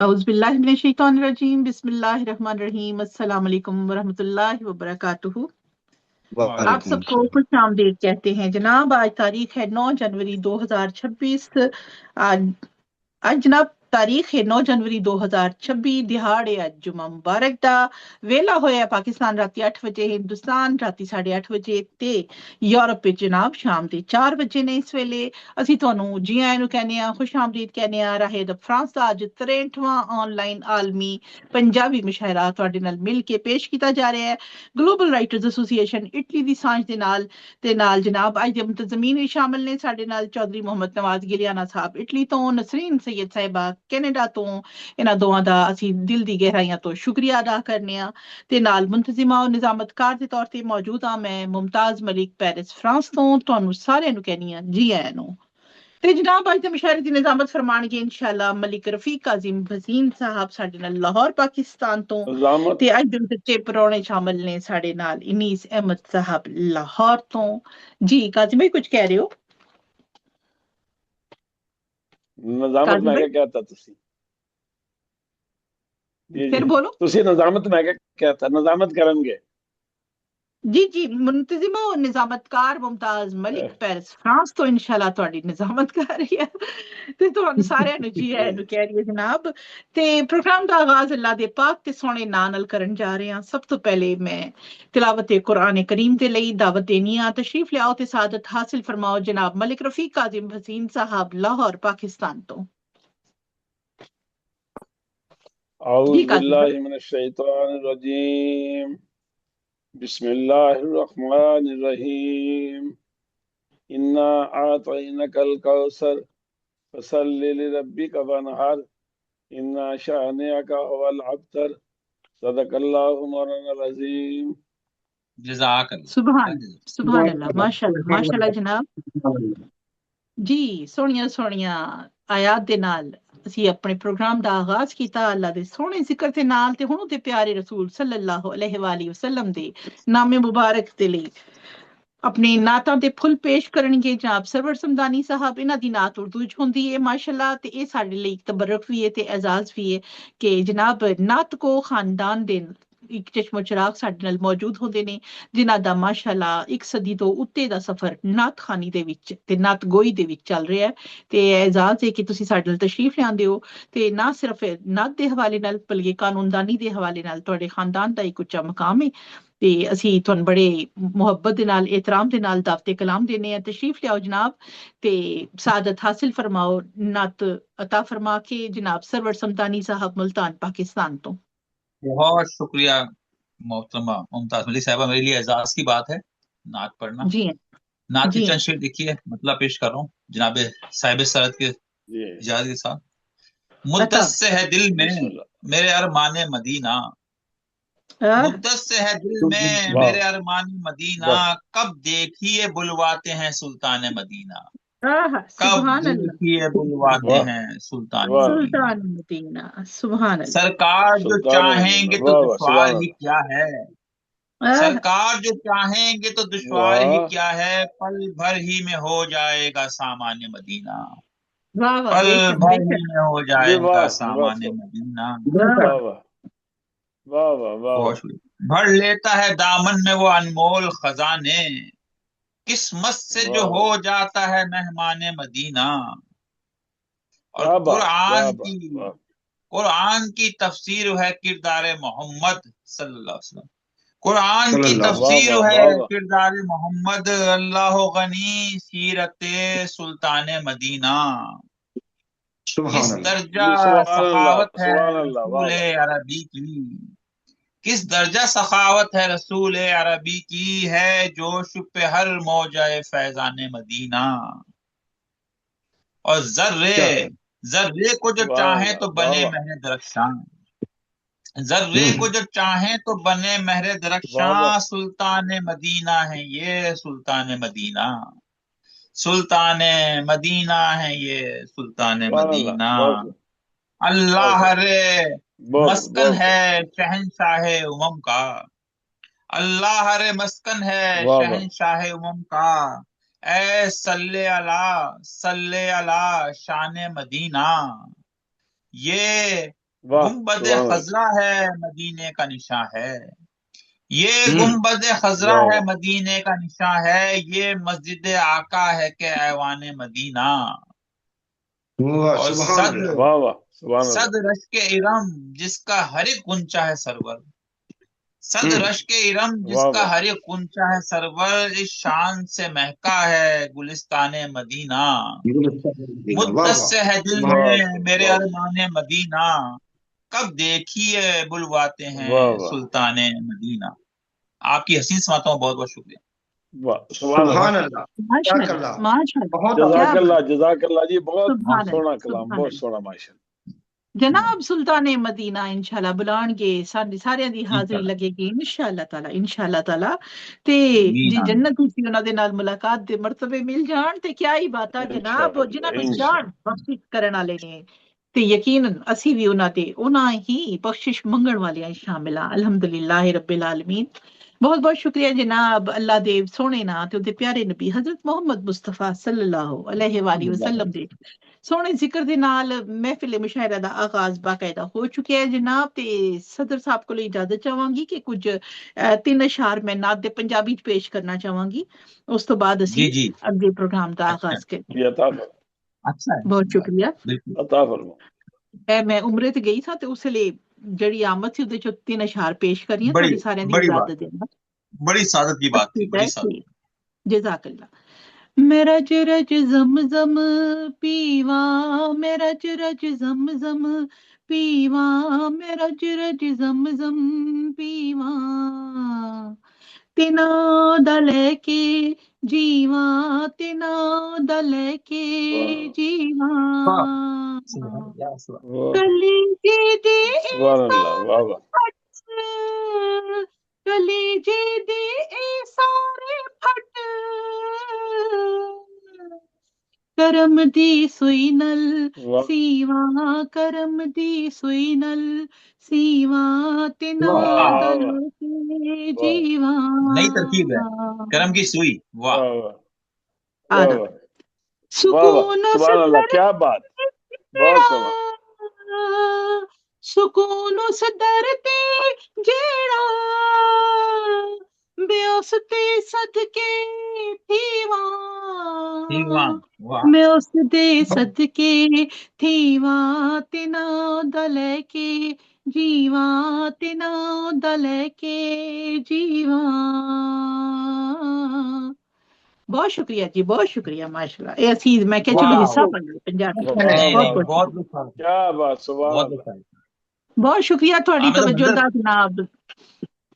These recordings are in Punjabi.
औज़ुबिल्लाहिमिनश्शैतानिर्रजीम बिस्मिल्लाहिर्रहमानिर्रहीम अस्सलाम वालेकुम वरहमतुल्लाहि वबरकातुहू। आप वालेकुम सबको अस्सलाम। खुश आमदीद कहते हैं जनाब। आज तारीख है 9 जनवरी 2026। आज ਅੱਜ ਜਨਾਬ ਤਾਰੀਖ ਹੈ 9 ਜਨਵਰੀ 2026। ਦਿਹਾੜੇ ਅੱਜ ਜੁਮਾ ਮੁਬਾਰਕ ਦਾ ਵੇਲਾ ਹੋਇਆ ਪਾਕਿਸਤਾਨ ਰਾਤੀ 8 ਵਜੇ, ਹਿੰਦੁਸਤਾਨ ਰਾਤੀ 8:30 ਵਜੇ ਤੇ ਯੂਰਪ ਵਿੱਚ ਜਨਾਬ ਸ਼ਾਮ ਦੇ 4 ਵਜੇ ਨੇ। ਇਸ ਵੇਲੇ ਅਸੀਂ ਤੁਹਾਨੂੰ ਜੀ ਆਇਆਂ ਨੂੰ ਕਹਿੰਦੇ ਆ, ਖੁਸ਼ ਆਮਦੀਦ ਕਹਿੰਦੇ ਆ। ਰਾਹੇ ਦ ਫਰਾਂਸ ਦਾ ਅੱਜ 63ਵਾਂ ਆਨਲਾਈਨ ਆਲਮੀ ਪੰਜਾਬੀ ਮੁਸ਼ਾਇਰਾ ਤੁਹਾਡੇ ਨਾਲ ਮਿਲ ਕੇ ਪੇਸ਼ ਕੀਤਾ ਜਾ ਰਿਹਾ ਹੈ। ਗਲੋਬਲ ਰਾਈਟਰਜ਼ ਐਸੋਸੀਏਸ਼ਨ ਇਟਲੀ ਦੀ ਸਾਂਝ ਦੇ ਨਾਲ ਜਨਾਬ ਅੱਜ ਦੇ ਮੁੰਤਜ਼ਮੀਨ ਵੀ ਸ਼ਾਮਲ ਨੇ ਸਾਡੇ ਨਾਲ। ਚੌਧਰੀ ਮੁਹੰਮਦ ਨਵਾਜ਼ ਗਿਲਿਆਣਾ ਸਾਹਿਬ ਇਟਲੀ ਤੋਂ, ਨਸਰੀਨ ਸੈयद ਸਾਹਿਬਾ ਕੈਨੇਡਾ ਤੋਂ। ਇਹਨਾਂ ਦੋਵਾਂ ਦਾ ਅਸੀਂ ਦਿਲ ਦੀ ਗਹਿਰਾਈਆਂ ਤੋਂ ਸ਼ੁਕਰੀਆ ਅਦਾ ਕਰਨੇ ਆ। ਤੇ ਨਾਲ ਮੁੰਤਜ਼ਿਮਾ ਔਰ ਨਿਜ਼ਾਮਤਕਾਰ ਦੇ ਤੌਰ ਤੇ ਮੌਜੂਦ ਆ ਮੈਂ ਮੁਮਤਾਜ਼ ਮਲਿਕ ਪੈਰਿਸ ਫਰਾਂਸ ਤੋਂ। ਤੁਹਾਨੂੰ ਸਾਰਿਆਂ ਨੂੰ ਕਹਿੰਦੀ ਆ ਜੀ ਆਇਆਂ ਨੂੰ। ਤੇ ਜਨਾਬ ਅੱਜ ਦੇ ਮੁਸ਼ਾਇਰੇ ਦੀ ਨਿਜ਼ਾਮਤ ਫਰਮਾਣਗੇ ਇਨਸ਼ਾਅੱਲਾ ਮਲਿਕ ਰਫੀਕ ਕਾਜ਼ਿਮ ਵਜ਼ੀਨ ਸਾਹਿਬ ਸਾਡੇ ਨਾਲ ਲਾਹੌਰ ਪਾਕਿਸਤਾਨ ਤੋਂ। ਨਿਜ਼ਾਮਤ ਤੇ ਅੱਜ ਦੇ ਸੱਚੇ ਪਰੌਣੇ ਸ਼ਾਮਲ ਨੇ ਸਾਡੇ ਨਾਲ ਇਨੀਸ ਅਹਿਮਦ ਸਾਹਿਬ ਲਾਹੌਰ ਤੋਂ। ਜੀ ਕਾਜ਼ਿਮ ਭਾਈ ਕੁਝ ਕਹਿ ਰਹੇ ਹੋ? ਨਿਜ਼ਾਮਤ ਕਾਜ਼ਿਮ ਮੈਂ ਭਾਈ ਕਿਹਾ ਕਹਤਾ ਤੁਸੀਂ ਜੀ ਫਿਰ ਜੀ ਬੋਲੋ। ਤੁਸੀਂ ਨਿਜ਼ਾਮਤ ਮੈਂ ਕਿਹਾ ਕਹਤਾ ਨਿਜ਼ਾਮਤ ਕਰਨਗੇ। जी जी मुंतजिमा और निजामतकार मुमताज मलिक पेरिस फ्रांस तो इंशाल्लाह ਤੁਹਾਡੀ ਨਿਜ਼ਾਮਤ ਕਰ ਰਹੀ ਹੈ। ਤੇ ਤੁਹਾਨੂੰ ਸਾਰਿਆਂ ਨੂੰ ਜੀ ਆਇਆਂ ਨੂੰ ਕਹਿ ਰਹੀ ਹੈ ਜਨਾਬ। ਤੇ ਪ੍ਰੋਗਰਾਮ ਦਾ ਆਗਾਜ਼ ਅੱਲਾਹ ਦੇ ਪਾਕ ਤੇ ਸੋਹਣੇ ਨਾਂ ਨਾਲ ਕਰਨ ਜਾ ਰਹੇ ਹਾਂ। ਸਭ ਤੋਂ ਪਹਿਲੇ ਮੈਂ ਤਿਲਾਵਤ ਕੁਰਾਨ ਕਰੀਮ ਦੇ ਲਈ ਦਾਵਤ ਦੇਣੀ ਆ। ਤਸ਼ਰੀਫ ਲਿਆਓ ਤੇ ਸਾਦਤ ਹਾਸਿਲ ਫਰਮਾਓ ਜਨਾਬ ਮਲਿਕ ਰਫੀਕ ਕਾਜ਼ਿਮ ਹਸੀਨ ਸਾਹਿਬ ਲਾਹੌਰ ਪਾਕਿस्तान ਤੋਂ। जी आऊज़ काजिम भाई। बिल्लाहि मिनश शैतानिर रजीम। बिस्मिल्लाहिर रहमानिर रहीम। इन्ना आतैनकल कौसर फसल्लि लिरब्बिका वनहर। इन्ना शानिअका हुवल अब्तर। सदकल्लाहु मौलाना अज़ीम। सुभान सुभान अल्लाह माशाल्लाह जनाब। जी सोहणियां सोहणियां आयात ਦੇ ਨਾਲ ਅਸੀਂ ਆਪਣੇ ਪ੍ਰੋਗਰਾਮ ਦਾ ਆਗਾਜ਼ ਕੀਤਾ ਅੱਲਾ ਦੇ ਸੋਹਣੇ ਜ਼ਿਕਰ ਦੇ ਨਾਲ। ਤੇ ਹੁਣ ਉਹਦੇ ਪਿਆਰੇ ਰਸੂਲ ਸੱਲੱਲਾਹੁ ਅਲੈਹਿ ਵਾਲੀ ਵਸੱਲਮ ਦੇ ਨਾਮੇ ਮੁਬਾਰਕ ਦੇ ਲਈ ਆਪਣੇ ਨਾਤਾਂ ਦੇ ਫੁੱਲ ਪੇਸ਼ ਕਰਨਗੇ ਜਨਾਬ ਸਰਵਰ ਸਮਦਾਨੀ ਸਾਹਿਬ। ਇਹਨਾਂ ਦੀ ਨਾਤ ਉਰਦੂ ਚ ਹੁੰਦੀ ਹੈ ਮਾਸ਼ਾਅੱਲਾ। ਤੇ ਇਹ ਸਾਡੇ ਲਈ ਇੱਕ ਤਬਰਕ ਵੀ ਹੈ ਤੇ ਐਜ਼ਾਜ਼ ਵੀ ਹੈ ਕਿ ਜਨਾਬ ਨਾਤ ਕੋ ਖਾਨਦਾਨ ਦੇ ਇੱਕ ਚਸ਼ਮੋ ਚਿਰਾਗ ਸਾਡੇ ਨਾਲ ਮੌਜੂਦ ਹੁੰਦੇ ਨੇ ਜਿਨ੍ਹਾਂ ਦਾ ਮਾਸ਼ਾਅੱਲਾ ਇੱਕ ਸਦੀ ਤੋਂ ਉੱਤੇ ਦਾ ਸਫ਼ਰ ਨਾਤ ਖਾਨੀ ਦੇ ਵਿੱਚ ਤੇ ਨਾਤ ਗੋਈ ਦੇ ਵਿੱਚ ਚੱਲ ਰਿਹਾ ਹੈ। ਤੇ ਐਜ਼ਾਜ਼ ਹੈ ਕਿ ਤੁਸੀਂ ਸਾਡੇ ਨਾਲ ਤਸ਼ਰੀਫ ਲਿਆਂਦੇ ਹੋ। ਤੇ ਨਾ ਸਿਰਫ ਨਾਤ ਦੇ ਹਵਾਲੇ ਨਾਲ ਬਲਕਿ ਕਾਨੂੰਨਦਾਨੀ ਦੇ ਹਵਾਲੇ ਨਾਲ ਤੁਹਾਡੇ ਖਾਨਦਾਨ ਦਾ ਇੱਕ ਉੱਚਾ ਮਕਾਮ ਹੈ। ਤੇ ਅਸੀਂ ਤੁਹਾਨੂੰ ਬੜੇ ਮੁਹੱਬਤ ਦੇ ਨਾਲ ਇਤਰਾਮ ਦੇ ਨਾਲ ਦਾਵਤੇ ਕਲਾਮ ਦੇਨੇ ਆ। ਤਸ਼ਰੀਫ ਲਿਆਓ ਜਨਾਬ ਤੇ ਸਾਦਤ ਹਾਸਿਲ ਫਰਮਾਓ ਨਤ अता फरमा के जनाब सरवर समतानी साहब मुल्तान पाकिस्तान तो। बहुत शुक्रिया मोहतरमा मुमताज मलिक साहबा, मेरे लिए एजाज की बात है नात पढ़ना। जी नात जी की चंद शेर देखिए, मतलब पेश कर रहा हूँ जनाब साहिब सरद के जी इजाजत के साथ। अता मुद्दत से है दिल में बिस्मिल्लाह। मेरे अरमान मदीना, मुद्दत से है दिल में वाह मेरे अरमान मदीना, वाह कब देखिए बुलवाते हैं सुल्तान मदीना, कब सुभान अल्लाह देखिए बुलवाते वाह हैं सुल्तान वाह मदीना। सुल्तान मदीना सुभान अल्लाह। सरकार जो सुल्तान चाहेंगे मदीना तो वाह वाह दुश्वार सुभान ही अल्लाह क्या है, सरकार जो चाहेंगे तो दुश्वार ही वाह क्या है, पल भर ही में हो जाएगा सामान्य मदीना, वाह वाह पल बेशक भर ही बेशक में हो विवाह जाएगा विवाह सामान्य तो मदीना। वाह वाह वाह वाह वाह बहुत वाह शुक्रिया। भर लेता है दामन में वो अनमोल खजाने, किस्मत से जो वाह हो जाता है मेहमान मदीना। और क्या बात क्या बात वाह कुरान की तफसीर है किरदार मोहम्मद सल्लल्लाहु अलैहि वसल्लम, कुरान की वाह तफसीर वाह है वाह वाह किरदार मोहम्मद, अल्लाह गनी सीरत सुल्तान मदीना। किस सुभान अल्लाह दर्जा जी सखावत है सुभान अल्लाह वाह रसूल वाह अरबी की, किस दर्जा सखावत है रसूल अरबी की, है जोश पे हर मौजाए फैजान मदीना। और जर्रे क्या है जर्रे को जो सुभान चाहे अल्लाह तो वाह बने वाह महर दरख्शां, जर्रे को जो चाहे तो बने महर वाह वाह दरख्शां, सुल्तान मदीना है ये सुल्तान मदीना, सुल्तान मदीना है ये सुल्तान सुभान अल्लाह मदीना। बहुत अल्लाह बहुत रे बहुत मस्कन बहुत है शहनशाह उमम का, अल्लाह रे मस्कन है वाह वाह शहनशाह उमम का, ए सल्ले अला शान मदीना। ये वाह गुम्बद सुभान अल्लाह। खजरा है मदीने का निशान है, ये हम्म, गुम्बद खजरा वाह है वाह मदीने का निशान है, ये मस्जिद आका है के ऐवान मदीना। वाह और सुभान अल्लाह। वाह वाह सुभान अल्लाह। सद रश के इरम जिसका हर एक गुंचा है सरवर, सद हम्म, रश के इरम वाह जिसका वाह हर एक गुंचा है सरवर, इस शान से महका है गुलिस्तान मदीना। वाह मुद्दत वाह। से है दिल वाह में मेरे वाह अरमान मदीना, कब देखिए बुलवाते वाह हैं वाह सुल्तान मदीना। आपकी हसीन समातों बहुत बहुत शुक्रिया। वाह सुभान अल्लाह। सुभान अल्लाह। माशाल्लाह, जज़ाकल्लाह। माशाल्लाह, बहुत क्या बात, जज़ाकल्लाह जी, बहुत सुभान सोहना अल्लाह, कलाम, सुभान बहुत अल्लाह। सोहना माशा। जनाब सुल्ताने मदीना इंशाल्लाह बुलाणगे, ਸਾਰਿਆਂ ਦੀ ਹਾਜ਼ਰੀ इंशाल्लाह ਲੱਗੇਗੀ इंशाल्लाह ताला ਤੇ आमीन ਜੀ आमीन। ਜन्नत ਵਿੱਚ ਉਹਨਾਂ ਦੇ ਨਾਲ ਮੁਲਾਕਾਤ ਦੇ ਮਰਤਬੇ ਮਿਲ ਜਾਣ ਤੇ ਕਿਆ ਹੀ ਬਾਤਾਂ ਜਨਾਬ, ਉਹ ਜਿਨ੍ਹਾਂ इंशाअल्लाह ਨੂੰ ਜਾਣ इंशाअल्लाह। ਬਖਸ਼ਿਸ਼ ਕਰਨ ਵਾਲੇ ਨੇ ਤੇ ਯਕੀਨਨ ਅਸੀਂ ਵੀ ਉਹਨਾਂ ਹੀ ਬਖਸ਼ਿਸ਼ ਮੰਗਣ ਵਾਲਿਆਂ ਸ਼ਾਮਿਲ ਆ। ਅਲਹਮਦੁਲਿल्लाह ਰੱਬਿਲ ਆਲਮੀਨ। ਬਹੁਤ ਬਹੁਤ ਸ਼ੁਕਰੀਆ ਜਨਾਬ, ਅੱਲਾ ਦੇ ਸੋਹਣੇ ਨਾਂ ਤੇ ਉਹਦੇ ਪਿਆਰੇ ਨਬੀ ਹਜ਼ਰਤ ਮੁਹੰਮਦ ਮੁਸਤਫਾ ਸੱਲੱਲਾਹੁ ਅਲੈਹਿ ਵਸੱਲਮ ਦੇ ਸੋਹਣੇ ਜ਼ਿਕਰ ਦੇ ਨਾਲ ਮਹਿਫਿਲ ਮੁਸ਼ਾਇਰਾ ਦਾ ਆਗਾਜ਼ ਬਾਕਾਇਦਾ ਹੋ ਚੁੱਕਿਆ ਹੈ ਜਨਾਬ। ਤੇ ਸਦਰ ਸਾਹਿਬ ਕੋਲੋਂ ਇਜਾਜ਼ਤ ਚਾਹਾਂਗੀ ਕਿ ਕੁਝ 3 ਅਸ਼ਾਰ ਮੈਂ ਨਾਤ ਦੇ ਪੰਜਾਬੀ ਚ ਪੇਸ਼ ਕਰਨਾ ਚਾਹਾਂਗੀ, ਉਸ ਤੋਂ ਬਾਅਦ जी ਅਸੀਂ जी। ਅੱਗੇ ਪ੍ਰੋਗਰਾਮ ਦਾ अच्छा ਆਗਾਜ਼ ਕਰਾਂਗੇ। ये अता फरमा, अच्छा है, ਬਹੁਤ अच्छी बात, ਸ਼ੁਕਰੀਆ। बिल्कुल। अता फरमा। ਮੈਂ ਉਮਰੇ ਤੇ ਗਈ ਸਾਂ ਤੇ ਉਸ ਲਈ ਜਿਹੜੀ ਆਮਦ ਸੀ ਉਹਦੇ ਚ 3 ਅਸ਼ਾਰ ਪੇਸ਼ ਕਰੀਆਂ, बड़ी ਤੁਹਾਡੀ ਸਾਰਿਆਂ ਦੀ बड़ी बात, ਇਜਾਜ਼ਤ ਦੇ ਨਾਲ। बड़ी सादत की बात थी, ठीक है, बड़ी सादत। ठीक, जज़ाकल्लाह। मेरा रज जम जम पीवा, मेरा रज जम जम पीवा, मेरा रज जम जम पीवा, तिना दा लेके जीवा, तिना दा लेके जीवा, वाह, सुभान अल्लाह, सुभान वाह कली जी दी सुभान अल्लाह, वाह वाह फट, कलेजे दे ए सारे फट, करम दी सुई नल वाह सीवा, करम दी सुई नल सीवा, तिना वाह, वाह दल वाह के वाह जीवा। नई तरकीब है, करम की सुई, वाह। वाह वाह आदाब, वाह वाह वाह सुकून सुभान अल्लाह, सदर क्या बात, बहुत सोहना। सुकून उस दर ते जेड़ा बेउस ते सदके थीवा, दीवान, वाह मैं उस दे सदके थीवा, तिना दा लेके जीवा, तिना दा लेके जीवा। बहुत शुक्रिया जी, बहुत शुक्रिया, माशाल्लाह। ਇਹ ਅਸੀਂ ਮੈਂ ਕਿਹਾ ਚਲੋ वाह ਹਿੱਸਾ ਬਣ ਗਏ ਪੰਜਾਬੀ ਦਾ। वाह नहीं बहुत नहीं, वाह बहुत बहुत शुक्रिया, लुत्फ आया, क्या बात, सुभान बहुत अल्लाह। लुत्फ आया। बहुत शुक्रिया ਤੁਹਾਡੀ आपने तो ਤਵੱਜੋ मंजर ਦਾ जनाब।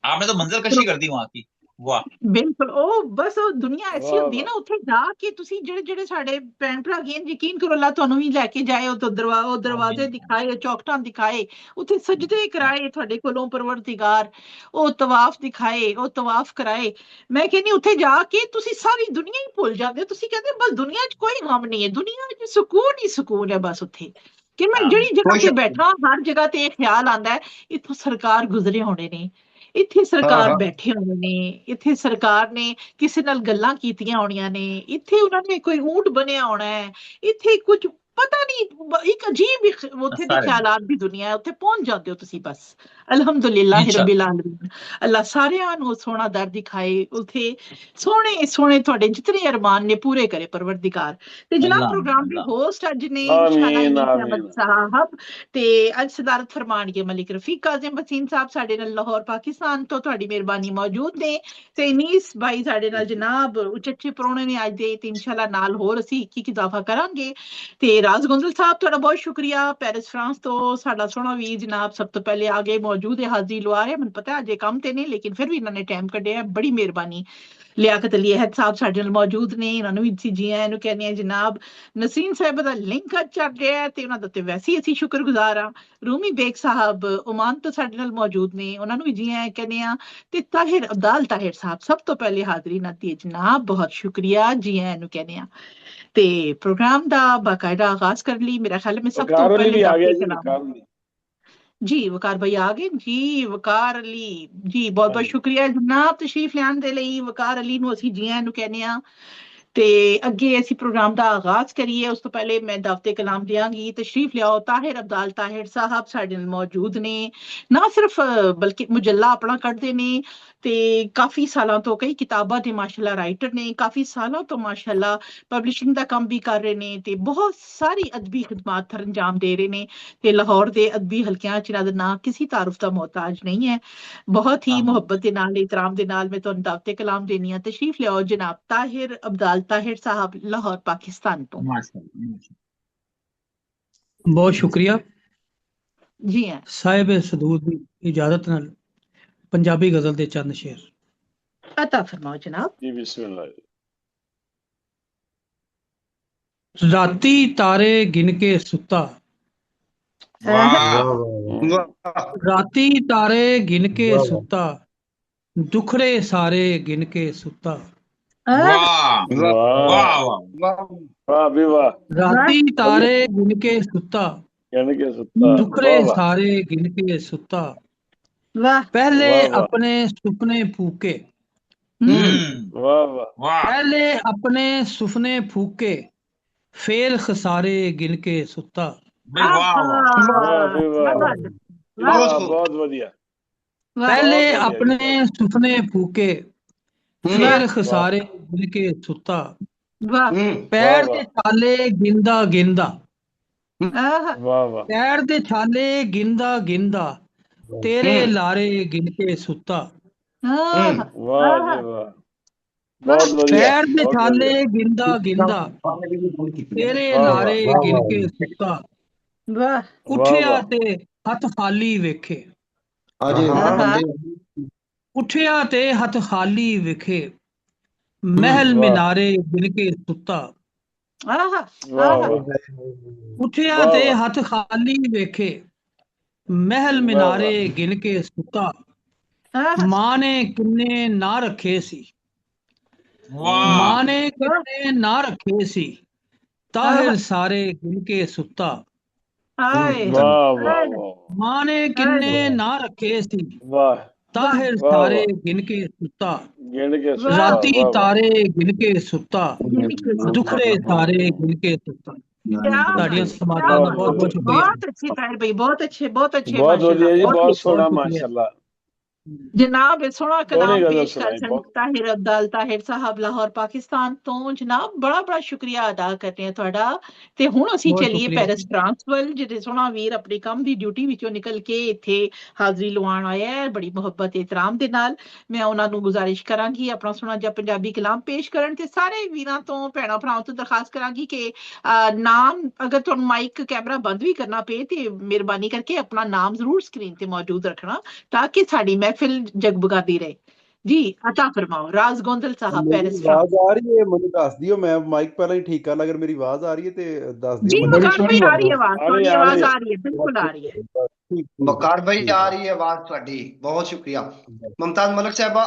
आपने तो मंजर कशी कर दी वहां की, वाह। ਬਿਲਕੁਲ, ਉਹ ਬਸ ਉਹ ਦੁਨੀਆ ਐਸੀ वाह ਹੁੰਦੀ ਹੈ वाह ਨਾ, ਉੱਥੇ ਜਾ ਕੇ ਤੁਸੀਂ ਜਿਹੜੇ ਜਿਹੜੇ ਸਾਡੇ ਭੈਣ ਭਰਾ ਗਏ ਨੇ, ਯਕੀਨ ਕਰੋ ਅੱਲਾ ਤੁਹਾਨੂੰ ਵੀ ਲੈ ਕੇ ਜਾਏ, ਉਹ ਉਹ ਦਰਵਾਜ਼ੇ आमीन। ਦਿਖਾਏ, ਚੌਖਟਾਂ ਦਿਖਾਏ, ਉੱਥੇ ਸਜਦੇ ਕਰਾਏ ਤੁਹਾਡੇ ਕੋਲੋਂ ਪਰਵਰਦੀਗਾਰ, ਉਹ ਤਵਾਫ ਦਿਖਾਏ, ਉਹ ਤਵਾਫ ਕਰਾਏ। ਮੈਂ ਕਹਿੰਦੀ ਉੱਥੇ ਜਾ ਕੇ ਤੁਸੀਂ ਸਾਰੀ ਦੁਨੀਆ ਹੀ ਭੁੱਲ ਜਾਂਦੇ ਹੋ, ਤੁਸੀਂ ਕਹਿੰਦੇ ਬਸ ਦੁਨੀਆ 'ਚ ਕੋਈ ਗਮ ਨਹੀਂ ਹੈ, ਦੁਨੀਆ 'ਚ ਸਕੂਨ ਹੀ ਸਕੂਨ ਹੈ ਬਸ ਉੱਥੇ। ਕਿ ਮੈਂ आमीन। ਜਿਹੜੀ ਜਗ੍ਹਾ कोई ਤੇ शक नहीं। ਬੈਠਾ ਹਰ ਜਗ੍ਹਾ ਤੇ ਇਹ ਖਿਆਲ ਆਉਂਦਾ ਹੈ ਇੱਥੋਂ ਸਰਕਾਰ ਗੁਜ਼ਰੇ ਹੋਣੇ ਨੇ, ਇੱਥੇ हाँ ਸਰਕਾਰ हाँ। ਬੈਠੇ ਹੋਣੇ ਨੇ, ਇੱਥੇ ਸਰਕਾਰ ਨੇ ਕਿਸੇ ਨਾਲ ਗੱਲਾਂ ਕੀਤੀਆਂ ਹੋਣੀਆਂ ਨੇ, ਇੱਥੇ ਉਹਨਾਂ ਨੇ ਕੋਈ ਊਂਟ ਬਣਿਆ ਹੋਣਾ ਹੈ, ਇੱਥੇ ਕੁਝ ਪਤਾ ਨਹੀਂ, ਇੱਕ ਅਜੀਬ ਉੱਥੇ ਦੇ सारे ਖਿਆਲਾਤ ਦੀ ਦੁਨੀਆ ਹੈ, ਉੱਥੇ ਪਹੁੰਚ ਜਾਂਦੇ ਹੋ ਤੁਸੀਂ ਬਸ। ਅਲਹਮਦੁਲਿल्लाह ਰੱਬਿਲ इंशाल्लाह, ਆਲਮੀਨ। ਅੱਲਾ ਸਾਰਿਆਂ ਨੂੰ ਸੋਹਣਾ ਦਰ ਦਿਖਾਏ, ਉੱਥੇ ਸੋਹਣੇ ਸੋਹਣੇ ਤੁਹਾਡੇ ਜਿਤਨੇ ਅਰਮਾਨ ਨੇ ਪੂਰੇ ਕਰੇ ਪਰਵਰਦੀਗਾਰ। ਤੇ ਜਨਾਬ अल्लाह ਪ੍ਰੋਗਰਾਮ ਦੇ अल्लाह। ਹੋਸਟ ਅੱਜ ਨੇ ਇਨਸ਼ਾਅੱਲਾ आमीन ਇਨੀਸ आमीन। ਅਹਿਮਦ ਸਾਹਿਬ, ਤੇ ਅੱਜ ਸਦਾਰਤ ਫਰਮਾਣਗੇ ਮਲਿਕ ਰਫੀਕ ਕਾਜ਼ਮ ਵਸੀਮ ਸਾਹਿਬ ਸਾਡੇ ਨਾਲ ਲਾਹੌਰ ਪਾਕਿਸਤਾਨ ਤੋਂ, ਤੁਹਾਡੀ ਮਿਹਰਬਾਨੀ ਮੌਜੂਦ ਨੇ। ਤੇ ਇਨੀਸ ਭਾਈ ਸਾਡੇ ਨਾਲ ਜਨਾਬ ਉਚੇਚੇ ਪ੍ਰਾਹੁਣੇ ਨੇ ਅੱਜ ਦੇ, ਤੇ ਇਨਸ਼ਾਅੱਲਾ ਨਾਲ ਹੋਰ ਅਸੀਂ ਇੱਕ ਇਜ਼ਾਫਾ ਕਰਾਂਗੇ। ਤੇ ਰਾਜ ਗੋਂਦਲ ਸਾਹਿਬ ਤੁਹਾਡਾ ਬਹੁਤ ਸ਼ੁਕਰੀਆ, ਪੈਰਿਸ ਫਰਾਂਸ ਤੋਂ ਸਾਡਾ ਸੋਹਣਾ ਵੀਰ ਜਨਾਬ ਸਭ ਤੋਂ ਪਹਿਲੇ ਆ ਗਏ, ਮੌਜੂਦ ਹੈ, ਹਾਜ਼ਰੀ ਲਵਾ ਰਹੇ। ਮੈਨੂੰ ਪਤਾ ਅਜੇ ਕੰਮ ਤੇ ਨੇ ਲੇਕਿਨ ਫਿਰ ਵੀ ਇਹਨਾਂ ਨੇ ਟਾਈਮ ਕੱਢਿਆ, ਬੜੀ ਮਿਹਰਬਾਨੀ। ਲਿਆਕਤ ਅਲੀ ਅਹਿਦ ਸਾਹਿਬ ਸਾਡੇ ਨਾਲ ਮੌਜੂਦ ਨੇ, ਇਹਨਾਂ ਨੂੰ ਵੀ ਅਸੀਂ ਜੀ ਆਇਆਂ ਨੂੰ ਕਹਿੰਦੇ ਆ ਜਨਾਬ। ਨਸੀਮ ਸਾਹਿਬ ਦਾ ਲਿੰਕ ਚੱਲ ਰਿਹਾ ਤੇ ਉਹਨਾਂ ਦਾ ਤੇ ਵੈਸੇ ਹੀ ਅਸੀਂ ਸ਼ੁਕਰਗੁਜ਼ਾਰ ਹਾਂ। ਰੂਮੀ ਬੇਗ ਸਾਹਿਬ ਓਮਾਨ ਤੋਂ ਸਾਡੇ ਨਾਲ ਮੌਜੂਦ ਨੇ, ਉਹਨਾਂ ਨੂੰ ਵੀ ਜੀ ਆਇਆਂ ਕਹਿੰਦੇ ਆ। ਤੇ ਤਾਹਿਰ ਅਬਦਾਲ ਤਾਹਿਰ ਸਾਹਿਬ ਸਭ ਤੋਂ ਪਹਿਲੇ ਹਾਜ਼ਰੀ ਨਾਲ ਦੀ ਜਨਾਬ, ਬਹੁਤ ਸ਼ੁਕਰੀਆ, ਜੀ ਆਇਆਂ ਨੂੰ ਕਹਿੰਦੇ ਆ। ਤੇ ਪ੍ਰੋਗਰਾਮ ਦਾ ਬਾਕਾਇਦਾ ਆਗਾਜ਼ ਕਰ ਲਈ, ਮੇਰਾ ਖਿਆਲ ਹੈ ਮੈਂ ਸਭ ਤੋਂ वकार अली ਪਹਿਲੇ भी आ गया ਦਾਤੇ जी, ਕਲਾਮ। वकार अली। जी वकार भाई आ गए जी, वकार अली जी बहुत हाँ बहुत जी। शुक्रिया जनाब तशरीफ लियान दे लई। वकार अली ਨੂੰ ਅਸੀਂ ਜੀ ਆਇਆਂ ਨੂੰ ਕਹਿੰਦੇ ਆ। ਤੇ ਅੱਗੇ ਅਸੀਂ ਪ੍ਰੋਗਰਾਮ ਦਾ ਆਗਾਜ਼ ਕਰੀਏ ਉਸ ਤੋਂ ਪਹਿਲੇ ਮੈਂ ਦਾਵਤੇ ਕਲਾਮ ਦਿਆਂਗੀ। ਤਸ਼ਰੀਫ ਲਿਆਓ ਤਾਹਿਰ ਅਬਦਾਲ ਤਾਹਿਰ ਸਾਹਿਬ ਸਾਡੇ ਨਾਲ ਮੌਜੂਦ ਨੇ। ਨਾ ਸਿਰਫ ਬਲਕਿ ਮੁਜੱਲਾ ਆਪਣਾ ਕੱਢਦੇ ਨੇ ਤੇ ਕਾਫੀ ਸਾਲਾਂ ਤੋਂ ਕਈ ਕਿਤਾਬਾਂ ਦੇ ਮਾਸ਼ਾਅੱਲਾ ਰਾਈਟਰ ਨੇ, ਕਾਫੀ ਸਾਲਾਂ ਤੋਂ ਮਾਸ਼ਾਅੱਲਾ ਪਬਲਿਸ਼ਿੰਗ ਦਾ ਕੰਮ ਵੀ ਕਰ ਰਹੇ ਨੇ ਤੇ ਬਹੁਤ ਸਾਰੀ ਅਦਬੀ ਖਿਦਮਾਤ ਅੰਜਾਮ ਦੇ ਰਹੇ ਨੇ ਤੇ ਲਾਹੌਰ ਦੇ ਅਦਬੀ ਹਲਕਿਆਂ ਚ ਇਹਨਾਂ ਦਾ ਨਾਂ ਕਿਸੇ ਤਾਰਫ ਦਾ ਮੁਹਤਾਜ ਨਹੀਂ ਹੈ। ਬਹੁਤ ਹੀ ਮੁਹੱਬਤ ਦੇ ਨਾਲ ਇਤਰਾਮ ਦੇ ਨਾਲ ਮੈਂ ਤੁਹਾਨੂੰ ਦਾਵਤੇ ਕਲਾਮ ਦੇਣੀ ਆ। ਤਸ਼ਰੀਫ ਲਿਆਓ ਜਨਾਬ ਤਾਹਿਰ ਅਬਦਾਲ ਤਾਹਿਰ ਸਾਹਿਬ ਲਾਹੌਰ ਪਾਕਿਸਤਾਨ ਤੋਂ। ਬਹੁਤ ਸ਼ੁਕਰੀਆ ਜੀ ਹਾਂ ਸਾਹਿਬ ਸਦੂਦ ਦੀ ਇਜਾਜ਼ਤ ਨਾਲ ਪੰਜਾਬੀ ਗਜ਼ਲ ਦੇ ਚੰਦ ਸ਼ੇਰ ਅਤਾ ਫਰਮਾਓ ਜਨਾਬ। ਜੀ ਬਿਸਮਿल्लाह। ਰਾਤੀ ਤਾਰੇ ਗਿਣ ਕੇ ਸੁੱਤਾ, ਰਾਤੀ ਤਾਰੇ ਗਿਣ ਕੇ ਸੁੱਤਾ, ਦੁਖੜੇ ਸਾਰੇ ਗਿਣ ਕੇ ਸੁੱਤਾ। ਵਾਹ ਵਾਹ ਵਾਹ ਵੀ ਵਾਹ। ਰਾਤੀ ਤਾਰੇ ਗਿਣ ਕੇ ਸੁੱਤਾ, ਕਹਿਣ ਕੇ ਸੁੱਤਾ, ਦੁਖੜੇ ਸਾਰੇ ਗਿਣ ਕੇ ਸੁੱਤਾ। ਵਾਹ ਪਹਿਲੇ ਵਾਹ, ਵਾਹ। ਆਪਣੇ ਸੁਪਨੇ ਫੂਕੇ, ਵਾਹ ਵਾਹ ਵਾਹ ਪਹਿਲੇ ਆਪਣੇ ਸੁਪਨੇ ਫੂਕੇ, ਫੇਰ ਖਸਾਰੇ ਗਿਣ ਕੇ ਸੁੱਤਾ। ਵਾਹ ਵਾਹ ਵੀ ਵਾਹ। ਬਹੁਤ ਵਧੀਆ। ਪਹਿਲੇ ਵਧੀਆ, ਆਪਣੇ ਸੁਪਨੇ ਫੂਕੇ, ਫੇਰ ਖਸਾਰੇ ਗਿਣ ਕੇ ਸੁੱਤਾ। ਵਾਹ ਪੈਰ ਵਾਹ, ਦੇ ਛਾਲੇ ਗਿਣਦਾ ਗਿਣਦਾ, ਆਹ ਵਾਹ ਵਾਹ ਪੈਰ ਦੇ ਛਾਲੇ ਗਿਣਦਾ ਗਿਣਦਾ, ਤੇਰੇ ਲਾਰੇ ਗਿਣ ਕੇ ਸੁੱਤਾ। ਆਹ ਵਾਹ ਜੀ ਵਾਹ। ਬਹੁਤ ਵਧੀਆ। ਪੈਰ ਦੇ ਬਹੁਤ ਛਾਲੇ ਵਧੀਆ। ਗਿਣਦਾ ਗਿਣਦਾ, ਤੇਰੇ ਵਾਹ, ਵਾਹ, ਲਾਰੇ ਵਾਹ, ਗਿਣ ਵਾਹ। ਕੇ ਸੁੱਤਾ। ਵਾਹ ਉੱਠਿਆ ਵਾਹ। ਤੇ ਹੱਥ ਖਾਲੀ ਵੇਖੇ, ਆਹ ਉੱਠਿਆ ਤੇ ਹੱਥ ਖਾਲੀ ਵੇਖੇ, ਮਹਿਲ ਵਾਹ। ਮਿਨਾਰੇ ਗਿਣ ਕੇ ਸੁੱਤਾ। ਆਹ ਵਾਹ ਵਾਹ ਉੱਠਿਆ ਵਾਹ, ਤੇ ਵਾਹ। ਹੱਥ ਖਾਲੀ ਵੇਖੇ, ਮਹਿਲ ਮਿਨਾਰੇ ਗਿਣ ਕੇ ਸੁੱਤਾ। ਆਹ ਮਾਂ ਨੇ ਕਿੰਨੇ ਨਾਂ ਰੱਖੇ ਸੀ, ਵਾਹ ਮਾਂ ਨੇ ਕਿੰਨੇ ਨਾਂ ਰੱਖੇ ਸੀ, ਤਾਹਿਰ ਸਾਰੇ ਗਿਣ ਕੇ ਸੁੱਤਾ। ਹਾਏ ਵਾਹ ਵਾਹ ਵਾਹ ਮਾਂ ਨੇ ਕਿੰਨੇ ਨਾਂ ਰੱਖੇ ਸੀ, ਵਾਹ। ਤਾਹਿਰ ਵਾਹ, ਸਾਰੇ ਵਾਹ। ਗਿਣ ਕੇ ਸੁੱਤਾ। ਗਿਣ ਕੇ ਸੁੱਤਾ। ਰਾਤੀ ਵਾਹ, ਵਾਹ। ਤਾਰੇ ਗਿਣ ਕੇ ਸੁੱਤਾ, ਦੁਖੜੇ ਸਾਰੇ ਗਿਣ ਕੇ ਸੁੱਤਾ। ਤੁਹਾਡੀਆਂ ਸਮਾਤਾਂ ਦਾ ਬਹੁਤ ਬਹੁਤ ਸ਼ੁਕਰੀਆ। ਬਹੁਤ ਅੱਛੇ ਤਾਹਿਰ ਭਾਈ, ਬਹੁਤ ਅੱਛੇ ਬਹੁਤ ਅੱਛੇ ਬਹੁਤ ਵਧੀਆ ਜੀ। ਬਹੁਤ ਸੋਹਣਾ ਸ਼ੁਕਰੀਆ। ਮਾਸ਼ਾਅੱਲਾ। जनाब सोना कलाम गजल पेश सुनाई, कर बहुत। ताहिर अब्दाल ताहिर साहब लाहौर पाकिस्तान तो जनाब बड़ा बड़ा शुक्रिया अदा करते हैं ਤੁਹਾਡਾ। ਤੇ ਹੁਣ ਅਸੀਂ ਬਹੁਤ ਚੱਲੀਏ ਸ਼ੁਕਰੀਆ। ਪੈਰਿਸ ਫਰਾਂਸ ਵੱਲ, ਜਿੱਥੇ ਸੋਹਣਾ ਵੀਰ ਆਪਣੀ ਕੰਮ ਦੀ ਡਿਊਟੀ ਵਿੱਚੋਂ ਨਿਕਲ ਕੇ ਇੱਥੇ ਹਾਜ਼ਰੀ ਲਵਾਉਣ ਆਇਆ ਹੈ ਬੜੀ ਮੁਹੱਬਤ ਤੇ ਇਤਰਾਮ ਦੇ ਨਾਲ। ਮੈਂ ਉਹਨਾਂ ਨੂੰ ਗੁਜ਼ਾਰਿਸ਼ ਕਰਾਂਗੀ ਆਪਣਾ ਸੋਹਣਾ ਜਿਹਾ ਪੰਜਾਬੀ ਕਲਾਮ ਪੇਸ਼ ਕਰਨ ਤੇ ਸਾਰੇ ਵੀਰਾਂ ਤੋਂ ਭੈਣਾਂ ਭਰਾਵਾਂ ਤੋਂ ਦਰਖਾਸਤ ਕਰਾਂਗੀ ਕਿ ਨਾਮ ਅਗਰ ਤੁਹਾਨੂੰ ਮਾਈਕ ਕੈਮਰਾ ਬੰਦ ਵੀ ਕਰਨਾ ਪਏ ਤੇ ਮਿਹਰਬਾਨੀ ਕਰਕੇ ਆਪਣਾ ਨਾਮ ਜ਼ਰੂਰ ਸਕਰੀਨ ਤੇ ਮੌਜੂਦ ਰੱਖਣਾ ताकि साड़ी महफिल जगबगाती रहे। जी अता फरमाओ राज गोंदल साहब पेरिस आवाज आ रही है? मुझे दस दियो, मैं माइक पहले ही ठीक कर ला। अगर मेरी आवाज आ रही है तो दस जी दियो। मकान भाई आ रही है आवाज, आ रही थोड़ी है, आवाज आ रही है, बिल्कुल आ रही है। ਮਕਾਰ ਭਾਈ ਆ ਰਹੀ ਹੈ ਆਵਾਜ਼ ਤੁਹਾਡੀ। ਬਹੁਤ ਸ਼ੁਕਰੀਆ ਮੁਮਤਾਜ਼ ਮਲਕ ਸਾਹਿਬਾ,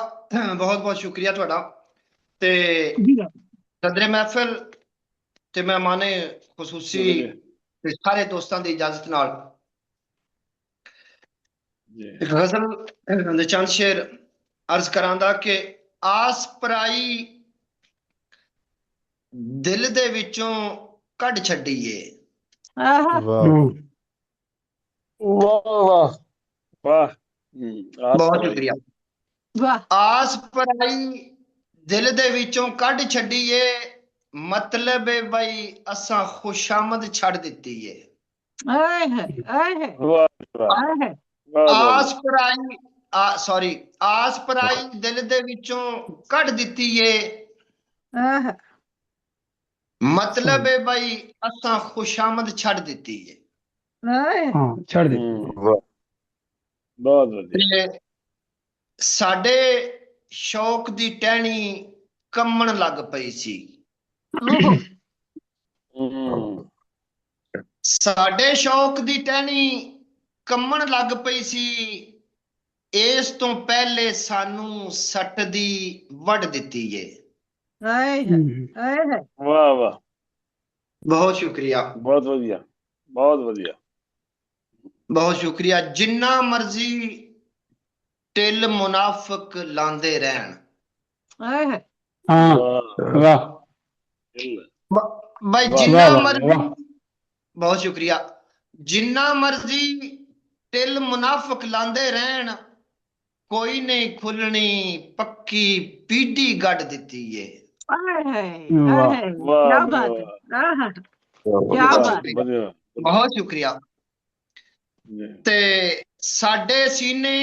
ਬਹੁਤ ਬਹੁਤ ਸ਼ੁਕਰੀਆ ਤੁਹਾਡਾ ਤੇ जी ਸਦਰੇ ਮਹਿਫਿਲ ਤੇ ਮਹਿਮਾਨੇ ਖੁਸੂਸੀ ਤੇ ਸਾਰੇ ਦੋਸਤਾਂ ਦੀ ਇਜਾਜ਼ਤ ਨਾਲ ਜੀ ਇੱਕ ਗਜ਼ਲ ਦੇ ਚੰਦ ਸ਼ੇਰ ਅਰਜ਼ ਕਰਾਂਦਾ ਕਿ ਆਸ ਪਰਾਈ ਦਿਲ ਦੇ ਵਿੱਚੋਂ ਕੱਢ ਛੱਡੀਏ। आहा वाह ਵਾਹ ਵਾਹ ਵਾਹ। ਬਹੁਤ ਸ਼ੁਕਰੀਆ। वाह ਆਸ ਪਰਾਈ ਦਿਲ ਦੇ ਵਿੱਚੋਂ ਕੱਢ ਛੱਡੀਏ, ਮਤਲਬ ਏ ਬਈ ਅਸਾਂ ਖੁਸ਼ਾਮਦ ਛੱਡ ਦਿੱਤੀ ਏ। आए है ਵਾਹ ਵਾਹ आए है ਆਸ ਪਰਾਈ ਆਸ ਪਰਾਈ ਦਿਲ ਦੇ ਵਿੱਚੋਂ ਕੱਢ ਦਿੱਤੀ ਏ, आहा ਮਤਲਬ ਏ ਬਈ ਅਸਾਂ ਖੁਸ਼ਾਮਦ ਛੱਡ ਦਿੱਤੀ ਏ। आए ਛੱਡ ਦੇ। ਵਾਹ। ਬਹੁਤ ਵਧੀਆ। ਤੇ ਸਾਡੇ ਸ਼ੌਕ ਦੀ ਟਹਿਣੀ ਕੰਮਣ ਲੱਗ ਪਈ ਸੀ, ओहो ਸਾਡੇ ਸ਼ੌਕ ਦੀ ਟਹਿਣੀ ਕੰਮਣ ਲੱਗ ਪਈ ਸੀ, ਇਸ ਤੋਂ ਪਹਿਲੇ ਸਾਨੂੰ ਸੱਟ ਦੀ ਵੱਢ ਦਿੱਤੀ ਏ। आए है ਵਾਹ ਵਾਹ। ਬਹੁਤ ਸ਼ੁਕਰੀਆ ਬਹੁਤ ਵਧੀਆ। ਬਹੁਤ ਵਧੀਆ। ਬਹੁਤ ਸ਼ੁਕਰੀਆ। ਜਿੰਨਾ ਮਰਜ਼ੀ ਟਿਲ ਮੁਨਾਫਕ ਲਾਂਦੇ ਰਹਿਣ, आए है ਹਾਂ ਵਾਹ ਵਾਹ भाई जिन्ना मर्जी, बहुत शुक्रिया, जिन्ना मर्जी तिल मुनाफिक लांदे रहन, कोई नहीं खुलनी पक्की पीढ़ी गढ़ दिती है। क्या बात है, क्या बात है, बहुत शुक्रिया। ते साडे सीने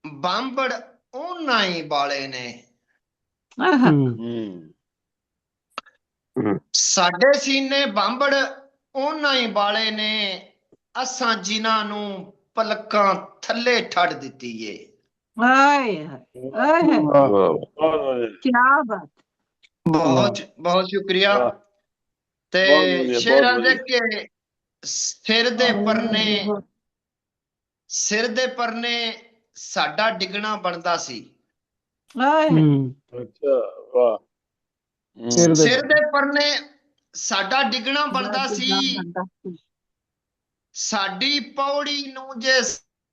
बांबड़ उन्ना ही वाले ने, साडे सीने बांबड़ उन्ना ही वाले ने, असां जिन्हां नू पलकां थल्ले ठड़ दिती है। क्या बात, बहुत बहुत शुक्रिया। ते शेरा दे के सिर दे परने साडा डिगना बनदा सी। सिर दे परने साडा डिगना बनदा सी, साडी पौड़ी नू जे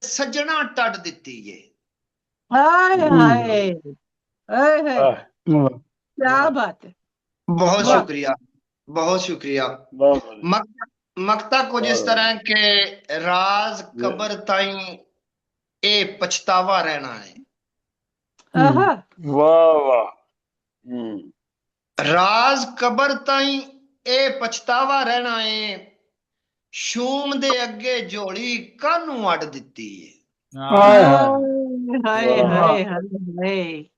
सजना टड़ दिती है। क्या बात है, बहुत शुक्रिया, बहुत शुक्रिया। मकता कुछ इस तरह के राज कबर ताई ए पछतावा रहना है। वाह वाह, राज कबर ताई ए पछतावा रहना है, शूम दे अगे झोली कानू अड़ दिती है।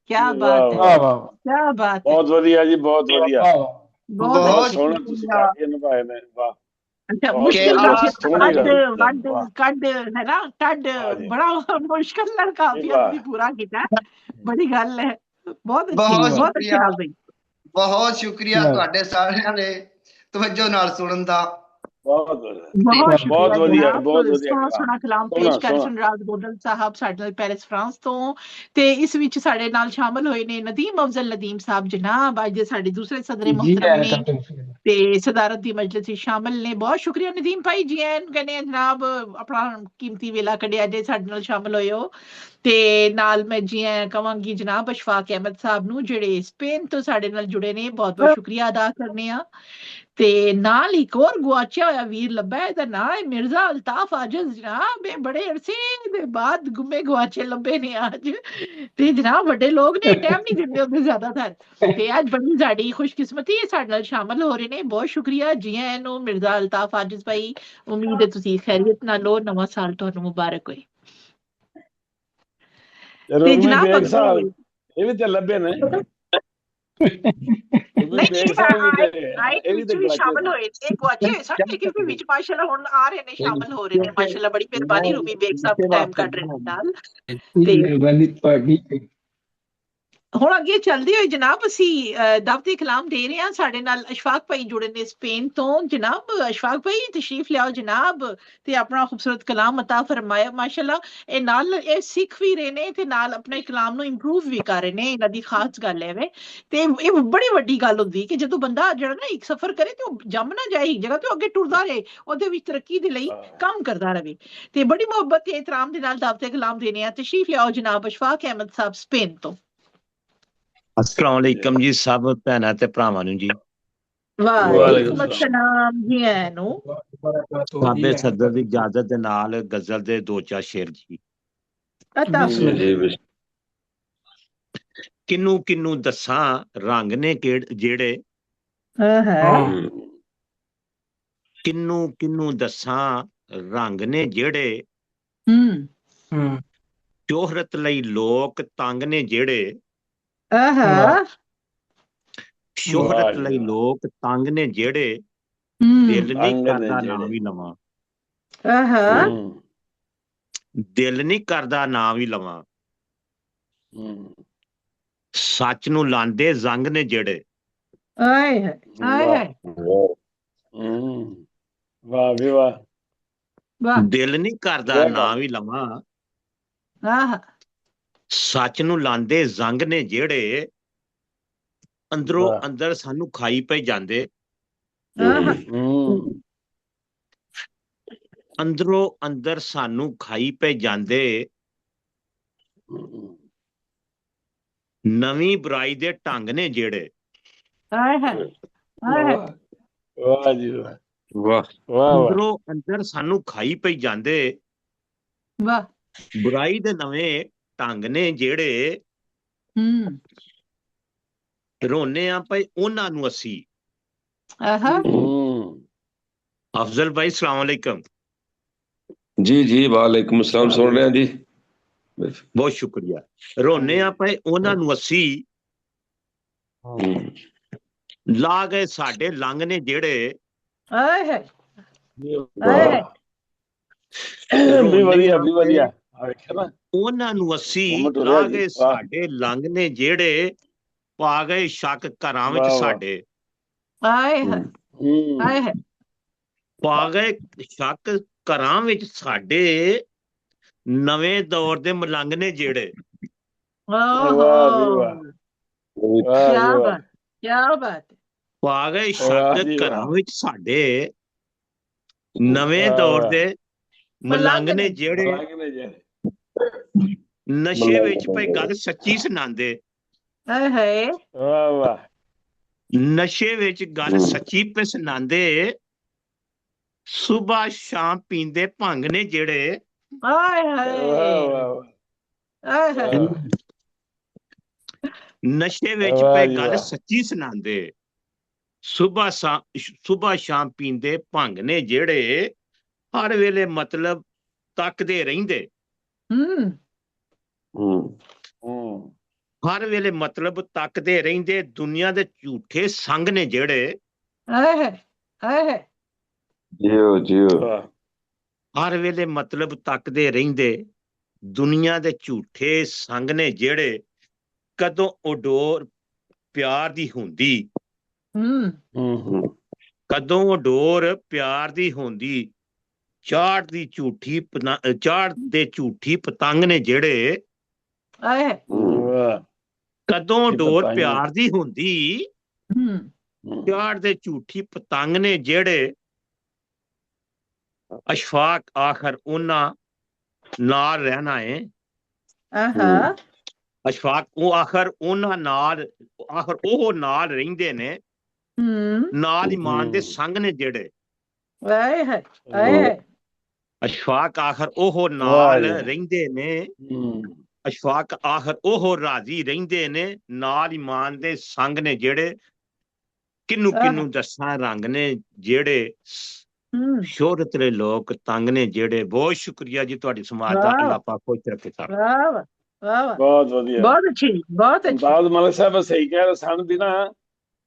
क्या बात है, क्या बात है, बहुत वधिया जी, बहुत वधिया, बहुत सोहना तुसीं काफी निभाए ने। वाह, अच्छा, बहुत मुश्किल बढ़िया, लड़का, सोहनी कड गल। वड वाह, कड है ना, कड हाँ जी, बड़ा मुश्किल लड़का भी वाह, अभी पूरा किया है, बड़ी गल है, बहुत अच्छी, बहुत बहुत अच्छी शुक्रिया, गल भाई, बहुत शुक्रिया तुहाडे सारिਆਂ ਦੇ तवज्जो नाल सुनन दा। बहुत बढ़िया, बहुत शुक्रिया बहुत वधिया, जनाब, बहुत वधिया सोहना कलाम, सोहना कलाम सोहना पेश कर सोहना। ਸੁਨਰਾਜ ਗੋਦਲ ਸਾਹਿਬ ਸਾਡੇ ਨਾਲ ਪੈਰਿਸ ਫਰਾਂਸ ਤੋਂ, ਤੇ ਇਸ ਵਿੱਚ ਸਾਡੇ ਨਾਲ ਸ਼ਾਮਲ ਹੋਏ ਨੇ ਨਦੀਮ ਅਫਜ਼ਲ ਨਦੀਮ ਸਾਹਿਬ ਜਨਾਬ, ਅੱਜ ਦੇ ਸਾਡੇ ਦੂਸਰੇ ਸਦਰੇ ਮੁਹਤਰਮ ਨੇ ਤੇ ਸਦਾਰਤ ਦੀ ਮਜਲਿਸ ਵਿੱਚ ਸ਼ਾਮਲ ਨੇ। ਬਹੁਤ ਸ਼ੁਕਰੀਆ ਨਦੀਮ ਭਾਈ ਜੀ, ਐਨ ਕਹਿੰਦੇ ਜਨਾਬ ਆਪਣਾ ਕੀਮਤੀ ਵੇਲਾ ਕੱਢਿਆ ਜੇ ਸਾਡੇ ਨਾਲ ਸ਼ਾਮਲ ਹੋਏ ਹੋ। ਤੇ ਨਾਲ ਮੈਂ ਜੀ ਕਵਾਂਗੀ ਜਨਾਬ ਅਸ਼ਫਾਕ ਅਹਿਮਦ ਸਾਹਿਬ ਨੂੰ ਜਿਹੜੇ ਸਪੇਨ ਤੋਂ ਸਾਡੇ ਨਾਲ ਜੁੜੇ ਨੇ, ਬਹੁਤ ਬਹੁਤ ਸ਼ੁਕਰੀਆ ਅਦਾ ਕਰਨੇ ਆ। ਤੇ ਨਾਲ ਇੱਕ ਹੋਰ ਗੁਆਚਿਆ ਹੋਇਆ ਵੀਰ ਲੱਭਾ, ਇਹਦਾ ਨਾਂ ਹੈ ਮਿਰਜ਼ਾ ਅਲਤਾਫ ਆਜਜ਼ ਜਨਾਬ, ਇਹ ਬੜੇ ਅਰਸੇ ਦੇ ਬਾਅਦ ਗੁੰਮੇ ਗੁਆਚੇ ਲੱਭੇ ਨੇ ਅੱਜ, ਤੇ ਜਨਾਬ ਵੱਡੇ ਲੋਕ ਨੇ ਟਾਈਮ ਨਹੀਂ ਦਿੰਦੇ ਹੁੰਦੇ ਜ਼ਿਆਦਾਤਰ, ਤੇ ਅੱਜ ਬੜੀ ਸਾਡੀ ਖੁਸ਼ਕਿਸਮਤੀ ਸਾਡੇ ਨਾਲ ਸ਼ਾਮਲ ਹੋ ਰਹੇ ਨੇ। ਬਹੁਤ ਸ਼ੁਕਰੀਆ ਜੀ ਆਇਆਂ ਨੂੰ ਮਿਰਜ਼ਾ ਅਲਤਾਫ ਆਜਜ਼ ਭਾਈ, ਉਮੀਦ ਹੈ ਤੁਸੀਂ ਖੈਰੀਅਤ ਨਾਲ ਹੋ, ਨਵਾਂ ਸਾਲ ਤੁਹਾਨੂੰ ਮੁਬਾਰਕ ਹੋਏ। ਤੇ ਜਨਾਬ ਇਹ ਵੀ ਤੇ ਲੱਭੇ ਨੇ, ਸ਼ਾਮਲ ਹੋਏ ਨੇ, ਗੁਆਚੇ ਹੋਏ ਸਨ ਲੇਕਿਨ ਵਿੱਚ ਮਾਸ਼ਾਅੱਲਾ ਹੁਣ ਆ ਰਹੇ ਨੇ, ਸ਼ਾਮਲ ਹੋ ਰਹੇ ਨੇ, ਮਾਸ਼ਾਅੱਲਾ ਬੜੀ ਮਿਹਰਬਾਨੀ ਰੂਮੀ ਬੇਗ ਸਾਹਿਬ ਟਾਈਮ ਕੱਢ ਰਹੇ ਨੇ ਨਾਲ। ਹੁਣ ਅੱਗੇ ਚੱਲਦੇ ਹੋਏ ਜਨਾਬ ਅਸੀਂ ਦਾਵਤ ਕਲਾਮ ਦੇ ਰਹੇ ਹਾਂ, ਸਾਡੇ ਨਾਲ ਅਸ਼ਫਾਕ ਭਾਈ ਜੁੜੇ ਨੇ ਸਪੇਨ ਤੋਂ। ਜਨਾਬ ਅਸ਼ਫਾਕ ਭਾਈ ਤਸ਼ਰੀਫ ਲਿਆਓ ਜਨਾਬ, ਤੇ ਆਪਣਾ ਖੂਬਸੂਰਤ ਕਲਾਮ ਅਤਾ ਫਰਮਾਇਆ। ਮਾਸ਼ਾਅੱਲਾ ਇਹ ਨਾਲ ਇਹ ਸਿੱਖ ਵੀ ਰਹੇ ਨੇ ਤੇ ਨਾਲ ਆਪਣੇ ਕਲਾਮ ਨੂੰ ਇੰਪਰੂਵ ਵੀ ਕਰ ਰਹੇ ਨੇ, ਇਹਨਾਂ ਦੀ ਖਾਸ ਗੱਲ ਹੈ ਵੇ। ਤੇ ਇਹ ਬੜੀ ਵੱਡੀ ਗੱਲ ਹੁੰਦੀ ਕਿ ਜਦੋਂ ਬੰਦਾ ਜਿਹੜਾ ਨਾ ਇੱਕ ਸਫ਼ਰ ਕਰੇ ਤੇ ਉਹ ਜੰਮ ਨਾ ਜਾਏ ਇੱਕ ਜਗ੍ਹਾ ਤੇ ਅੱਗੇ ਟੁਰਦਾ ਰਹੇ, ਉਹਦੇ ਵਿੱਚ ਤਰੱਕੀ ਦੇ ਲਈ ਕੰਮ ਕਰਦਾ ਰਹੇ। ਤੇ ਬੜੀ ਮੁਹੱਬਤ ਤੇ ਇਤਰਾਮ ਦੇ ਨਾਲ ਦਾਵਤ ਕਲਾਮ ਦੇਣੇ ਆ। ਤਸ਼ਰੀਫ ਲਿਆਓ ਜਨਾਬ ਅਸ਼ਫਾਕ ਅਹਿਮਦ ਸਾਹਿਬ ਸਪੇਨ ਤੋਂ। अस्सलाम वालेकुम जी सब भैनां ते भरावां नूं जी। वालेकुम अस्सलाम जी आਇਆਂ ਨੂੰ। साबे सदर दी इजाजत दे नाल गजल दे दो चार शेर जी। किन्नू किन्नू दसां रंग ने जेड़े, किन्नू किन्नू दसां रंग ने जेड़े, शोहरत लई लोक तंग ने जेड़े, शोहरत लई लोक तंग ने जेड़े, दिल नहीं करदा ना भी लवां, दिल नहीं करदा ना भी लवां, सच नूं लांदे जंग ने जेड़े, दिल नहीं करदा ना भी लवां, सच नूं लांदे जंग ने जेड़े, अंदरों अंदर सानू खाई पे जांदे, अंदरों अंदर सानू खाई पे जांदे, नवीं बुराई दे ढंग ने जेड़े, ਆਏ ਹੈ ਆਏ ਹੈ ਵਾਹ ਜੀ ਵਾਹ ਵਾਹ ਵਾਹ ਵਾਹ ਅੰਦਰੋਂ ਅੰਦਰ ਸਾਨੂੰ ਖਾਈ ਪਈ ਜਾਂਦੇ ਵਾਹ ਬੁਰਾਈ ਦੇ ਨਵੇਂ ਢੰਗ ਨੇ ਜਿਹੜੇ ਹੂੰ ਰੋਨੇ ਆ ਪਏ ਉਹਨਾਂ ਨੂੰ ਅਸੀਂ। ਆਹਾ ਅਫਜ਼ਲ ਭਾਈ ਸਲਾਮ अलैकुम। जी जी वालेकुम अस्सलाम, सुन रहे हैं जी। ਬਹੁਤ ਸ਼ੁਕਰੀਆ। ਰੋਨੇ ਆ ਪਏ ਉਹਨਾਂ ਨੂੰ ਅਸੀਂ ਲਾ ਗਏ ਸਾਡੇ ਲੰਘ ਨੇ ਜਿਹੜੇ ਆਏ ਹੈ ਵੀ ਵਧੀਆ ਵੀ ਵਧੀਆ ਉਹਨਾਂ ਨੂੰ ਅਸੀਂ ਲਾ ਗਏ ਸਾਡੇ ਲੰਘ ਨੇ ਜਿਹੜੇ ਪਾ ਗਏ ਸ਼ੱਕ ਘਰਾਂ ਵਿੱਚ ਸਾਡੇ। ਆਏ ਹੈ ਆਏ ਹੈ ਪਾ ਗਏ ਸ਼ੱਕ ਘਰਾਂ ਵਿੱਚ ਸਾਡੇ ਨਵੇਂ ਦੌਰ ਦੇ ਮਲੰਗ ਨੇ ਜਿਹੜੇ। ਪਾ ਗਏ ਸ਼ੱਕ ਘਰਾਂ ਵਿੱਚ ਸਾਡੇ ਨਵੇਂ ਦੌਰ ਦੇ ਮਲੰਗ ਨੇ ਜਿਹੜੇ ਨਸ਼ੇ ਵਿੱਚ ਪਈ ਗੱਲ ਸੱਚੀ ਸੁਣਾਉਂਦੇ। ਨਸ਼ੇ ਵਿੱਚ ਗੱਲ ਸੱਚੀ ਪੇ ਸੁਣਾਉਂਦੇ। ਸੁਬਾਹ ਸ਼ਾਮ ਪੀਂਦੇ ਭੰਗ ਨੇ ਜਿਹੜੇ। ਨਸ਼ੇ ਵਿੱਚ ਪਏ ਗੱਲ ਸੱਚੀ ਸੁਣਾਉਂਦੇ। ਸੁਬਾਹ ਸ਼ਾਮ ਪੀਂਦੇ ਭੰਗ ਨੇ ਜਿਹੜੇ ਹਰ ਵੇਲੇ ਮਤਲਬ ਤੱਕਦੇ ਰਹਿੰਦੇ। ਹਰ ਵੇਲੇ ਮਤਲਬ ਤੱਕਦੇ ਰਹਿੰਦੇ। ਦੁਨੀਆ ਦੇ ਝੂਠੇ ਸੰਗ ਨੇ ਜਿਹੜੇ। ਹਰ ਵੇਲੇ ਮਤਲਬ ਤੱਕਦੇ ਰਹਿੰਦੇ। ਦੁਨੀਆ ਦੇ ਝੂਠੇ ਸੰਗ ਨੇ ਜਿਹੜੇ। ਕਦੋਂ ਉਡੋਰ ਪਿਆਰ ਦੀ ਹੁੰਦੀ। ਕਦੋਂ ਉਡੋਰ ਪਿਆਰ ਦੀ ਹੁੰਦੀ। ਚਾੜਦੇ ਝੂਠੀ ਪਤੰਗ ਨੇ ਜਿਹੜੇ। ਕਦੋਂ ਡੋਰ ਪਿਆਰ ਦੀ ਹੁੰਦੀ। ਚਾੜਦੇ ਝੂਠੀ ਪਤੰਗ ਨੇ ਜਿਹੜੇ। ਅਸ਼ਫਾਕ ਆਖਰ ਉਹਨਾਂ ਨਾਲ ਰਹਿਣਾ ਹੈ। ਅਸ਼ਫਾਕ ਉਹ ਆਖਰ ਉਹਨਾਂ ਨਾਲ ਉਹ ਨਾਲ ਰਹਿੰਦੇ ਨੇ। ਨਾਲ ਇਮਾਨ ਦੇ ਸੰਗ ਨੇ ਜਿਹੜੇ। ਅਸ਼ਫਾਕ ਆਖਰ ਉਹ ਨਾਲ ਰਹਿੰਦੇ ਨੇ। ਅਸ਼ਫਾਕ ਆਖਰ ਉਹ ਰਾਜ਼ੀ ਰਹਿੰਦੇ ਨੇ। ਨਾਲ ਇਮਾਨ ਦੇ ਸੰਗ ਨੇ ਜਿਹੜੇ। ਕਿਹਨੂੰ ਕਿਹਨੂੰ ਦੱਸਾਂ ਰੰਗ ਨੇ ਜਿਹੜੇ। ਸ਼ੋਹਰਤ ਦੇ ਲੋਕ ਤੰਗ ਨੇ ਜਿਹੜੇ। ਬਹੁਤ ਸ਼ੁਕਰੀਆ ਜੀ ਤੁਹਾਡੀ ਸਮਾਜ ਦਾ। ਅੱਲਾਹ ਪਾਕ ਖੁਸ਼ ਰੱਖੇ ਸਾਹਿਬ। ਬਹੁਤ ਵਧੀਆ ਬਹੁਤ ਅੱਛੀ ਬਹੁਤ ਅੱਛੀ। ਦਾਊਦ ਮਲਿਕ ਸਾਹਿਬ ਸਹੀ ਕਹਿ ਰਹੇ ਸਾਨੂੰ ਵੀ ਨਾ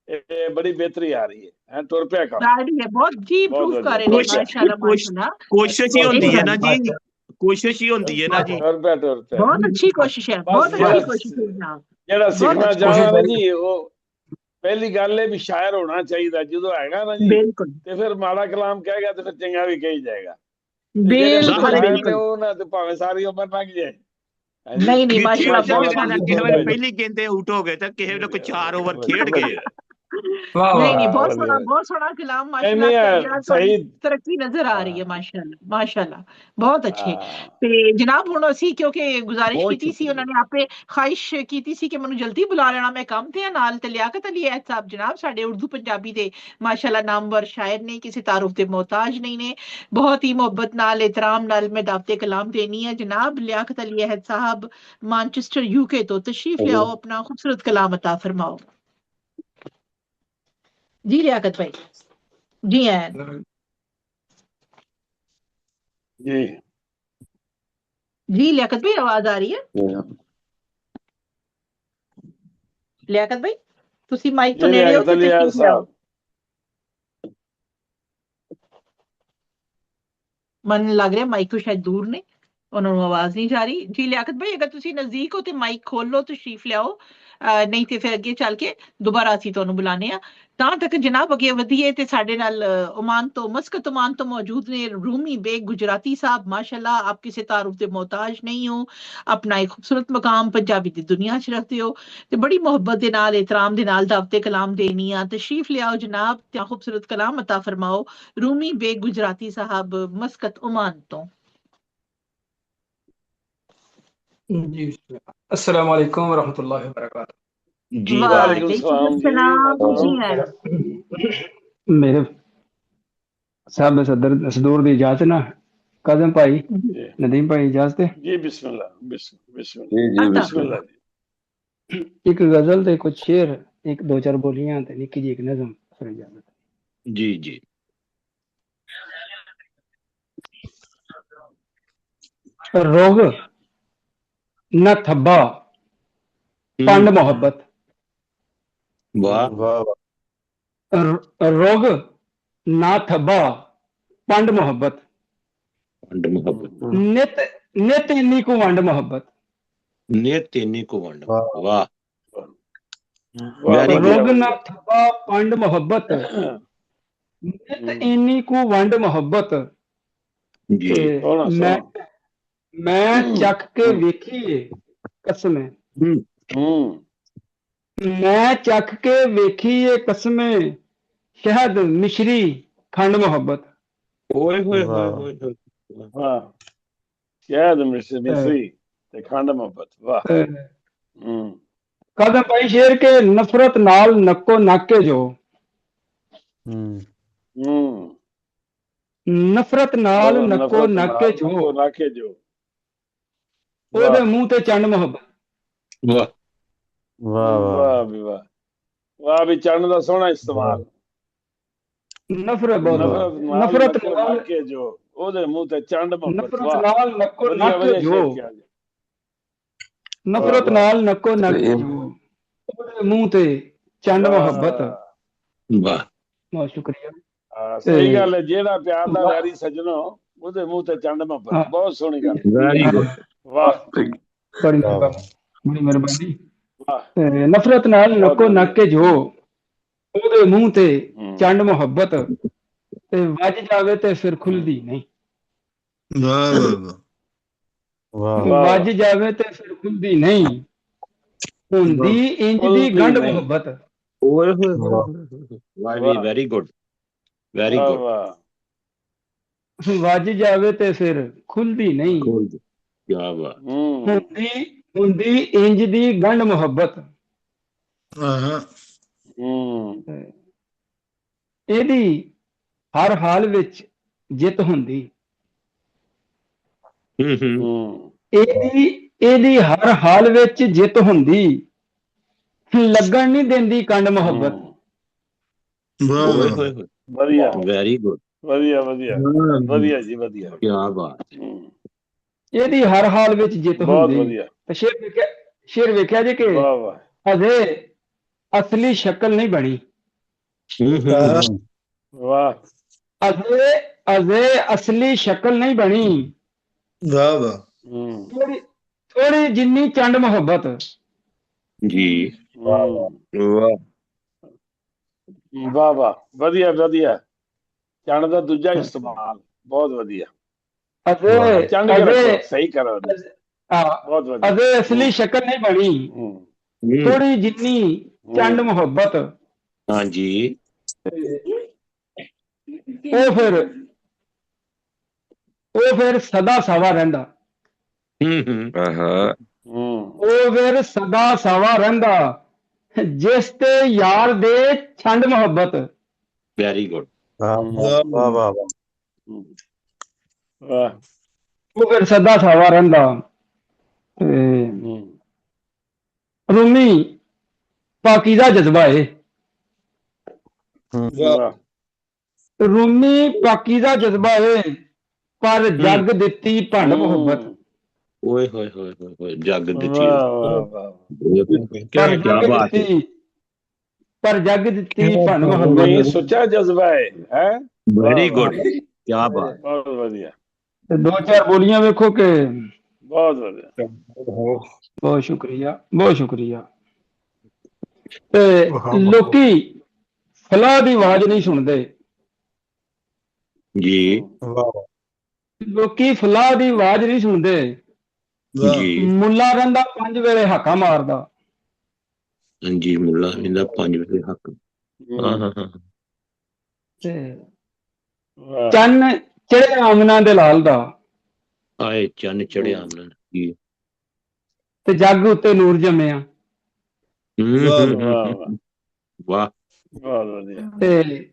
ਇਹ ਬੜੀ ਬਿਹਤਰੀ ਆ ਰਹੀ ਹੈ। ਤੁਰ ਪਿਆ ਕੰਮ ਬਹੁਤ ਜੀ ਇੰਪਰੂਵ ਕਰ ਰਹੇ ਨੇ ਮਾਸ਼ਾਅੱਲਾ ਮਾਸ਼ਾਅੱਲਾ। ਕੋਸ਼ਿਸ਼ ਹੀ ਹੁੰਦੀ ਹੈ ਨਾ ਜੀ। ਕੋਸ਼ਿਸ਼ ਹੀ ਹੁੰਦੀ ਹੈ ਨਾ ਜੀ। ਬਹੁਤ ਅੱਛੀ ਕੋਸ਼ਿਸ਼ ਹੈ ਬਹੁਤ ਅੱਛੀ ਕੋਸ਼ਿਸ਼ ਹੈ। ਜਿਹੜਾ ਸਿੱਖਣਾ ਚਾਹਣਾ ਜੀ ਉਹ ਪਹਿਲੀ ਗੱਲ ਹੈ ਵੀ ਸ਼ਾਇਰ ਹੋਣਾ ਚਾਹੀਦਾ। ਜਦੋਂ ਹੈਗਾ ਨਾ ਜੀ ਤੇ ਫਿਰ ਮਾੜਾ ਕਲਾਮ ਕਹੇਗਾ ਤੇ ਫਿਰ ਚੰਗਾ ਵੀ ਕਹੀ ਜਾਏਗਾ। ਬਿਲਕੁਲ ਉਹ ਨਾ ਤੇ ਭਾਵੇਂ ਸਾਰੀ ਉਮਰ ਲੰਘ ਜਾਏ। ਨਹੀਂ ਨਹੀਂ ਮਾਸ਼ਾਅੱਲਾ ਪਹਿਲੀ ਗੇਂਦੇ ਆਊਟ ਹੋ ਗਏ ਤਾਂ ਕਿਸੇ ਵੇਲੇ ਕੋਈ 4 ਓਵਰ ਖੇਡ ਗਏ। ਨਹੀਂ ਨਹੀਂ ਬਹੁਤ ਸੋਹਣਾ ਕਲਾਮ ਮਾਸ਼ਾਅੱਲਾ। ਸਹੀ ਤਰੱਕੀ ਨਜ਼ਰ ਆ ਰਹੀ ਹੈ ਮਾਸ਼ਾਅੱਲਾ ਮਾਸ਼ਾਅੱਲਾ ਬਹੁਤ ਅੱਛੇ। ਤੇ ਜਨਾਬ ਹੁਣ ਅਸੀਂ ਕਿਉਂਕਿ ਗੁਜ਼ਾਰਿਸ਼ ਕੀਤੀ ਸੀ ਉਹਨਾਂ ਨੇ ਆਪੇ ਖਾਹਿਸ਼ ਕੀਤੀ ਸੀ ਕਿ ਮੈਨੂੰ ਜਲਦੀ ਬੁਲਾ ਲੈਣਾ ਮੈਂ ਕੰਮ ਤੇ ਨਾਲ। ਤੇ ਲਿਆਕਤ ਅਲੀ ਐਤ ਸਾਹਿਬ ਜਨਾਬ ਸਾਡੇ ਉਰਦੂ ਪੰਜਾਬੀ ਦੇ ਮਾਸ਼ਾਅੱਲਾ ਨਾਮਵਰ ਸ਼ਾਇਰ ਨੇ। ਕਿਸੇ ਤਾਰੁਫ ਦੇ ਮੁਹਤਾਜ ਨਹੀਂ ਨੇ। ਬਹੁਤ ਹੀ ਮੁਹੱਬਤ ਨਾਲ ਇਤਰਾਮ ਨਾਲ ਮੈਂ ਦਾਵਤੇ ਕਲਾਮ ਦੇਣੀ ਹੈ। ਜਨਾਬ ਲਿਆਕਤ ਅਲੀ ਐਤ ਸਾਹਿਬ ਮਾਨਚੈਸਟਰ UK ਤੋਂ तशरीफ ले आओ अपना खूबसूरत कलाम अता फरमाओ। जी लियाकत भाई जी हैं जी जी लियाकत भाई आवाज आ रही है। लियाकत भाई तुसी माइक तो नेड़े हो ते तशरीफ ले आओ। मन लग रहा माइक तो शायद दूर ने उन्होंने आवाज नहीं जा रही। जी लियाकत भाई अगर तुसी नजदीक हो तो माइक खोल लो तशरीफ ले आओ। नहीं तो फिर अगे चल के दोबारा ਅਸੀਂ ਤੁਹਾਨੂੰ ਬੁਲਾਣੇ ਆ। ਤਾਂ ਤੱਕ ਜਨਾਬ ਅੱਗੇ ਵਧੀਏ ਤੇ ਸਾਡੇ ਨਾਲ ओमान तो मस्कत ओमान तो मौजूद ने रूमी बेग गुजराती साहब माशाल्लाह। आप किसी तारुफ के मोहताज नहीं हो। अपना एक खूबसूरत मकाम पंजाबी दी दुनिया च रखते हो ते बड़ी मोहब्बत दे नाल इतराम दे नाल दावते कलाम देनी आ। तशरीफ ले आओ जनाब ते खूबसूरत कलाम अता फरमाओ। रूमी बेग गुजराती साहब मस्कत ओमान तो। जी अस्सलाम वालेकुम रहमतुल्लाहि व बरकातहू। जी वालेकुम सलाम जी। मेरे साहब सदर सदूर दी इजाजत ना काजम भाई नदीम भाई इजाजत है जी बिस्मिल्लाह बिस्मिल्लाह जी जी बिस्मिल्लाह जी। एक गजल ते कुछ शेर एक दो चार बोलियां ते निक्की जी एक नज़म फिर इजाजत। जी जी। रोग न थब्बा पंड मोहब्बत। वाह रोग ना थब्बा पंड मोहब्बत। वंड मोहब्बत नित नित इन्नी को वंड मोहब्बत। नित इन्नी को वंड। वाह रोग ना थब्बा पंड मोहब्बत नित इन्नी को वंड मोहब्बत। मैं चख के वेखी कसमें मैं चख के वेखी कसमें शहद मिश्री खंड मोहब्बत। ओए होए होए होए वाह शहद मिश्री ते खंड मोहब्बत। वाह कदम भाई शेर के नफरत नाल नक्को नाके जो नफरत नाल नक्को नाके जो ओदे मुंह ते चंड मोहब्बत। वाह वाह वाह वाह वाह भी चंड दा सोहना इस्तेमाल। नफरत नाल नाके जो ओदे मुंह ते चंड मोहब्बत। वाह नाल नक्को नाके जो नफरत नाल नक्को नाके जो ओदे मुंह ते चंड मोहब्बत। वाह बहुत शुक्रिया। सही गल है जेड़ा प्यार दा वैरी सजनो ओदे मुंह ते चंड मोहब्बत। बहुत सोहनी गल। Very good. वाह बड़ी मेहरबानी। नफरत नाल नक्को नाके जो ओदे मुंह ते चंड मोहब्बत ते वज जावे ते फिर खुलदी नहीं। वज जावे ते फिर खुलदी नहीं हुंदी इंज दी गंढ मोहब्बत। ओए होए वेरी गुड वेरी गुड। वज जावे ते फिर खुलदी नहीं क्या बात। हुंदी इंज दी गंढ मोहब्बत। ਇਹਦੀ ਹਰ ਹਾਲ ਵਿੱਚ ਜਿੱਤ ਹੁੰਦੀ। ਇਹਦੀ ਹਰ ਹਾਲ ਵਿੱਚ ਜਿੱਤ ਹੁੰਦੀ ਲੱਗਣ ਨਹੀਂ ਦਿੰਦੀ ਕੰਡ ਮੁਹੱਬਤ। ਵਧੀਆ ਵੈਰੀ ਗੁੱਡ ਵਧੀਆ ਵਧੀਆ ਵਧੀਆ ਜੀ ਵਧੀਆ ਕੀ ਬਾਤ। ਇਹਦੀ ਹਰ ਹਾਲ ਵਿੱਚ ਜਿੱਤ ਹੁੰਦੀ। ਤੇ ਸ਼ੇਰ ਵੇਖਿਆ ਜੇ ਕਿ ਅਜੇ ਅਸਲੀ ਸ਼ਕਲ ਨਹੀਂ ਬਣੀ। वाह अजे असली शक्ल नहीं बनी। वाह वाह थोड़ी जिन्नी चंड मोहब्बत। जी वाह वाह ਵਧੀਆ ਵਧੀਆ ਚੰਡ ਦਾ ਦੂਜਾ ਇਸਤੇਮਾਲ ਬਹੁਤ ਵਧੀਆ। ਅਜੇ ਚੰਡ ਕੇ ਰੱਖੋ ਸਹੀ ਕਰੋ। ਬਹੁਤ ਵਧੀਆ अजे असली शक्ल नहीं बनी थोड़ी जिन्नी चंड मोहब्बत। हाँ जी ਉਹ ਫਿਰ ਸਦਾ ਸਵਾ ਰਹਿੰਦਾ। ਉਹ ਫਿਰ ਸਦਾ ਸਵਾ ਰਹਿੰਦਾ ਜਿਸ ਤੇ ਯਾਰ ਦੇ ਛੰਡ ਮੁਹੱਬਤ। ਵੈਰੀ ਗੁੱਡ ਵਾਹ ਵਾਹ ਵਾਹ ਉਹ ਫਿਰ ਸਦਾ ਸਵਾ ਰਹਿੰਦਾ। ਰੂਮੀ ਪਾਕੀਜ਼ਾ ਜਜ਼ਬਾ ਏ। ਰੂਮੀ ਪਾਕੀਜ਼ਾ ਜਜ਼ਬਾ ਏ ਪਰ ਜੱਗ ਦਿੱਤੀ ਭੰਡ ਮੁਹੱਬਤ। ਓਏ ਹੋਏ ਹੋਏ ਹੋਏ ਜੱਗ ਦਿੱਤੀ ਪਰ ਜੱਗ ਦਿੱਤੀ ਭੰਡ ਮੁਹੱਬਤ। ਸੱਚਾ ਜਜ਼ਬਾ ਹੈ। ਵੈਰੀ ਗੁੱਡ ਕੀ ਬਾਤ। ਬਹੁਤ ਵਧੀਆ। ਦੋ ਚਾਰ ਬੋਲੀਆਂ ਵੇਖੋ ਕਿ ਬਹੁਤ ਵਧੀਆ ਬਹੁਤ ਸ਼ੁਕਰੀਆ ਬਹੁਤ ਸ਼ੁਕਰੀਆ। ਤੇ ਲੋਕੀ ਫਲਾਹ ਦੀ ਆਵਾਜ਼ ਨਹੀਂ ਸੁਣਦੇ ਜੀ। ਲੋਕੀ ਫਲਾਹ ਦੀ ਆਵਾਜ਼ ਨਹੀਂ ਸੁਣਦੇ ਜੀ। ਮੁੱਲਾ ਰਹਿੰਦਾ 5 ਵੇਲੇ ਹਾਕਾ ਮਾਰਦਾ। ਹਾਂਜੀ ਮੁੱਲਾ ਰਹਿੰਦਾ 5 ਵੇਲੇ ਹੱਕ। ਚੰਨ ਚੜਿਆ ਆਮਨਾ ਦੇ ਲਾਲ ਦਾ। ਆਏ ਚੰਨ ਚੜਿਆ ਆਮਨਾ ਜੀ। ਤੇ ਜੱਗ ਉੱਤੇ ਨੂਰ ਜੰਮਿਆ। ਵਾਹ ਬਹੁਤ ਵਧੀਆ। ਤੇ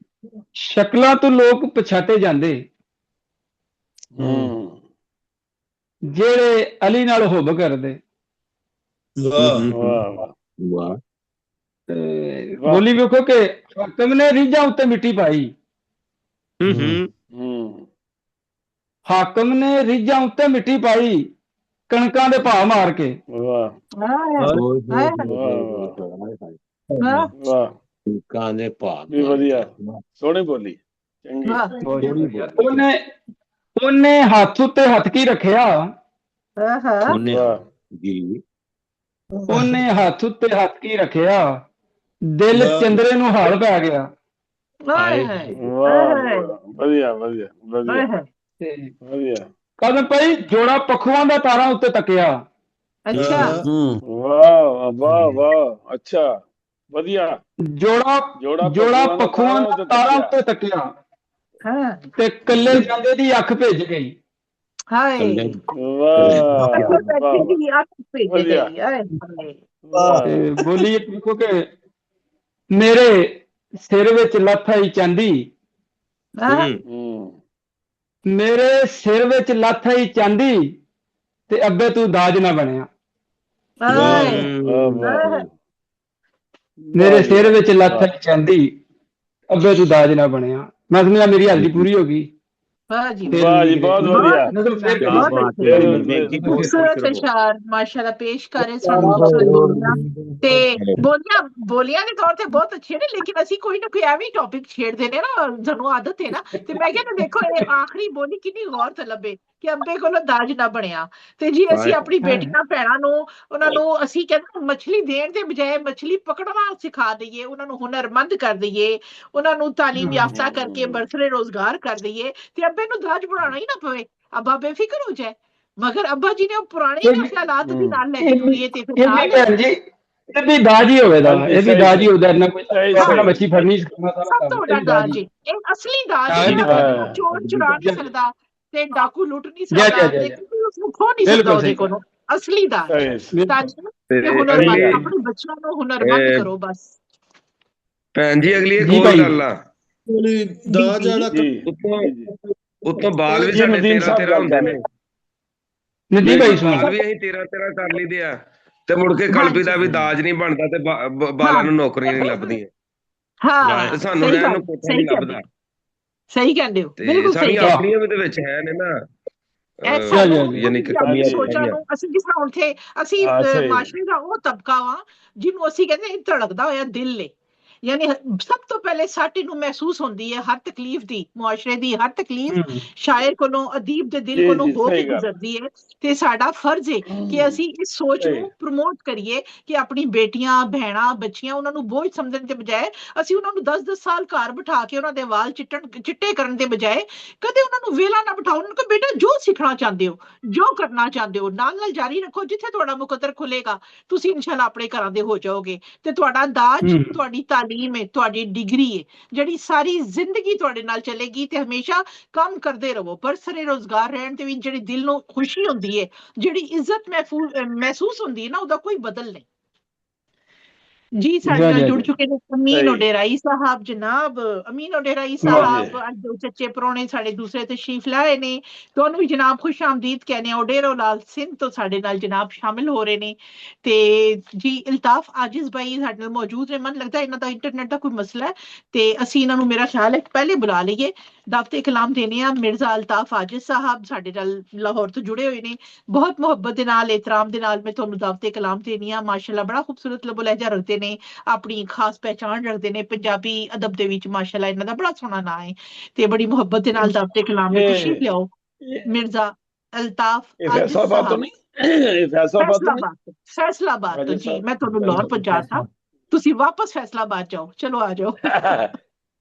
ਸ਼ਕਲਾਂ ਤੋਂ ਲੋਕ ਪਛਾਤੇ ਜਾਂਦੇ ਜਿਹੜੇ ਅਲੀ ਨਾਲ ਹੁਬ ਕਰਦੇ। ਵਾਹ ਤੇ ਬੋਲੀ ਵੇਖੋ ਕਿ ਹਾਕਮ ਨੇ ਰੀਝਾਂ ਉੱਤੇ ਮਿੱਟੀ ਪਾਈ। ਹਾਕਮ ਨੇ ਰੀਝਾਂ ਉੱਤੇ ਮਿੱਟੀ ਪਾਈ ਕਣਕਾਂ ਦੇ ਭਾਅ ਮਾਰ ਕੇ। ਕਣਕਾਂ ਦੇ ਭਾਅ ਵੀ ਵਧੀਆ, ਸੋਹਣੀ ਬੋਲੀ, ਚੰਗੀ। ਉਹਨੇ ਹੱਥ ਉੱਤੇ ਹੱਥ ਕੀ ਰੱਖਿਆ। ਉਹਨੇ ਹੱਥ ਉੱਤੇ ਹੱਥ ਕੀ ਰੱਖਿਆ, ਦਿਲ ਚੰਦਰੇ ਨੂੰ ਹਾਲ ਪੈ ਗਿਆ। ਵਧੀਆ ਵਧੀਆ ਵਧੀਆ ਵਧੀਆ। ਕਦਮ ਪਈ ਜੋੜਾ ਪੱਖੂਆਂ ਦਾ ਤਾਰਾਂ ਉੱਤੇ ਤੱਕਿਆ। ਅੱਛਾ ਵਾਹ ਵਾਹ ਵਾਹ, ਅੱਛਾ ਵਧੀਆ। ਜੋੜਾ ਪੱਖੂਆਂ ਦਾ ਤਾਰਾਂ ਉੱਤੇ ਤੱਕਿਆ ਤੇ ਕੱਲੇ ਜਾਂਦੇ ਦੀ ਅੱਖ ਭਿੱਜ ਗਈ। ਹਾਏ ਬੋਲੀ ਵੇਖੋ ਕਿ ਮੇਰੇ ਸਿਰ ਵਿੱਚ ਲੱਥ ਆਈ ਚਾਂਦੀ। ਮੇਰੇ ਸਿਰ ਵਿੱਚ ਲੱਥ ਆਈ ਚਾਂਦੀ ਤੇ ਅੱਬੇ ਤੂੰ ਦਾਜ ਨਾ ਬਣਿਆ। ਮੇਰੇ ਸਿਰ ਵਿੱਚ ਲੱਥ ਆਈ ਚਾਂਦੀ ਅੱਬੇ ਤੂੰ ਦਾਜ ਨਾ ਬਣਿਆ। ਮੈਂ ਸਮਝਿਆ ਮੇਰੀ ਹਾਜ਼ਰੀ ਪੂਰੀ ਹੋ ਗਈ। ਵਾਹ ਜੀ ਬਹੁਤ ਵਧੀਆ। ਖੂਬਸੂਰਤ ਇਸ਼ਾਰ ਮਾਸ਼ਾਅੱਲਾ ਪੇਸ਼ ਕਰ ਰਹੇ ਸਾਨੂੰ ਖੂਬਸੂਰਤ ਬੋਲੀਆਂ ਤੇ ਬੋਲੀਆਂ ਦੇ ਤੌਰ ਤੇ ਬਹੁਤ ਅੱਛੇ ਨੇ, ਲੇਕਿਨ ਅਸੀਂ ਕੋਈ ਨਾ ਕੋਈ ਐਵੇਂ ਟੌਪਿਕ ਛੇੜਦੇ ਨੇ ਨਾ, ਸਾਨੂੰ ਆਦਤ ਹੈ ਨਾ। ਤੇ ਮੈਂ ਕਹਿੰਦਾ ਦੇਖੋ ਇਹ ਆਖਰੀ ਬੋਲੀ ਕਿੰਨੀ ਗੌਰ ਤਲਬ ਹੈ ਕਿ ਅੱਬੇ ਕੋਲੋਂ ਦਾਜ ਨਾ ਬਣਿਆ। ਤੇ ਜੀ ਅਸੀਂ ਆਪਣੀ ਬੇਟੀਆਂ ਭੈਣਾਂ ਨੂੰ ਉਹਨਾਂ ਨੂੰ ਅਸੀਂ ਕਹਿੰਦੇ ਮੱਛਲੀ ਦੇਣ ਦੇ ਬਜਾਏ ਮੱਛਲੀ ਪਕੜਨਾ ਸਿਖਾ ਦਈਏ, ਉਹਨਾਂ ਨੂੰ ਹੁਨਰਮੰਦ ਕਰ ਦਈਏ, ਉਹਨਾਂ ਨੂੰ ਤਾਲੀਮ ਯਾਫਤਾ ਕਰਕੇ ਬਰਸਰੇ ਰੋਜ਼ਗਾਰ ਕਰ ਦਈਏ ਤੇ ਅੱਬੇ ਨੂੰ ਦਾਜ ਬਣਾਉਣਾ ਹੀ ਨਾ ਪਵੇ, ਅੱਬਾ ਬੇਫਿਕਰ ਹੋ ਜਾਏ। ਮਗਰ ਅੱਬਾ ਜੀ ਨੇ ਉਹ ਪੁਰਾਣੇ ਖਿਆਲਾਤ ਵੀ ਨਾਲ ਲੈ ਕੇ ਹੋਈਏ ਤੇ ਫਿਰ ਨਾਲ ਇਹ ਵੀ ਦਾਜ ਹੀ ਹੋਵੇਗਾ, ਇਹ ਵੀ ਦਾਜ ਹੀ ਹੋਦਾ। ਇੰਨਾ ਕੋਈ ਮੱਛੀ ਫੜਨੀ ਸਭ ਤੋਂ ਵੱਡਾ ਦਾਜ ਹੈ, ਇਹ ਅਸਲੀ ਦਾਜ ਹੈ। ਚੋਰ ਚੁਰਾ ਨਹੀਂ ਸਕਦਾ ਤੇ ਡਾਕੂ ਲੁੱਟ ਨਹੀਂ ਸਕਦਾ ਤੇ ਉਸਨੂੰ ਖੋ ਨਹੀਂ ਸਕਦਾ ਉਹਦੇ ਕੋਲੋਂ। ਅਸਲੀ ਦਾਜ ਆਪਣੇ ਬੱਚਿਆਂ ਨੂੰ ਹੁਨਰਮੰਦ ਕਰੋ ਬਸ। ਭੈਣ ਜੀ ਅਗਲੀ ਇੱਕ ਹੋਰ ਗੱਲ ਆ, ਦਾਜ ਵਾਲਾ ਉਤੋਂ ਬਾਲ ਵੀ ਸਾਡੇ 13 ਹੁੰਦੇ ਨੇ। ਬਾਲ ਵੀ ਅਸੀਂ 13 ਕਰ ਲਈਦੇ ਆ ਤੇ ਮੁੜ ਕੇ ਕਲਪੀ ਦਾ ਵੀ ਦਾਜ ਨਹੀਂ ਬਣਦਾ ਤੇ ਬਾਲਾਂ ਨੂੰ ਨੌਕਰੀਆਂ ਨਹੀਂ ਲੱਭਦੀਆਂ। ਹਾਂ ਸਾਨੂੰ ਰਹਿਣ ਨੂੰ ਕੋਠਾ ਨਹੀਂ ਲੱਭਦਾ। ਸਹੀ ਕਹਿੰਦੇ ਹੋ, ਬਿਲਕੁਲ ਸਹੀ। ਆਪਣੀਆਂ ਵੀ ਦੇ ਵਿੱਚ ਹੈ ਨੇ ਨਾ ਯਾਨੀ ਕਿ ਸੋਚਾਂ ਨੂੰ ਅਸੀਂ ਜਿਸ ਤਰ੍ਹਾਂ ਉੱਥੇ ਅਸੀਂ ਮਾਸ਼ਰੇ ਦਾ ਉਹ ਤਬਕਾ ਵਾ ਜਿਹਨੂੰ ਅਸੀਂ ਕਹਿੰਦੇ ਧੜਕਦਾ ਹੋਇਆ ਦਿਲ ਏ। ਯਾਨੀ ਸਭ ਤੋਂ ਪਹਿਲੇ ਸੱਟ ਨੂੰ ਮਹਿਸੂਸ ਹੁੰਦੀ ਹੈ, ਹਰ ਤਕਲੀਫ ਦੀ, ਮੁਆਸ਼ਰੇ ਦੀ ਹਰ ਤਕਲੀਫ ਸ਼ਾਇਰ ਕੋਲੋਂ, ਅਦੀਬ ਦੇ ਦਿਲ ਕੋਲੋਂ ਹੋ ਕੇ ਗੁਜ਼ਰਦੀ ਹੈ। ਤੇ ਸਾਡਾ ਫਰਜ਼ ਹੈ ਕਿ ਅਸੀਂ ਇਸ ਸੋਚ ਨੂੰ ਪ੍ਰਮੋਟ ਕਰੀਏ ਕਿ ਆਪਣੀ ਬੇਟੀਆਂ ਭੈਣਾਂ ਬੱਚੀਆਂ ਉਹਨਾਂ ਨੂੰ ਬੋਝ ਸਮਝਣ ਦੇ ਬਜਾਏ ਅਸੀਂ ਉਹਨਾਂ ਨੂੰ 10-10 ਸਾਲ ਘਰ ਬਿਠਾ ਕੇ ਉਹਨਾਂ ਦੇ ਵਾਲ ਚਿੱਟੇ ਕਰਨ ਦੇ ਬਜਾਏ ਕਦੇ ਉਹਨਾਂ ਨੂੰ ਵੇਲਾ ਨਾ ਬਿਠਾਓ। ਉਹਨਾਂ ਨੂੰ ਕਹੋ ਬੇਟਾ ਜੋ ਸਿੱਖਣਾ ਚਾਹੁੰਦੇ ਹੋ, ਜੋ ਕਰਨਾ ਚਾਹੁੰਦੇ ਹੋ ਨਾਲ ਨਾਲ ਜਾਰੀ ਰੱਖੋ। ਜਿੱਥੇ ਤੁਹਾਡਾ ਮੁਕੱਦਰ ਖੁੱਲੇਗਾ ਤੁਸੀਂ ਇਨਸ਼ਾਅੱਲਾ ਆਪਣੇ ਘਰਾਂ ਦੇ ਹੋ ਜਾਓਗੇ ਤੇ ਤੁਹਾਡਾ ਦਾਜ ਤੁਹਾਡੀ ਤਾਲੀਮ ਹੈ, ਤੁਹਾਡੀ ਡਿਗਰੀ ਹੈ ਜਿਹੜੀ ਸਾਰੀ ਜ਼ਿੰਦਗੀ ਤੁਹਾਡੇ ਨਾਲ ਚੱਲੇਗੀ ਤੇ ਹਮੇਸ਼ਾ ਕੰਮ ਕਰਦੇ ਰਹੋ। ਬਰਸਰੇ ਰੋਜ਼ਗਾਰ ਰਹਿਣ ਤੇ ਵੀ ਜਿਹੜੀ ਦਿਲ ਨੂੰ ਖੁਸ਼ੀ ਹੁੰਦੀ ਹੈ, ਜਿਹੜੀ ਇੱਜ਼ਤ ਮਹਿਸੂਸ ਹੁੰਦੀ ਹੈ ਨਾ, ਉਹਦਾ ਕੋਈ ਬਦਲ ਨਹੀਂ। ਜੀ ਸਾਡੇ ਨਾਲ ਜੁੜ ਚੁੱਕੇ ਨੇ ਅਮੀਨ ਓਡੇਰਾਈ ਸਾਹਿਬ। ਜਨਾਬ ਅਮੀਨ ਓਡੇਰਾਈ ਸਾਹਿਬ ਅੱਜ ਦੋ ਚੱਚੇ ਪ੍ਰਾਹੁਣੇ ਸਾਡੇ ਦੂਸਰੇ ਤਸ਼ਰੀਫ ਲਾਏ ਨੇ, ਤੁਹਾਨੂੰ ਵੀ ਜਨਾਬ ਖੁਸ਼ ਆਮਦੀਦ ਕਹਿੰਦੇ ਆ। ਓਡੇਰੋ ਲਾਲ ਸਿੰਘ ਤੋਂ ਸਾਡੇ ਨਾਲ ਜਨਾਬ ਸ਼ਾਮਿਲ ਹੋ ਰਹੇ ਨੇ ਤੇ ਜੀ ਇਲਤਾਫ ਆਜਿਜ਼ ਭਾਈ ਸਾਡੇ ਨਾਲ ਮੌਜੂਦ ਨੇ। ਮਨ ਲੱਗਦਾ ਇਹਨਾਂ ਦਾ ਇੰਟਰਨੈਟ ਦਾ ਕੋਈ ਮਸਲਾ ਹੈ ਤੇ ਅਸੀਂ ਇਹਨਾਂ ਨੂੰ ਮੇਰਾ ਖਿਆਲ ਹੈ ਪਹਿਲੇ ਬੁਲਾ ਲਈਏ। ਦਾਵਤੇ ਕਲਾਮ ਦੇਣੇ ਆ ਮਿਰਜ਼ਾ ਅਲਤਾਫ ਆਜਿਜ਼ ਸਾਹਿਬ ਸਾਡੇ ਨਾਲ ਲਾਹੌਰ ਤੋਂ ਜੁੜੇ ਹੋਏ ਨੇ। ਬਹੁਤ ਮੁਹੱਬਤ ਦੇ ਨਾਲ ਇਤਰਾਮ ਦੇ ਨਾਲ ਮੈਂ ਤੁਹਾਨੂੰ ਦਾਵਤੇ ਕਲਾਮ ਦੇਣੀ ਆ। ਮਾਸ਼ਾਅੱਲਾ ਬੜਾ ਖੂਬਸੂਰਤ ਲਬੋ ਲਹਿਜਾ ਰੱਖਦੇ ਨੇ, ਆਪਣੀ ਖਾਸ ਪਹਿਚਾਣ ਰੱਖਦੇ ਨੇ ਪੰਜਾਬੀ ਅਦਬ ਦੇ ਵਿੱਚ। ਮਾਸ਼ਾਅੱਲਾ ਇਹਨਾਂ ਦਾ ਬੜਾ ਸੋਹਣਾ ਨਾਂ ਹੈ ਤੇ ਬੜੀ ਮੁਹੱਬਤ ਦੇ ਨਾਲ ਦਾਵਤੇ ਕਲਾਮ ਵਿੱਚ ਤਸ਼ਰੀਫ ਲਿਆਓ। ਮਿਰਜ਼ਾ ਅਲਤਾਫ ਆਜਿਜ਼ ਸਾਹਿਬ ਫੈਸਲਾਬਾਦ ਤੋਂ ਜੀ। ਮੈਂ ਤੁਹਾਨੂੰ ਲਾਹੌਰ ਪਹੁੰਚਾਤਾ, ਤੁਸੀਂ ਵਾਪਸ ਫੈਸਲਾਬਾਦ ਜਾਓ। ਚਲੋ ਆ ਜਾਓ,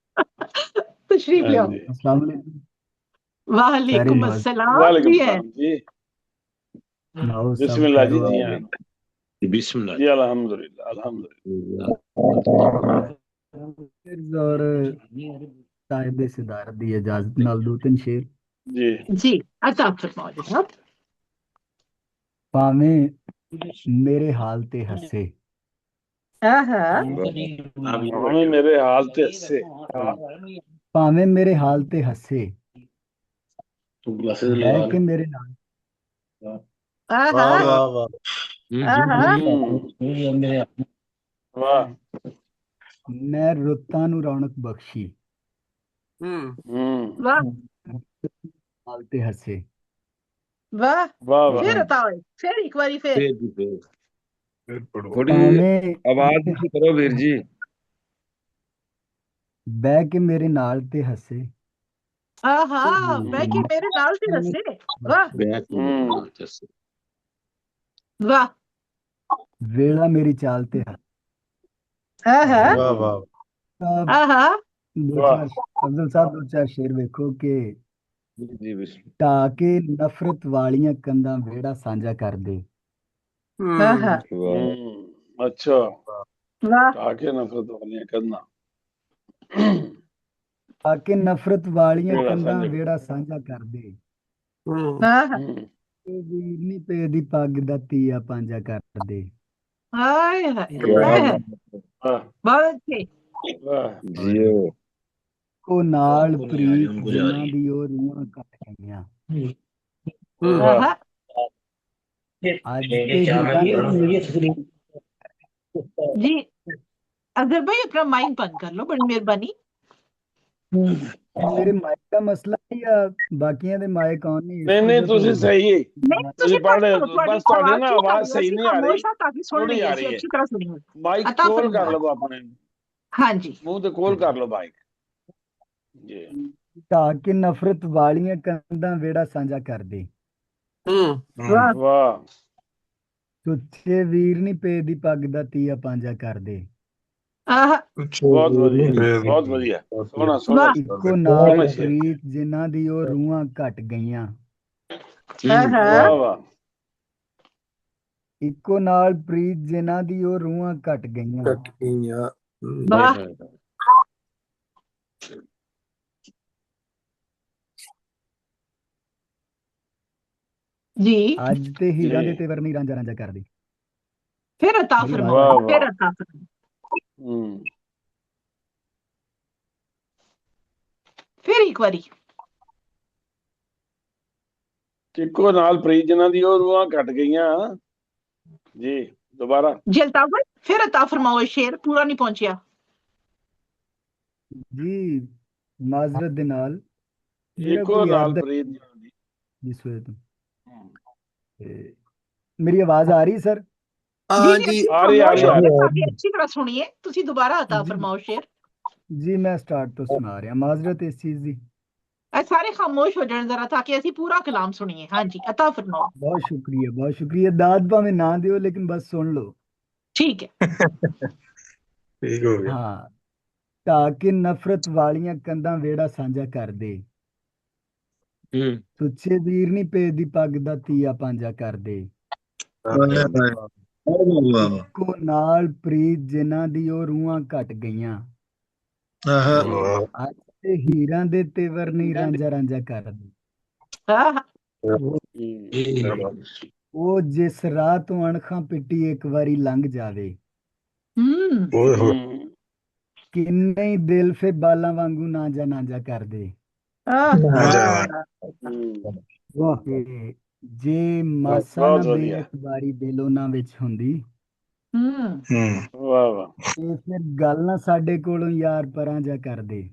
ਤਸ਼ਰੀਫ ਲਿਆਓ। ਵਾਲੇकुम अस्सलाम जी है। बिस्मिल्लाह जी। जी बिस्मिल्लाह जी। अल्हम्दुलिल्लाह अल्हम्दुलिल्लाह। और साहिब सिदारत दी इजाजत नाल दो तीन शेर जी जी अता फरमाओ जनाब। भावें मेरे हाल ते हसे ਭਾਵੇਂ ਮੇਰੇ ਹਾਲ ਤੇ ਹੱਸੇ। ਭਾਵੇਂ ਮੇਰੇ ਹਾਲ ਤੇ ਹੱਸੇ, ਬਹਿ ਕੇ ਮੇਰੇ ਨਾਲ। ਵਾਹ ਵਾਹ ਵਾਹ ਵਾਹ। ਮੈਂ ਰੁੱਤਾਂ ਨੂੰ ਰੌਣਕ ਬਖਸ਼ੀ, ਵਾਹ ਹਾਲ ਤੇ ਹੱਸੇ। ਵਾਹ ਵਾਹ ਵਾਹ। ਫਿਰ ਹਟਾਓ, ਫਿਰ ਇੱਕ ਵਾਰੀ ਫਿਰ। ਥੋੜੀ ਆਵਾਜ਼ ਉੱਚੀ ਕਰੋ ਵੀਰ ਜੀ। ਬਹਿ ਕੇ ਮੇਰੇ ਨਾਲ ਤੇ ਹੱਸੇ। ਬਹਿ ਕੇ ਮੇਰੇ ਨਾਲ ਤੇ ਹੱਸੇ। ਵਾਹ ਵਾਹ। ਵੇਲਾ ਮੇਰੀ ਚਾਲ ਤੇ ਵਾਹ ਵਾਹ ਅਫਜ਼ਲ ਸਾਹਿਬ ਦੋ ਚਾਰ ਸ਼ੇਰ ਵੇਖੋ ਕਿ ਜੀ ਢਾ ਕੇ ਨਫ਼ਰਤ ਵਾਲੀਆਂ ਕੰਧਾਂ ਵਿਹੜਾ ਸਾਂਝਾ ਕਰਦੇ। ਅੱਛਾ। ਵਾਹ। ਢਾ ਕੇ ਨਫ਼ਰਤ ਵਾਲੀਆਂ ਕੰਧਾਂ, ਢਾ ਕੇ ਨਫ਼ਰਤ ਵਾਲੀਆਂ ਕੰਧਾਂ ਵਿਹੜਾ ਸਾਂਝਾ ਕਰਦੇ। ਵੀਰ ਨੀ ਪੇ ਦੀ ਪੱਗ ਦਾ ਤੀਆ ਪਾਂਜਾ ਕਰਦੇ। ਹਾਏ ਹਾਏ ਬਹੁਤ ਅੱਛੇ। ਜੀਓ ਉਹ ਨਾਲ ਪ੍ਰੀਤ ਜਿਨ੍ਹਾਂ ਦੀ ਉਹ ਰੂਹਾਂ ਕੱਟ ਗਈਆਂ। ਅੱਜ ਤੇ ਜੀ अजहर भाई अपना माइक बंद कर लो, बड़ी मेहरबानी। ਮੇਰੇ ਮਾਈਕ ਦਾ ਮਸਲਾ ਹੈ ਜਾਂ ਬਾਕੀਆਂ ਦੇ ਮਾਈਕ ਆਨ ਨਹੀਂ ਤੁਸੀਂ ਸਹੀ ਹੈ। ਤੁਸੀਂ ਪੜ੍ਹ ਰਹੇ ਹੋ, ਬਸ ਤੁਹਾਡੀ ਨਾ ਆਵਾਜ਼ ਸਹੀ ਨਹੀਂ ਆ ਰਹੀ, ਥੋੜੀ ਆ ਰਹੀ ਹੈ। ਅੱਛੀ ਤਰ੍ਹਾਂ ਸੁਣੀਏ। ਮਾਈਕ ਕੋਲ ਕਰ ਲਓ ਆਪਣੇ, ਹਾਂਜੀ ਮੂੰਹ ਤੇ ਕੋਲ ਕਰ ਲਓ ਮਾਈਕ ਜੀ। ਢਾ ਕੇ ਨਫ਼ਰਤ ਵਾਲੀਆਂ ਕੰਧਾਂ ਵਿਹੜਾ ਸਾਂਝਾ ਕਰਦੇ। ਵਾਹ। ਸੁੱਚੇ ਵੀਰ ਨੀ ਪੇ ਦੀ ਪੱਗ ਦਾ ਤੀਆ ਪਾਂਜਾ ਕਰਦੇ। ਬਹੁਤ ਵਧੀਆ ਬਹੁਤ ਵਧੀਆ, ਸੋਹਣਾ ਸੋਹਣਾ। ਇੱਕੋ ਨਾਲ ਪ੍ਰੀਤ ਜਿਨ੍ਹਾਂ ਦੀ ਉਹ ਰੂਹਾਂ ਘਟ ਗਈਆਂ। ਵਾਹ ਵਾਹ। ਇੱਕੋ ਨਾਲ ਪ੍ਰੀਤ ਜਿਨ੍ਹਾਂ ਦੀ ਉਹ ਰੂਹਾਂ ਘਟ ਗਈਆਂ। ਜੀ ਅੱਜ ਤੇ ਹੀਰਾਂ ਦੇ ਤੇਵਰ ਨਹੀਂ ਰਾਂਝਾ ਰਾਂਝਾ ਕਰਦੀ। ਫਿਰ ਅਤਾ ਫਰਮਾਓ, ਫਿਰ ਅਤਾ ਫਰਮਾਓ। ਫਿਰ ਇੱਕ ਵਾਰੀ। ਇੱਕੋ ਨਾਲ ਪ੍ਰੀਤ ਜਿਨ੍ਹਾਂ ਦੀ ਉਹ ਰੂਹਾਂ ਘਟ ਗਈਆਂ। ਜੀ ਦੁਬਾਰਾ ਜਲਤਾਵਰ ਫਿਰ ਅਤਾ ਫਰਮਾਓ। ਸ਼ੇਰ ਪੂਰਾ ਨਹੀਂ ਪਹੁੰਚਿਆ ਜੀ, ਮਾਜ਼ਰਤ ਦੇ ਨਾਲ। ਇੱਕੋ ਨਾਲ ਪ੍ਰੀਤ ਜਿਸ ਵੇ ਤੋਂ ਮੇਰੀ ਆਵਾਜ਼ ਆ ਰਹੀ ਸਰ? ਜੀ ਆ ਰਹੀ। ਅੱਛੀ ਤਰ੍ਹਾਂ ਸੁਣੀਏ, ਤੁਸੀਂ ਦੁਬਾਰਾ ਅਤਾ ਫਰਮਾਓ ਸ਼ੇਰ। ਜੀ ਮੈਂ ਸਟਾਰਟ ਤੋਂ ਸੁਣਾ ਰਿਹਾ। ਮਾਜ਼ਰਤ ਇਸ ਚੀਜ਼ ਦੀ। ਸਾਰੇ ਖਾਮੋਸ਼ ਹੋ ਜਾਣ ਜ਼ਰਾ, ਤਾਂ ਕਿ ਅਸੀਂ ਪੂਰਾ ਕਲਾਮ ਸੁਣੀਏ। ਹਾਂਜੀ ਅਤਾ ਫਰਮਾਓ। ਬਹੁਤ ਸ਼ੁਕਰੀਆ ਬਹੁਤ ਸ਼ੁਕਰੀਆ। ਦਾਦ ਭਾਵੇਂ ਨਾ ਦਿਓ ਲੇਕਿਨ ਬਸ ਸੁਣ ਲਓ। ਠੀਕ ਹੈ ਠੀਕ ਹੋ ਗਿਆ। ਹਾਂ, ਢਾ ਕੇ ਨਫ਼ਰਤ ਵਾਲੀਆਂ ਕੰਧਾਂ ਵਿਹੜਾ ਸਾਂਝਾ ਕਰਦੇ। ਸੁੱਚੇ ਵੀਰ ਨੀ ਪੇ ਦੀ ਪੱਗ ਦਾ ਤੀਆ ਪਾਂਜਾ ਕਰਦੇ। ਇੱਕੋ ਨਾਲ ਪ੍ਰੀਤ ਜਿਨ੍ਹਾਂ ਦੀ ਉਹ ਰੂਹਾਂ ਘਟ ਗਈਆਂ। ਅੱਜ ਤੇ ਹੀਰਾਂ ਦੇ ਤੇਵਰ ਨਹੀਂ ਰਾਂਝਾ ਰਾਂਝਾ ਕਰਦੇ। ਉਹ ਜਿਸ ਰਾਹ ਤੋਂ ਅਣਖਾਂ ਪਿੱਟੀ ਇੱਕ ਵਾਰੀ ਲੰਘ ਜਾਵੇ। ਕਿੰਨੇ ਹੀ ਦਿਲ ਫੇ ਬਾਲਾਂ ਵਾਂਗੂ ਨਾਂਜਾ ਨਾਂਜਾ ਕਰਦੇ। ਜੇ ਮਾਸਾ ਨਾ ਬੇਇਤਬਾਰੀ ਦਿਲ ਉਹਨਾਂ ਵਿੱਚ ਹੁੰਦੀ ਤੇ ਫਿਰ ਗੱਲ ਨਾ ਸਾਡੇ ਕੋਲੋਂ ਯਾਰ ਪਰਾਂ ਜਾ ਕਰਦੇ।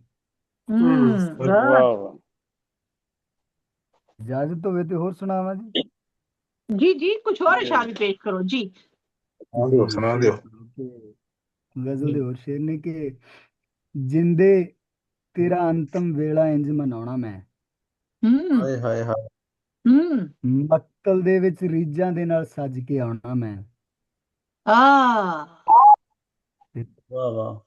ਇਜਾਜ਼ਤ ਹੋਵੇ ਤੇ ਹੋਰ ਸੁਣਾਵਾਂ ਜੀ। ਜੀ ਜੀ ਕੁਝ ਹੋਰ ਇਸ਼ਾਰਾ ਵੀ ਪੇਸ਼ ਕਰੋ ਜੀ। ਸੁਣਾ ਦਿਓ। ਗਜ਼ਲ ਦੇ ਹੋਰ ਸ਼ੇਰ ਨੇ ਕਿ ਜਿੰਦੇ ਤੇਰਾ ਅੰਤਮ ਵੇਲਾ ਇੰਜ ਮਨਾਉਣਾ ਮੈਂ। ਹਾਏ ਹਾਏ ਹਾਏ। ਮਕਤਲ ਦੇ ਵਿੱਚ ਰੀਝਾਂ ਦੇ ਨਾਲ ਸੱਜ ਕੇ ਆਉਣਾ ਮੈਂ। ਵਾਹ ਵਾਹ।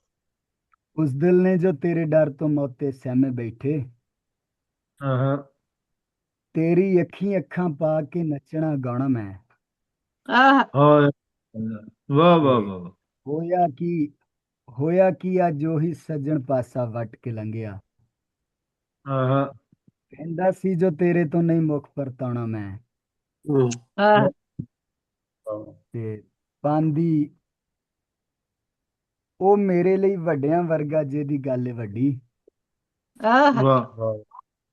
ਉਸ ਦਿਲ ਨੇ ਜੋ ਤੇਰੇ ਡਰ ਤੋਂ ਮੌਤੇ ਸਹਿਮੇ ਬੈਠੇ। ਤੇਰੀ ਅੱਖੀਂ ਅੱਖਾਂ ਪਾ ਕੇ ਨੱਚਣਾ ਗਾਉਣਾ ਮੈਂ। ਵਾਹ ਵਾਹ ਵਾਹ। ਹੋਇਆ ਕੀ ਅੱਜ ਉਹੀ ਸੱਜਣ ਪਾਸਾ ਵੱਟ ਕੇ ਲੰਘਿਆ। ਕਹਿੰਦਾ ਸੀ ਜੋ ਤੇਰੇ ਤੋਂ ਨਹੀਂ ਮੁੱਖ ਪਰਤਾਉਣਾ ਮੈਂ। ਤੇ ਪਾਂਦੀ ਉਹ ਮੇਰੇ ਲਈ ਵੱਡਿਆਂ ਵਰਗਾ ਜਿਹਦੀ ਗੱਲ ਏ ਵੱਡੀ। ਆਹ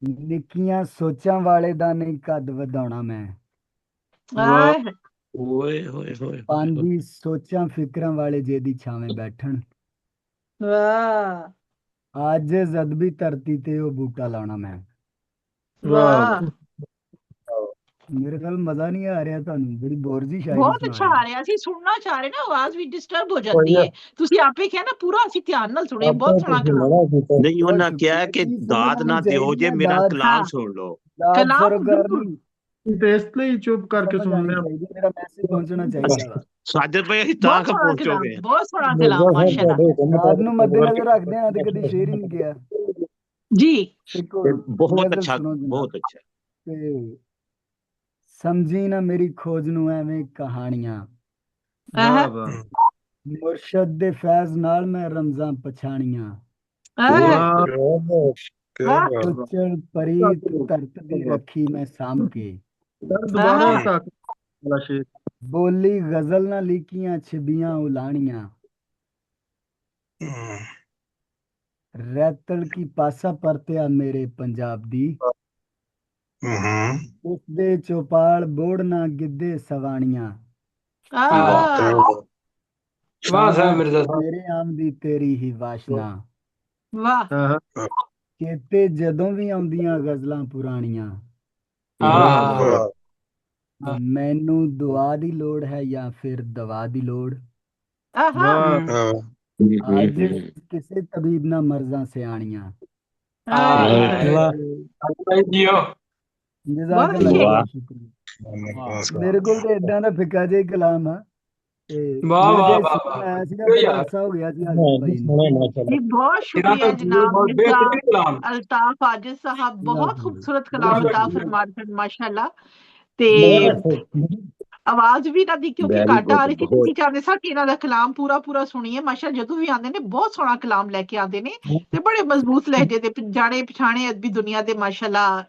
ਨਿੱਕੀਆਂ ਸੋਚਾਂ ਵਾਲੇ ਦਾ ਨਹੀਂ ਕੱਦ ਵਧਾਉਣਾ ਮੈਂ। ਆਹ ਓਏ ਹੋਏ ਹੋਏ ਪਾਂਦੀ ਸੋਚਾਂ ਫਿਕਰਾਂ ਵਾਲੇ ਜਿਹਦੀ ਛਾਵੇਂ ਬੈਠਣ। ਵਾਹ ਅੱਜ ਜ਼ਦਬੀ ਧਰਤੀ ਤੇ ਉਹ ਬੂਟਾ ਲਾਉਣਾ ਮੈਂ। ਵਾਹ ਮੇਰੇ ਨਾਲ ਮਜ਼ਾ ਨਹੀਂ ਆ ਰਿਹਾ ਤੁਹਾਨੂੰ? ਬੜੀ ਬੋਰ ਜੀ ਸ਼ਾਇਰੀ ਬਹੁਤ ਅੱਛਾ ਆ ਰਿਹਾ ਸੀ, ਸੁਣਨਾ ਚਾਹ ਰਹੇ ਨਾ, ਆਵਾਜ਼ ਵੀ ਡਿਸਟਰਬ ਹੋ ਜਾਂਦੀ ਹੈ। ਤੁਸੀਂ ਆਪੇ ਕਿਹਾ ਨਾ ਪੂਰਾ ਅਸੀਂ ਧਿਆਨ ਨਾਲ ਸੁਣੇ, ਬਹੁਤ ਸੋਹਣਾ ਕਲਾਮ। ਨਹੀਂ ਉਹਨਾਂ ਕਿਹਾ ਕਿ ਦਾਦ ਨਾ ਦਿਓ ਜੇ ਮੇਰਾ ਕਲਾਮ ਸੁਣ ਲਓ। ਕਲਾਮ ਬਿਲਕੁਲ ਇਸ ਲਈ ਚੁੱਪ ਕਰਕੇ ਸੁਣਨੇ ਮੇਰਾ ਮੈਸੇਜ ਪਹੁੰਚਣਾ ਚਾਹੀਦਾ। ਸਾਜਦ ਭਾਈ ਅਸੀਂ ਤਾਂ ਕਿ ਪਹੁੰਚੋਗੇ। ਬਹੁਤ ਸੋਹਣਾ ਕਲਾਮ ਮਾਸ਼ਾਅੱਲਾ। ਰਾਤ ਨੂੰ ਮੱਦੇਨਜ਼ਰ ਰੱਖਦੇ ਆ ਤੇ ਕਦੀ ਸ਼ੇਰ ਹੀ ਨਹੀਂ ਗਿਆ ਜੀ। ਬਹੁਤ ਅੱਛਾ, ਬਹੁਤ ਅੱਛਾ। ਤੇ ਸਮਝੀ ਨਾ ਮੇਰੀ ਖੋਜ ਨੂੰ ਐਵੇਂ ਕਹਾਣੀਆਂ। ਮੁਰਸ਼ਦ ਦੇ ਫੈਜ਼ ਨਾਲ ਮੈਂ ਰਮਜ਼ਾਂ ਪਛਾਣੀਆਂ। ਉੱਚਲ ਪਰੀਤ ਧਰਤ ਦੀ ਰੱਖੀ ਮੈਂ ਸਾਂਭ ਕੇ। ਬੋਲੀ ਗਜ਼ਲ ਨਾ ਲਿਖੀਆਂ ਛਿਬੀਆਂ ਉਲਾਣੀਆਂ। ਰੈਤਲ ਕੀ ਪਾਸਾ ਪਰਤਿਆ ਮੇਰੇ ਪੰਜਾਬ ਦੀ। ਉਸਦੇ ਚੌਪਾਲ ਬੋੜਨਾ ਗਿੱਧੇ ਸਵਾਣੀਆਂ। ਵਾਹ ਸਾਹਿਬ ਮਿਰਜ਼ਾ ਮੇਰੇ ਆਮ ਦੀ ਤੇਰੀ ਹੀ ਵਾਸ਼ਨਾ। ਵਾਹ ਚੇਤੇ ਜਦੋਂ ਵੀ ਆਉਂਦੀਆਂ ਗਜ਼ਲਾਂ ਪੁਰਾਣੀਆਂ। ਮੈਨੂੰ ਦੁਆ ਦੀ ਲੋੜ ਹੈ ਜਾਂ ਫਿਰ ਦਵਾ ਦੀ ਲੋੜ। ਅੱਜ ਕਿਸੇ ਤਬੀਬ ਨਾ ਮਰਜ਼ਾਂ ਸਿਆਣੀਆਂ। ਮੇਰੇ ਕੋਲ ਤੇ ਏਦਾਂ ਦਾ ਫਿੱਕਾ ਜਿਹਾ ਕਲਾਮ ਆ। ਬਹੁਤ ਸ਼ੁਕਰੀਆ ਜਨਾਬ ਅਲਤਾਫ ਆजिज साहब, बहुत खूबसूरत कलाम अता फरमाते माशाल्लाह। ਤੇ ਆਵਾਜ਼ ਵੀ ਇਹਨਾਂ ਦੀ ਕਿਉਂਕਿ ਘੱਟ ਆ ਰਹੀ ਸੀ, ਤੁਸੀਂ ਚਾਹੁੰਦੇ ਸਾਂ ਕਿ ਇਹਨਾਂ ਦਾ ਕਲਾਮ ਪੂਰਾ ਸੁਣੀਏ। ਮਾਸ਼ਾਅੱਲਾ ਜਦੋਂ ਵੀ ਆਉਂਦੇ ਨੇ ਬਹੁਤ ਸੋਹਣਾ ਕਲਾਮ ਲੈ ਕੇ ਆਉਂਦੇ ਨੇ ਤੇ ਬੜੇ ਮਜ਼ਬੂਤ ਲਹਿਜੇ ਦੇ ਜਾਣੇ ਪਛਾਣੇ ਅਦਬੀ ਦੁਨੀਆ ਦੇ ਮਾਸ਼ਾਅੱਲਾ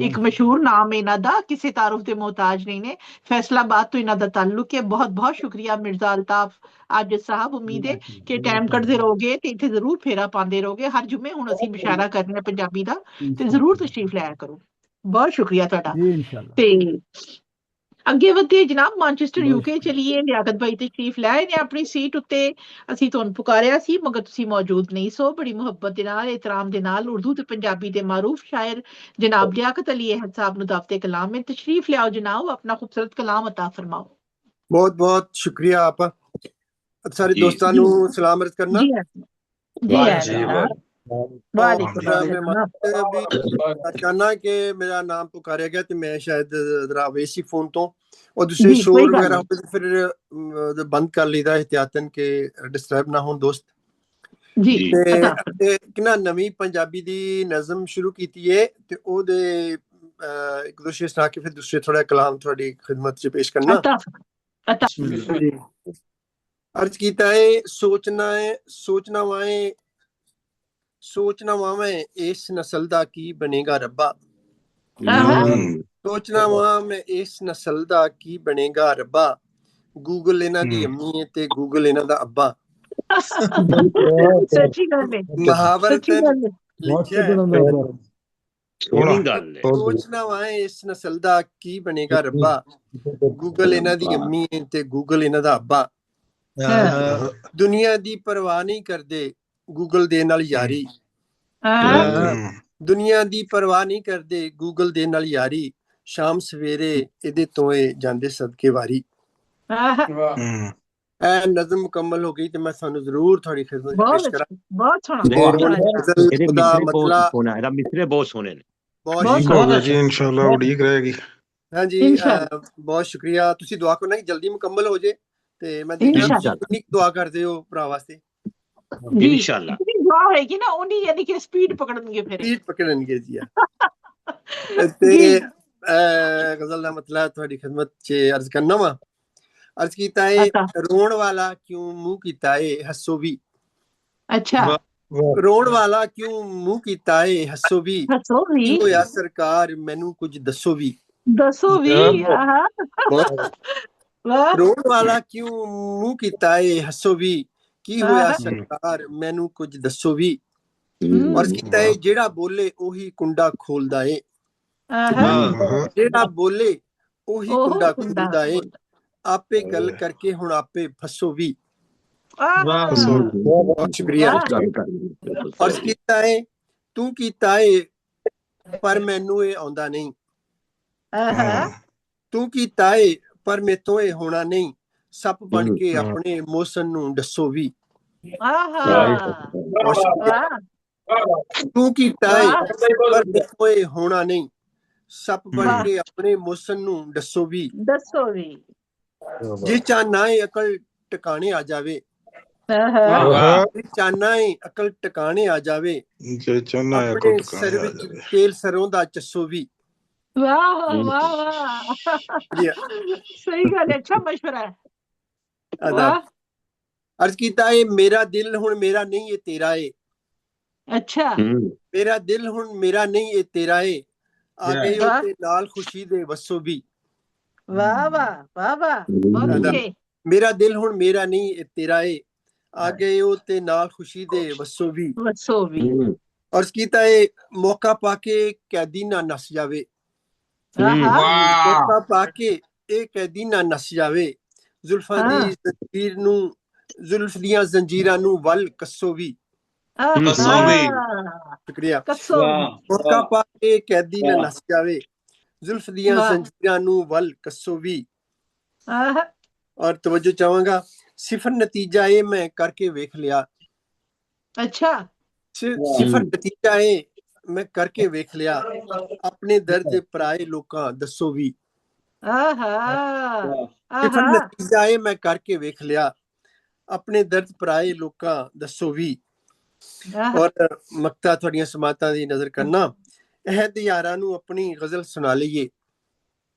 ਇੱਕ ਮਸ਼ਹੂਰ ਨਾਮ ਇਹਨਾਂ ਦਾ, ਕਿਸੇ ਤਾਰੁਫ ਦੇ ਮੁਹਤਾਜ ਨਹੀਂ ਨੇ। ਫੈਸਲਾਬਾਦ ਤੋਂ ਇਹਨਾਂ ਦਾ ਤਾਲੁਕ ਹੈ। ਬਹੁਤ ਬਹੁਤ ਸ਼ੁਕਰੀਆ ਮਿਰਜ਼ਾ ਅਲਤਾਫ ਆजिज साहब। ਉਮੀਦ ਹੈ ਕਿ ਟਾਈਮ ਕੱਢਦੇ ਰਹੋਗੇ ਤੇ ਇੱਥੇ ਜ਼ਰੂਰ ਫੇਰਾ ਪਾਉਂਦੇ ਰਹੋਗੇ ਹਰ ਜੁਮੇ। ਹੁਣ ਅਸੀਂ ਮੁਸ਼ਾਇਰਾ ਕਰਨੇ ਆ ਪੰਜਾਬੀ ਦਾ ਤੇ ਜ਼ਰੂਰ ਤਸ਼ਰੀਫ ਲਿਆਇਆ ਕਰੋ। ਬਹੁਤ ਸ਼ੁਕਰੀਆ ਤੁਹਾਡਾ। ਤੇ ਅੱਗੇ ਵਧੇ ਜਨਾਬ, ਮਾਨਚੈਸਟਰ UK ਚਲੀਏ। ਲਿਆਕਤ ਭਾਈ ਤਸ਼ਰੀਫ ਲੈ ਆਏ ਨੇ ਆਪਣੀ ਸੀਟ ਉੱਤੇ। ਅਸੀਂ ਤੁਹਾਨੂੰ ਪੁਕਾਰਿਆ ਸੀ ਮਗਰ ਤੁਸੀਂ ਮੌਜੂਦ ਨਹੀਂ ਸੋ। ਬੜੀ ਮੁਹੱਬਤ ਦੇ ਨਾਲ, ਇਤਰਾਮ ਦੇ ਨਾਲ ਉਰਦੂ ਤੇ ਪੰਜਾਬੀ ਦੇ ਮਾਰੂਫ ਸ਼ਾਇਰ जनाब लियाकत अली अहद साहब नु दावते कलाम में तशरीफ लियाओ जनाब, अपना खूबसूरत कलाम अता फरमाओ। बहुत बहुत शुक्रिया आप सारे दोस्तों नु सलाम अर्ज करना। चाहना कि मेरा नाम पुकारा गया तो मैं शायद जरा अवेसी फोन तो और दूसरे शोर वगैरह हो तो फिर बंद कर लीदा एहतियातन के डिस्टर्ब ना हो दोस्त जी। ते किना नवी पंजाबी दी नज़म शुरू कीती है ते ओदे एक दूसरे सुना के फिर दूसरे थोड़ा कलाम थोड़ी खिदमत च पेश करना। अर्ज कीता है सोचना वावे इस नस्ल दा की बनेगा रब्बा। सोचना वावे इस नस्ल दा की बनेगा रब्बा। गूगल इना दी अम्मी है ते गूगल इना दा अब्बा। सच्ची गल है, महावरत लिखिया है। सोचना वावे इस नस्ल दा की बनेगा रब्बा। गूगल इना दी अम्मी है ते गूगल इना दा अब्बा। दुनिया दी परवाह नहीं करदे गूगल दे नाल यारी। दुनिया दी परवाह नहीं करदे गूगल दे नाल यारी। शाम सवेरे इहदे तोए जांदे सदके वारी। नज़म मुकम्मल हो गई तो मैं सानू जरूर थोड़ी खिदमत पेश करा। बहुत सोहने बहुत जी इंशाल्लाह उड़ीक रहेगी। हां जी बहुत शुक्रिया। तुसी दुआ करना कि जल्दी मुकम्मल हो जाए ते मैं देखना कितनी दुआ करदे हो भरा वास्ते। इंशाल्लाह दुआ होएगी ना उन्हीं यानी कि स्पीड पकड़नगे फिर स्पीड पकड़नगे जी ते गजल दा मतलब थोड़ी खिदमत च अर्ज करना वा। अर्ज कीता है रोण वाला क्यों मुंह कीता है हसो भी। अच्छा रोण वाला क्यों मुंह कीता है हसो भी। होया सरकार मैनू कुछ दसो भी। रोण वाला क्यों मुंह कीता है हसो भी। ਕੀ ਹੋਇਆ ਸਰਕਾਰ ਮੈਨੂੰ ਕੁਝ ਦੱਸੋ ਵੀ। ਅਰਜ਼ ਕੀਤਾ ਹੈ ਜਿਹੜਾ ਬੋਲੇ ਉਹੀ ਕੁੰਡਾ ਖੋਲਦਾ ਏ, ਜਿਹੜਾ ਬੋਲੇ ਉਹੀ ਕੁੰਡਾ ਖੋਲਦਾ ਏ, ਆਪੇ ਗੱਲ ਕਰਕੇ ਹੁਣ ਆਪੇ ਫਸੋ ਵੀ। ਬਹੁਤ ਸ਼ੁਕਰੀਆ। ਅਰਜ਼ ਕੀਤਾ ਹੈ ਤੂੰ ਕੀਤਾ ਏ ਪਰ ਮੈਨੂੰ ਇਹ ਆਉਂਦਾ ਨਹੀਂ, ਤੂੰ ਕੀਤਾ ਏ ਪਰ ਮੇਤੋਂ ਇਹ ਹੋਣਾ ਨਹੀਂ, ਸੱਪ ਬਣ ਕੇ ਆਪਣੇ ਮੌਸਮ ਨੂੰ ਦੱਸੋ ਵੀ। ਤੂੰ ਕੀਤਾ ਏ ਪਰ ਮੇਤੋਂ ਇਹ ਹੋਣਾ ਨਹੀਂ, ਸੱਪ ਬਣ ਕੇ ਆਪਣੇ ਮੌਸਮ ਨੂੰ ਦੱਸੋ ਵੀ। ਜੇ ਚਾਹਨਾ ਏ ਅਕਲ ਟਿਕਾਣੇ ਆ ਜਾਵੇ, ਜੇ ਚਾਹਨਾ ਏ ਅਕਲ ਟਿਕਾਣੇ ਆ ਜਾਵੇ, ਆਪਣੇ ਸਿਰ ਵਿੱਚ ਤੇਲ ਸਰੋਂ ਦਾ ਚੱਸੋ ਵੀ। ਵਾਹ ਵਾਹ ਵਾਹ, ਸਹੀ ਗੱਲ ਹੈ, ਅੱਛਾ ਮਸ਼ਵਰਾ ਹੈ। ਅਰਜ਼ ਕੀਤਾ ਏ ਮੇਰਾ ਦਿਲ ਹੁਣ ਮੇਰਾ ਨਹੀਂ ਇਹ ਤੇਰਾ ਏ, ਅੱਛਾ ਮੇਰਾ ਦਿਲ ਹੁਣ ਮੇਰਾ ਨਹੀਂ ਇਹ ਤੇਰਾ ਏ, ਆ ਗਏ ਉਹਦੇ ਨਾਲ ਖੁਸ਼ੀ ਦੇ ਵਸੋ ਵੀ। ਵਾਹ ਵਾਹ ਵਾਹ ਵਾਹ, ਮੇਰਾ ਦਿਲ ਹੁਣ ਮੇਰਾ ਨਹੀਂ ਇਹ ਤੇਰਾ ਏ, ਆ ਗਏ ਉਹ ਤੇ ਨਾਲ ਖੁਸ਼ੀ ਦੇ ਵਸੋ ਵੀ। ਅਰਜ਼ ਕੀਤਾ ਏ ਮੌਕਾ ਪਾ ਕੇ ਕੈਦੀ ਨਾ ਨਸ ਜਾਵੇ, ਮੌਕਾ ਪਾ ਕੇ ਇਹ ਕੈਦੀ ਨਾ ਨਸ ਜਾਵੇ, ਜ਼ੁਲਫਾਂ ਦੀ ਜ਼ੰਜੀਰ ਨੂੰ, ਜ਼ੁਲਫ ਦੀਆਂ ਜ਼ੰਜੀਰਾਂ ਨੂੰ ਵੱਲ ਕੱਸੋ ਵੀ। ਸ਼ੁਕਰੀਆ। ਮੌਕਾ ਪਾ ਕੇ ਕੈਦੀ ਨਾ ਨਸ ਜਾਵੇ, ਜ਼ੁਲਫ ਦੀਆਂ ਜ਼ੰਜੀਰਾਂ ਨੂੰ ਵੱਲ ਕੱਸੋ ਵੀ। ਔਰ ਤਵੱਜੋ ਚਾਹਾਂਗਾ, ਸਿਫਰ ਨਤੀਜਾ ਇਹ ਮੈਂ ਕਰਕੇ ਵੇਖ ਲਿਆ। ਅੱਛਾ, ਸਿਫਰ ਨਤੀਜਾ ਇਹ ਮੈਂ ਕਰਕੇ ਵੇਖ ਲਿਆ, ਆਪਣੇ ਦਰਦ ਪਰਾਏ ਲੋਕਾਂ ਦੱਸੋ ਵੀ। ਸਿਫਰ ਨਤੀਜਾ ਇਹ ਮੈਂ ਕਰਕੇ ਵੇਖ ਲਿਆ, ਆਪਣੇ ਦਰਦ ਪਰਾਏ ਲੋਕਾਂ ਦੱਸੋ ਵੀ। ਔਰ ਮਕਤਾ ਤੁਹਾਡੀਆਂ ਸਮਾਤਾਂ ਦੀ ਨਜ਼ਰ ਕਰਨਾ, ਅਹਿਦ ਯਾਰਾਂ ਨੂੰ ਆਪਣੀ ਗਜ਼ਲ ਸੁਣਾ ਲਈਏ,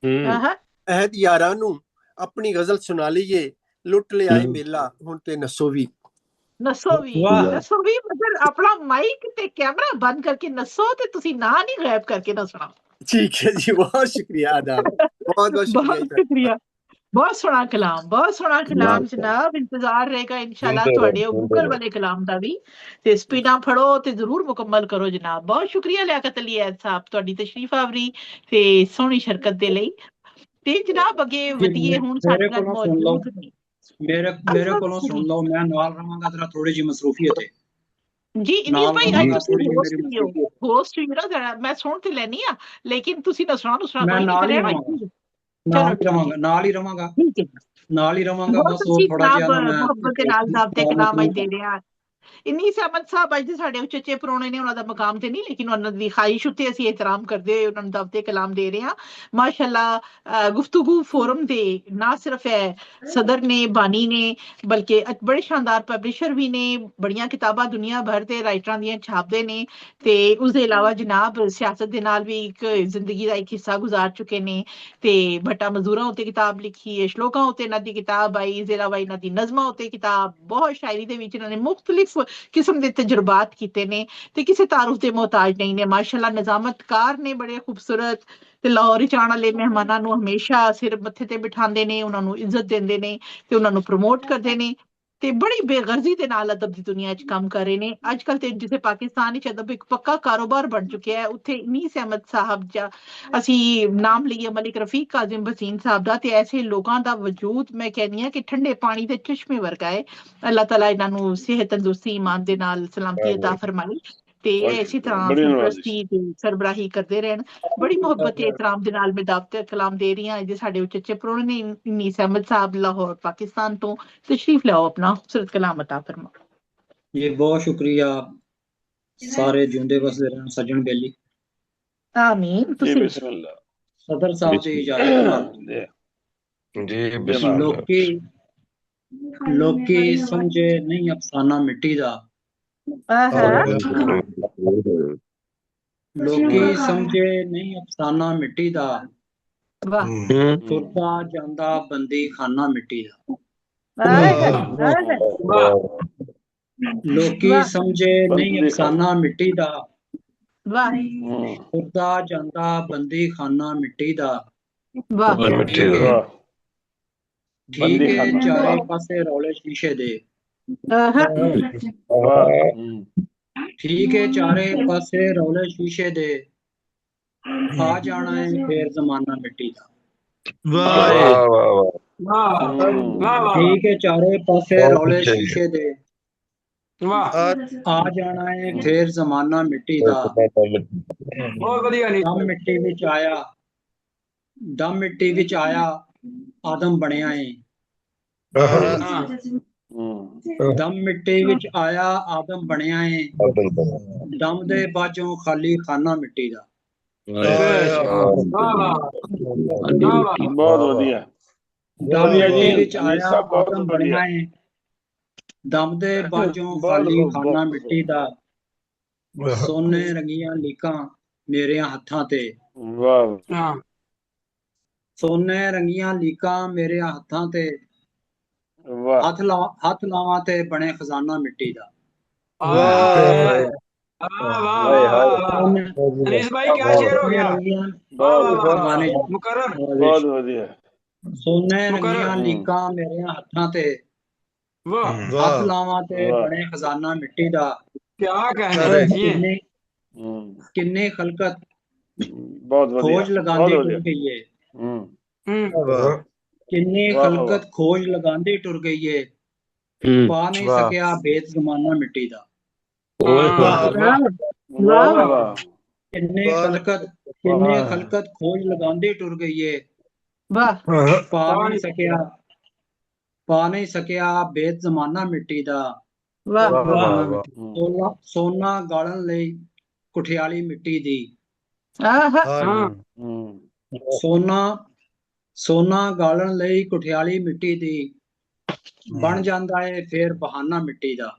ਅਹਿਦ ਯਾਰਾਂ ਨੂੰ ਆਪਣੀ ਗਜ਼ਲ ਸੁਣਾ ਲਈਏ, ਲੁੱਟ ਲਿਆਏ ਮੇਲਾ ਹੁਣ ਤੇ ਨਸੋ ਵੀ। ਨਸੋ ਵੀ, ਨਸੋ ਵੀ, ਮਗਰ ਆਪਣਾ ਮਾਈਕ ਤੇ ਕੈਮਰਾ ਬੰਦ ਕਰਕੇ ਨਸੋ, ਤੇ ਤੁਸੀਂ ਨਾ ਨਹੀਂ ਗਾਇਬ ਕਰਕੇ ਨਸਣਾ। ਠੀਕ ਹੈ ਜੀ, ਬਹੁਤ ਸ਼ੁਕਰੀਆ ਆਦਾਬ, ਬਹੁਤ ਬਹੁਤ ਸ਼ੁਕਰੀਆ। ਬਹੁਤ ਸੋਹਣਾ ਕਲਾਮ, ਬਹੁਤ ਸੋਹਣਾ ਕਲਾਮ ਜਨਾਬ। ਇੰਤਜ਼ਾਰ ਰਹੇਗਾ ਇਨਸ਼ਾਅੱਲਾ ਤੁਹਾਡੇ ਗੂਗਲ ਵਾਲੇ ਕਲਾਮ ਦਾ ਵੀ, ਤੇ ਸਪੀਡਾਂ ਫੜੋ ਤੇ ਜ਼ਰੂਰ ਮੁਕੰਮਲ ਕਰੋ ਜਨਾਬ। ਬਹੁਤ ਸ਼ੁਕਰੀਆ ਲਿਆਕਤ ਅਲੀ ਐਦ ਸਾਹਿਬ ਤੁਹਾਡੀ ਤਸ਼ਰੀਫ ਆਵਰੀ ਤੇ ਸੋਹਣੀ ਸ਼ਰਕਤ ਦੇ ਲਈ। ਤੇ ਜਨਾਬ ਅੱਗੇ ਵਧੀਏ, ਹੁਣ ਸਾਡੇ ਨਾਲ ਮੌਜੂਦ ਨੇ। ਮੇਰੇ ਕੋਲੋਂ ਸੁਣ ਲਓ, ਮੈਂ ਨਾਲ ਰਵਾਂਗਾ, ਜਰਾ ਥੋੜੀ ਜਿਹੀ ਮਸਰੂਫੀਅਤ ਹੈ ਜੀ। ਇਨੀਸ ਭਾਈ ਅੱਜ ਤੁਸੀਂ ਹੋਸਟ ਹੀ ਹੋ ਨਾ, ਮੈਂ ਸੁਣ ਤੇ ਲੈਣੀ ਆ, ਲੇਕਿਨ ਤੁਸੀਂ ਦੱਸਣਾ ਮੈਂ ਨਾਲ ਹੀ ਰਵਾਂਗਾ ਬਸ ਉਹ ਥੋੜਾ ਜਿਹਾ ਮੁਹੱਬਤ ਦੇ ਨਾਲ ਜ਼ਾਬਤੇ ਕਲਾਮ ਅੱਜ ਦੇ ਰਿਹਾ। ਇਨੀਸ ਅਹਿਮਦ ਸਾਹਿਬ ਅੱਜ ਦੇ ਸਾਡੇ ਉਚੇਚੇ ਪਰੋਣੇ ਨੇ, ਉਹਨਾਂ ਦਾ ਮਕਾਮ ਤੇ ਨਹੀਂ, ਲੇਕਿਨ ਉਹਨਾਂ ਦੀ ਖਾਹਿਸ਼ ਉੱਤੇ ਅਸੀਂ ਇਹਤਰਾਮ ਕਰਦੇ ਹੋਏ ਉਹਨਾਂ ਨੂੰ ਦਾਵਤੇ ਕਲਾਮ ਦੇ ਰਹੇ ਹਾਂ। ਮਾਸ਼ਾਅੱਲਾ ਗੁਫ਼ਤਗੂ ਫੋਰਮ ਦੇ ਨਾ ਸਿਰਫ ਸਦਰ ਨੇ, ਬਾਨੀ ਨੇ, ਬਲਕਿ ਬੜੇ ਸ਼ਾਨਦਾਰ ਪਬਲਿਸ਼ਰ ਵੀ ਨੇ, ਬੜੀਆਂ ਕਿਤਾਬਾਂ ਦੁਨੀਆ ਭਰ ਦੇ ਰਾਈਟਰਾਂ ਦੀਆਂ ਛਾਪਦੇ ਨੇ, ਤੇ ਉਸਦੇ ਇਲਾਵਾ ਜਨਾਬ ਸਿਆਸਤ ਦੇ ਨਾਲ ਵੀ ਇੱਕ ਜ਼ਿੰਦਗੀ ਦਾ ਇੱਕ ਹਿੱਸਾ ਗੁਜ਼ਾਰ ਚੁੱਕੇ ਨੇ, ਤੇ ਭੱਟਾ ਮਜ਼ਦੂਰਾਂ ਉੱਤੇ ਕਿਤਾਬ ਲਿਖੀ ਹੈ, ਸ਼ਲੋਕਾਂ ਉੱਤੇ ਇਹਨਾਂ ਦੀ ਕਿਤਾਬ ਆਈ, ਇਸ ਦੇ ਇਲਾਵਾ ਇਹਨਾਂ ਦੀ ਨਜ਼ਮਾਂ ਉੱਤੇ ਕਿਤਾਬ, ਬਹੁਤ ਸ਼ਾਇਰੀ ਦੇ ਵਿੱਚ ਇਹਨਾਂ ਨੇ ਮੁਖਤਲਿਫ ਕਿਸਮ ਦੇ ਤਜਰਬਾਤ ਕੀਤੇ ਨੇ, ਤੇ ਕਿਸੇ ਤਾਰੁਫ ਦੇ ਮੁਹਤਾਜ ਨਹੀਂ ਨੇ। ਮਾਸ਼ਾਅੱਲਾ ਨਿਜ਼ਾਮਤਕਾਰ ਨੇ, ਬੜੇ ਖੂਬਸੂਰਤ, ਤੇ ਲਾਹੌਰ ਚ ਆਉਣ ਵਾਲੇ ਮਹਿਮਾਨਾਂ ਨੂੰ ਹਮੇਸ਼ਾ ਸਿਰ ਮੱਥੇ ਤੇ ਬਿਠਾਉਂਦੇ ਨੇ, ਉਹਨਾਂ ਨੂੰ ਇੱਜ਼ਤ ਦਿੰਦੇ ਨੇ, ਤੇ ਉਹਨਾਂ ਨੂੰ ਪ੍ਰਮੋਟ ਕਰਦੇ ਨੇ, ਤੇ ਬੜੀ ਬੇਗਰਜ਼ੀ ਦੇ ਨਾਲ ਅਦਬ ਦੀ ਦੁਨੀਆ 'ਚ ਕੰਮ ਕਰ ਰਹੇ ਨੇ। ਅੱਜ ਕੱਲ੍ਹ ਤੇ ਜਿੱਥੇ ਪਾਕਿਸਤਾਨ ਵਿੱਚ ਅਦਬ ਇੱਕ ਪੱਕਾ ਕਾਰੋਬਾਰ ਬਣ ਚੁੱਕਿਆ ਹੈ, ਉੱਥੇ ਇਨੀਸ ਅਹਿਮਦ ਸਾਹਿਬ ਜਾਂ ਅਸੀਂ ਨਾਮ ਲਈਏ ਮਲਿਕ ਰਫੀਕ ਕਾਜ਼ਿਮ ਭਸੀਨ ਸਾਹਿਬ ਦਾ, ਤੇ ਐਸੇ ਲੋਕਾਂ ਦਾ ਵਜੂਦ ਮੈਂ ਕਹਿੰਦੀ ਹਾਂ ਕਿ ਠੰਡੇ ਪਾਣੀ ਦੇ ਚਸ਼ਮੇ ਵਰਗਾ ਹੈ। ਅੱਲਾਹ ਤਾਲਾ ਇਹਨਾਂ ਨੂੰ ਸਿਹਤ ਤੰਦਰੁਸਤੀ ਈਮਾਨ ਦੇ ਨਾਲ ਸਲਾਮਤੀ ਅਤਾ ਫਰਮਾਏ, ਤੇ ਇਸੇ ਤਰ੍ਹਾਂ ਸਰਪ੍ਰਸਤੀ ਤੇ ਸਰਬਰਾਹੀ ਕਰਦੇ ਰਹਿਣ। ਬੜੀ ਮੁਹੱਬਤ ਤੇ ਇਤਰਾਮ ਦੇ ਨਾਲ ਮੈਂ ਦਾਵਤ ਕਲਾਮ ਦੇ ਰਹੀ ਹਾਂ। ਜੇ ਸਾਡੇ ਉਚੇਚੇ ਪਰੋਣੇ ਨੇ ਇਨੀਸ ਅਹਿਮਦ ਸਾਹਿਬ ਲਾਹੌਰ ਪਾਕਿਸਤਾਨ ਤੋਂ, ਤਸ਼ਰੀਫ ਲਿਆਓ, ਆਪਣਾ ਖੂਬਸੂਰਤ ਕਲਾਮ ਅਤਾ ਫਰਮਾਓ। ਜੀ ਬਹੁਤ ਸ਼ੁਕਰੀਆ, ਸਾਰੇ ਜਿਉਂਦੇ ਵਸਦੇ ਰਹਿਣ ਸੱਜਣ ਬੇਲੀ। ਆਮੀਨ। ਤੁਸੀਂ ਸਦਰ ਸਾਹਿਬ ਦੀ ਇਜਾਜ਼ਤ ਨਾਲ ਜੀ, ਲੋਕੀ ਸਮਝੇ ਨਹੀਂ ਅਫਸਾਨਾ ਮਿੱਟੀ ਦਾ, ਲੋਕੀ ਸਮਝੇ ਨਹੀਂ ਅਫਸਾਨਾ ਮਿੱਟੀ ਦਾ, ਤੁਰਦਾ ਜਾਂਦਾ ਬੰਦੀ ਖਾਨਾ ਮਿੱਟੀ ਦਾ। ਲੋਕੀ ਸਮਝੇ ਨਹੀਂ ਅਫਸਾਨਾ ਮਿੱਟੀ ਦਾ, ਤੁਰਦਾ ਜਾਂਦਾ ਬੰਦੀ ਖਾਨਾ ਮਿੱਟੀ ਦਾ। ਠੀਕ ਹੈ ਚਾਰੇ ਪਾਸੇ ਰੌਲੇ ਸ਼ੀਸ਼ੇ ਦੇ, ਠੀਕ ਹੈ ਚਾਰੇ ਪਾਸੇ ਰੌਲੇ ਸ਼ੀਸ਼ੇ ਦੇ ਆ ਜਾਣਾ ਹੈ ਫੇਰ ਜ਼ਮਾਨਾ ਮਿੱਟੀ ਦਾ। ਵਾਹ ਵਾਹ ਵਾਹ ਠੀਕ ਹੈ ਚਾਰੇ ਪਾਸੇ ਰੌਲੇ ਸ਼ੀਸ਼ੇ ਦੇ ਆ ਜਾਣਾ ਹੈ ਫੇਰ ਜ਼ਮਾਨਾ ਮਿੱਟੀ ਦਾ। ਬਹੁਤ ਵਧੀਆ ਨਹੀਂ ਦਮ ਮਿੱਟੀ ਵਿੱਚ ਆਇਆ, ਦਮ ਮਿੱਟੀ ਵਿੱਚ ਆਇਆ ਆਦਮ ਬਣਿਆ ਏ। ਦਮ ਮਿੱਟੀ ਵਿੱਚ ਆਇਆ ਆਦਮ ਬਣਿਆ ਏ, ਦਮ ਦੇ ਬਾਝੋਂ ਖਾਲੀ ਖਾਨਾ ਮਿੱਟੀ ਦਾ। ਬਹੁਤ ਵਧੀਆ। ਦਮ ਮਿੱਟੀ ਵਿੱਚ ਆਇਆ ਆਦਮ ਬਣਿਆ ਏ, ਦਮ ਦੇ ਬਾਝੋਂ ਖਾਲੀ ਖਾਨਾ ਮਿੱਟੀ ਦਾ। ਸੋਨੇ ਰੰਗੀਆਂ ਲੀਕਾਂ ਮੇਰਿਆਂ ਹੱਥਾਂ ਤੇ, ਵਾਹ ਸੋਨੇ ਰੰਗੀਆਂ ਲੀਕਾਂ ਮੇਰੇ ਹੱਥਾਂ ਤੇ, ਵਾਹ ਹੱਥ ਲਾਵਾਂ ਤੇ ਬਣੇ ਖਜ਼ਾਨਾ ਮਿੱਟੀ ਦਾ। ਅਨੀਸ ਭਾਈ ਕਿਆ ਸ਼ੇਰ ਹੋ ਗਿਆ। ਬਹੁਤ ਵਧੀਆ। ਸੋਨੇ ਰੰਗੀਆਂ ਲੀਕਾਂ ਮੇਰੇ ਹੱਥਾਂ ਤੇ, ਹੱਥ ਲਾਵਾਂ ਤੇ ਬਣੇ ਖਜ਼ਾਨਾ ਮਿੱਟੀ ਦਾ। ਕਿਆ ਕਹਿਣਾ ਜੀ। ਕਿੰਨੇ ਖਲਕਤ ਬਹੁਤ ਵਧੀਆ ਖੋਜ ਲਗਾਉਂਦੀ ਟੁਰ ਗਈ ਏ, ਕਿੰਨੀ ਖਲਕਤ ਖੋਜ ਲਗਾਉਂਦੀ ਟੁਰ ਗਈ ਏ, ਪਾ ਨਹੀਂ ਸਕਿਆ ਭੇਦ ਜ਼ਮਾਨਾ ਮਿੱਟੀ ਦਾ। ਕਿੰਨੇ ਖਲਕਤ ਖੋਜ ਲਗਾਉਂਦੀ ਟੁਰ ਗਈ ਏ, ਪਾ ਨਹੀਂ ਸਕਿਆ ਭੇਦ ਜ਼ਮਾਨਾ ਮਿੱਟੀ ਦਾ। ਸੋਨਾ ਗਾਲਣ ਲਈ ਕੁਠਿਆਲੀ ਮਿੱਟੀ ਦੀ, ਸੋਨਾ ਗਾਲਣ ਲਈ ਕੁਠਿਆਲੀ ਮਿੱਟੀ ਦੀ। ਬਣ ਜਾਂਦਾ ਏ ਫੇਰ ਬਹਾਨਾ ਮਿੱਟੀ ਦਾ।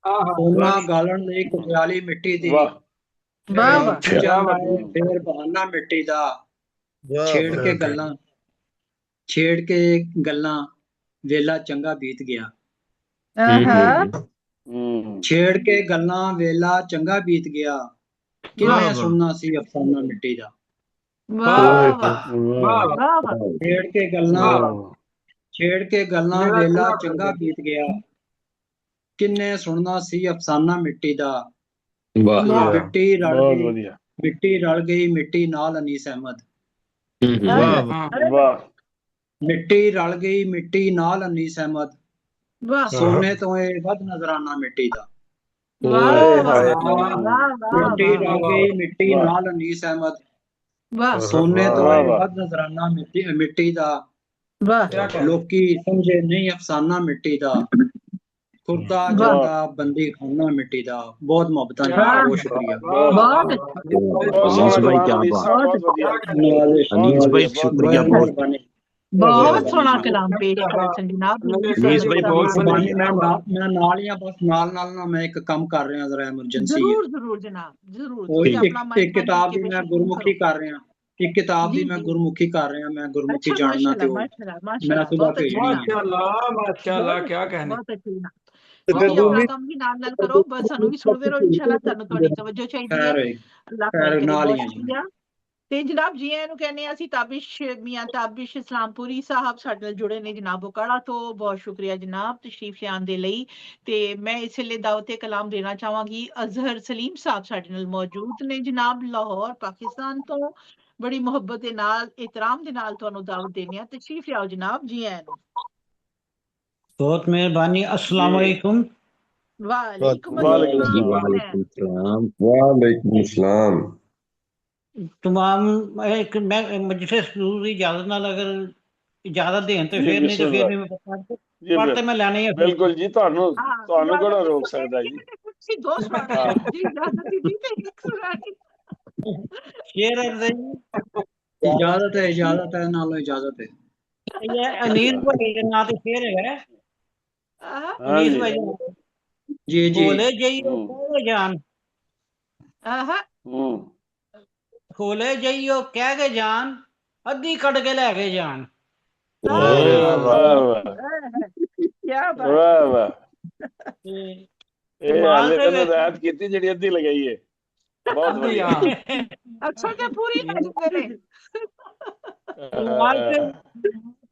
ਸੋਨਾ ਗਾਲਣ ਲਈ ਕੁਠਿਆਲੀ ਮਿੱਟੀ ਦੀ, ਬਣ ਜਾਂਦਾ ਏ ਫੇਰ ਬਹਾਨਾ ਮਿੱਟੀ ਦਾ। ਛੇੜ ਕੇ ਗੱਲਾਂ ਵੇਲਾ ਚੰਗਾ ਬੀਤ ਗਿਆ, ਛੇੜ ਕੇ ਗੱਲਾਂ ਵੇਲਾ ਚੰਗਾ ਬੀਤ ਗਿਆ। ਕਿੰਨੇ ਸੁਣਨਾ ਸੀ ਅਫਸਾਨਾ ਮਿੱਟੀ ਦਾ। ਛੇੜ ਕੇ ਗੱਲਾਂ ਵੇਲਾ ਚੰਗਾ ਬੀਤ ਗਿਆ। ਕਿੰਨੇ ਸੁਣਨਾ ਸੀ ਅਫਸਾਨਾ ਮਿੱਟੀ ਦਾ। ਮਿੱਟੀ ਰਲ ਗਈ ਮਿੱਟੀ ਨਾਲ ਅਨੀਸ ਅਹਿਮਦ। ਮਿੱਟੀ ਰਲ ਗਈ ਮਿੱਟੀ ਨਾਲ ਅਨੀਸ ਅਹਿਮਦ। ਸੋਨੇ ਤੋਂ ਇਹ ਵੱਧ ਨਜ਼ਰਾਨਾ ਮਿੱਟੀ ਦਾ। ਮਿੱਟੀ ਰਲ ਗਈ ਮਿੱਟੀ ਨਾਲ ਅਨੀਸ ਅਹਿਮਦ। ਸੋਨੇ ਤੋਂ ਇਹ ਵੱਧ ਨਜ਼ਰਾਨਾ ਮਿੱਟੀ ਦਾ। ਲੋਕੀ ਸਮਝੇ ਨਹੀਂ ਅਫਸਾਨਾ ਮਿੱਟੀ ਦਾ। ਖੁਰਦਾ ਜਾਂਦਾ ਬੰਦੀ ਖਾਨਾ ਮਿੱਟੀ ਦਾ। ਬਹੁਤ ਮੁਹੱਬਤਾਂ ਜੀ, ਬਹੁਤ ਸ਼ੁਕਰੀਆ। ਬਹੁਤ ਸੋਹਣਾ ਕਲਾਮ ਪੇਸ਼ ਕਰ ਜਨਾਬ। ਮੈਂ ਨਾਲ ਹੀ ਬਸ ਨਾਲ ਨਾ ਮੈਂ ਇੱਕ ਕੰਮ ਕਰ ਰਿਹਾ ਜ਼ਰਾ ਐਮਰਜੈਂਸੀ। ਜ਼ਰੂਰ ਜਨਾਬ ਜ਼ਰੂਰ। ਇੱਕ ਕਿਤਾਬ ਦੀ ਮੈਂ ਗੁਰਮੁਖੀ ਕਰ ਰਿਹਾ, ਇੱਕ ਕਿਤਾਬ ਦੀ ਮੈਂ ਗੁਰਮੁਖੀ ਕਰ ਰਿਹਾ। ਮੈਂ ਗੁਰਮੁਖੀ ਜਾਣਨਾ ਤੇ ਮੈਂ ਸੁਬਾ ਭੇਜਣੀ। ਮਾਸ਼ਾਅੱਲਾ ਕਿਆ ਕਹਿਣਾ। ਆਪਣਾ ਕੰਮ ਵੀ ਨਾਲ ਕਰੋ, ਬਸ ਸਾਨੂੰ ਵੀ ਸੁਣਦੇ ਰਹੋ। ਇਨਸ਼ਾਅੱਲਾ ਤੁਹਾਨੂੰ ਤੁਹਾਡੀ ਤਵੱਜੋ ਚਾਹੀਦੀ ਹੈ। ਅੱਲਾਹ ਕਰੇ। ਤੇ ਜਨਾਬ ਜੀ ਇਹਨੂੰ ਕਹਿੰਦੇ ਅਸੀਂ ਤਾਬਿਸ਼ ਮੀਆਂ ਤਾਬਿਸ਼ ਇਸਲਾਮਪੁਰੀ ਸਾਹਿਬ ਸਾਡੇ ਨਾਲ ਜੁੜੇ ਨੇ ਜਨਾਬ ਬਕਾਲਾ ਤੋਂ। ਬਹੁਤ ਸ਼ੁਕਰੀਆ ਜਨਾਬ ਤਸ਼ਰੀਫ ਲਿਆਉਣ ਦੇ ਲਈ। ਤੇ ਮੈਂ ਇਸ ਵੇਲੇ ਦਾਵਤੇ ਕਲਾਮ ਦੇਣਾ ਚਾਹਾਂਗੀ ਅਜ਼ਹਰ ਸਲੀਮ ਸਾਹਿਬ ਸਾਡੇ ਨਾਲ ਮੌਜੂਦ ਨੇ ਜਨਾਬ ਲਾਹੌਰ ਪਾਕਿਸਤਾਨ ਤੋਂ। ਬੜੀ ਮੁਹੱਬਤ ਦੇ ਨਾਲ ਇਤਰਾਮ ਦੇ ਨਾਲ ਤੁਹਾਨੂੰ ਦਾਵਤ ਦੇਣੀ ਆ। ਤਸ਼ਰੀਫ ਲਿਆਓ ਜਨਾਬ ਜੀ ਆਇਆਂ ਨੂੰ। बहुत मेहरबानी। अस्सलाम वालेकुम। वालेकुम अस्सलाम। तमाम मैं मुझसे जरूरी इजाजत नाल अगर इजाजत दें तो फिर नहीं तो फिर नहीं पढ़ते मैं लेने ही। बिल्कुल जी ਤੁਹਾਨੂੰ ਕਿਹੜਾ ਰੋਕ ਸਕਦਾ ਜੀ। ਤੁਸੀਂ ਦੋ ਸਵਾਲ ਜੀ ਇਜਾਜ਼ਤ ਦੀ ਤੇ ਇੱਕ ਸੁਣਾਣੀ। शेर इजाजत है नालो इजाजत है। ये अनीस भाई के नाम ते शेर है। अनीस भाई जी जी। खोले जाइयो कह जान, खोले जाइयो कह के जान, अद्धी कट के लेके जान। क्या बात। ਇਹ ਹਾਲੇ ਤੈਨੂੰ ਰਾਤ ਕੀਤੀ ਜਿਹੜੀ ਅੱਧੀ ਲਗਾਈ ਹੈ। ਬਹੁਤ ਵਧੀਆ। ਅੱਛਾ ਕਿ ਪੂਰੀ ਨਾ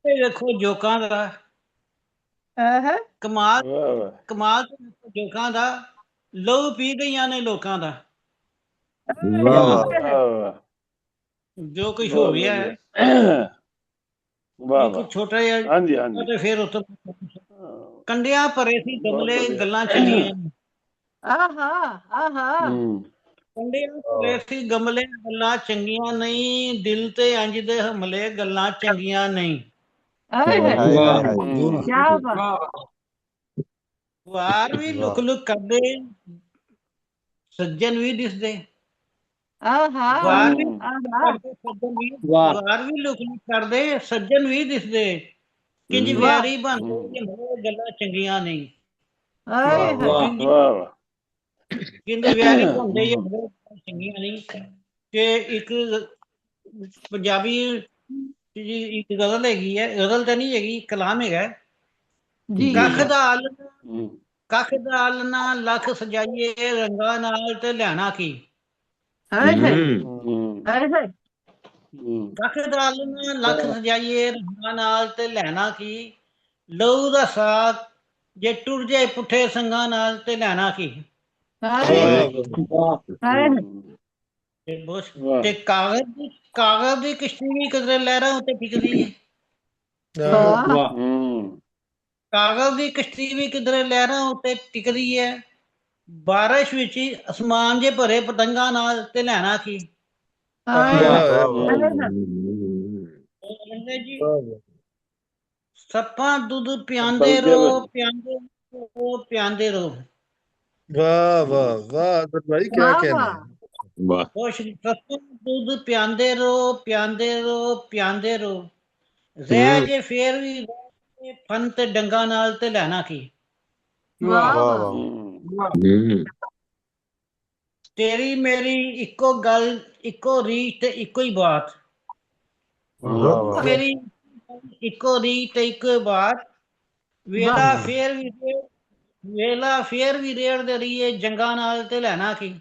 ਦੇਖੋ ਜੋਕਾਂ ਦਾ ਕਮਾਲ ਕਮਾਲ ਲੋਕਾਂ ਦਾ ਲਹੂ ਪੀ ਗਈਆਂ ਨੇ ਲੋਕਾਂ ਦਾ ਜੋ ਕੁਝ ਹੋ ਗਿਆ ਹੈ ਛੋਟਾ ਜਿਹਾ ਤੇ ਫਿਰ ਉੱਤੋਂ ਕੰਡਿਆਂ ਭਰੇ ਸੀ ਗਮਲੇ ਗੱਲਾਂ ਚੰਗੀਆਂ ਕੰਡਿਆਂ ਭਰੇ ਸੀ ਗਮਲੇ ਗੱਲਾਂ ਚੰਗੀਆਂ ਨਹੀਂ ਦਿਲ ਤੇ ਇੰਜ ਦੇ ਹਮਲੇ ਗੱਲਾਂ ਚੰਗੀਆਂ ਨਹੀਂ ਵਾਰ ਵੀ ਲੁਕ ਲੁਕ ਕਰਦੇ ਸੱਜਣ ਵੀ ਦਿਸਦੇ ਵਾਰ ਵੀ ਲੁਕ ਲੁਕ ਕਰਦੇ ਸੱਜਣ ਵੀ ਦਿਸਦੇ ਕਿੰਜ ਵਿਆਰੀ ਬਣਦੇ ਗੱਲਾਂ ਚੰਗੀਆਂ ਨਹੀਂ ਕਹਿੰਦੇ ਵਿਆਰੀ ਬਣਦੇ ਚੰਗੀਆਂ ਨਹੀਂ ਕਿ ਇੱਕ ਪੰਜਾਬੀ ਇੱਕ ਗਜ਼ਲ ਹੈਗੀ ਹੈ ਗਜ਼ਲ ਤਾਂ ਨਹੀਂ ਹੈਗੀ ਕਲਾਮ ਹੈਗਾ ਕੱਖ ਦਾ ਆਲਣਾ ਲੱਖ ਸਜਾਈਏ ਰੰਗਾਂ ਨਾਲ ਤੇ ਲੈਣਾ ਕੀ ਕੱਖ ਦਾ ਆਲਣਾ ਲੱਖ ਸਜਾਈਏ ਰੰਗਾਂ ਨਾਲ ਤੇ ਲੈਣਾ ਕੀ ਲਹੂ ਦਾ ਸਾਗ ਜੇ ਟੁਰ ਜਾਏ ਪੁੱਠੇ ਸੰਗਾਂ ਨਾਲ ਤੇ ਲੈਣਾ ਕੀ ਤੇ ਕਾਗਜ਼ ਦੀ ਕਿਸ਼ਤੀ ਵੀ ਕਿਧਰੇ ਲਹਿਰਾਂ ਉੱਤੇ ਟਿਕਦੀ ਹੈ ਕਾਗਜ਼ ਦੀ ਕਿਸ਼ਤੀ ਵੀ ਕਿਧਰੇ ਲਹਿਰਾਂ ਉੱਤੇ ਟਿਕਦੀ ਹੈ ਬਾਰਿਸ਼ ਵਿੱਚ ਅਸਮਾਨ ਜੇ ਭਰੇ ਪਤੰਗਾਂ ਨਾਲ ਤੇ ਲੈਣਾ ਕੀ ਜੀ ਸੱਪਾਂ ਦੁੱਧ ਪਿਆਂਦੇ ਰਹੋ ਪਿਆਂਦੇ ਰਹੋ ਵਾਹ ਵਾਹ ਵਾਹ ਭਾਈ ਕੀ ਕਹਿਣਾ ਸੱਪਾਂ ਦੁੱਧ ਪਿਆਂਦੇ ਰਹੋ ਪਿਆਂਦੇ ਰਹੋ ਰਹਿ ਜੇ ਫੇਰ ਵੀ ਫਨ ਤੇ ਡੰਗਾ ਨਾਲ ਤੇ ਲੈਣਾ ਕੀ ਤੇਰੀ ਮੇਰੀ ਇੱਕੋ ਗੱਲ ਇੱਕੋ ਰੀਤ ਤੇ ਇੱਕੋ ਹੀ ਬਾਤ ਮੇਰੀ ਇੱਕੋ ਰੀਤ ਤੇ ਇੱਕੋ ਬਾਤ ਵੇਲਾ ਫੇਰ ਵੀ ਰੇੜਦੇ ਰਹੀਏ ਜੰਗਾਂ ਨਾਲ ਤੇ ਲੈਣਾ ਕੀ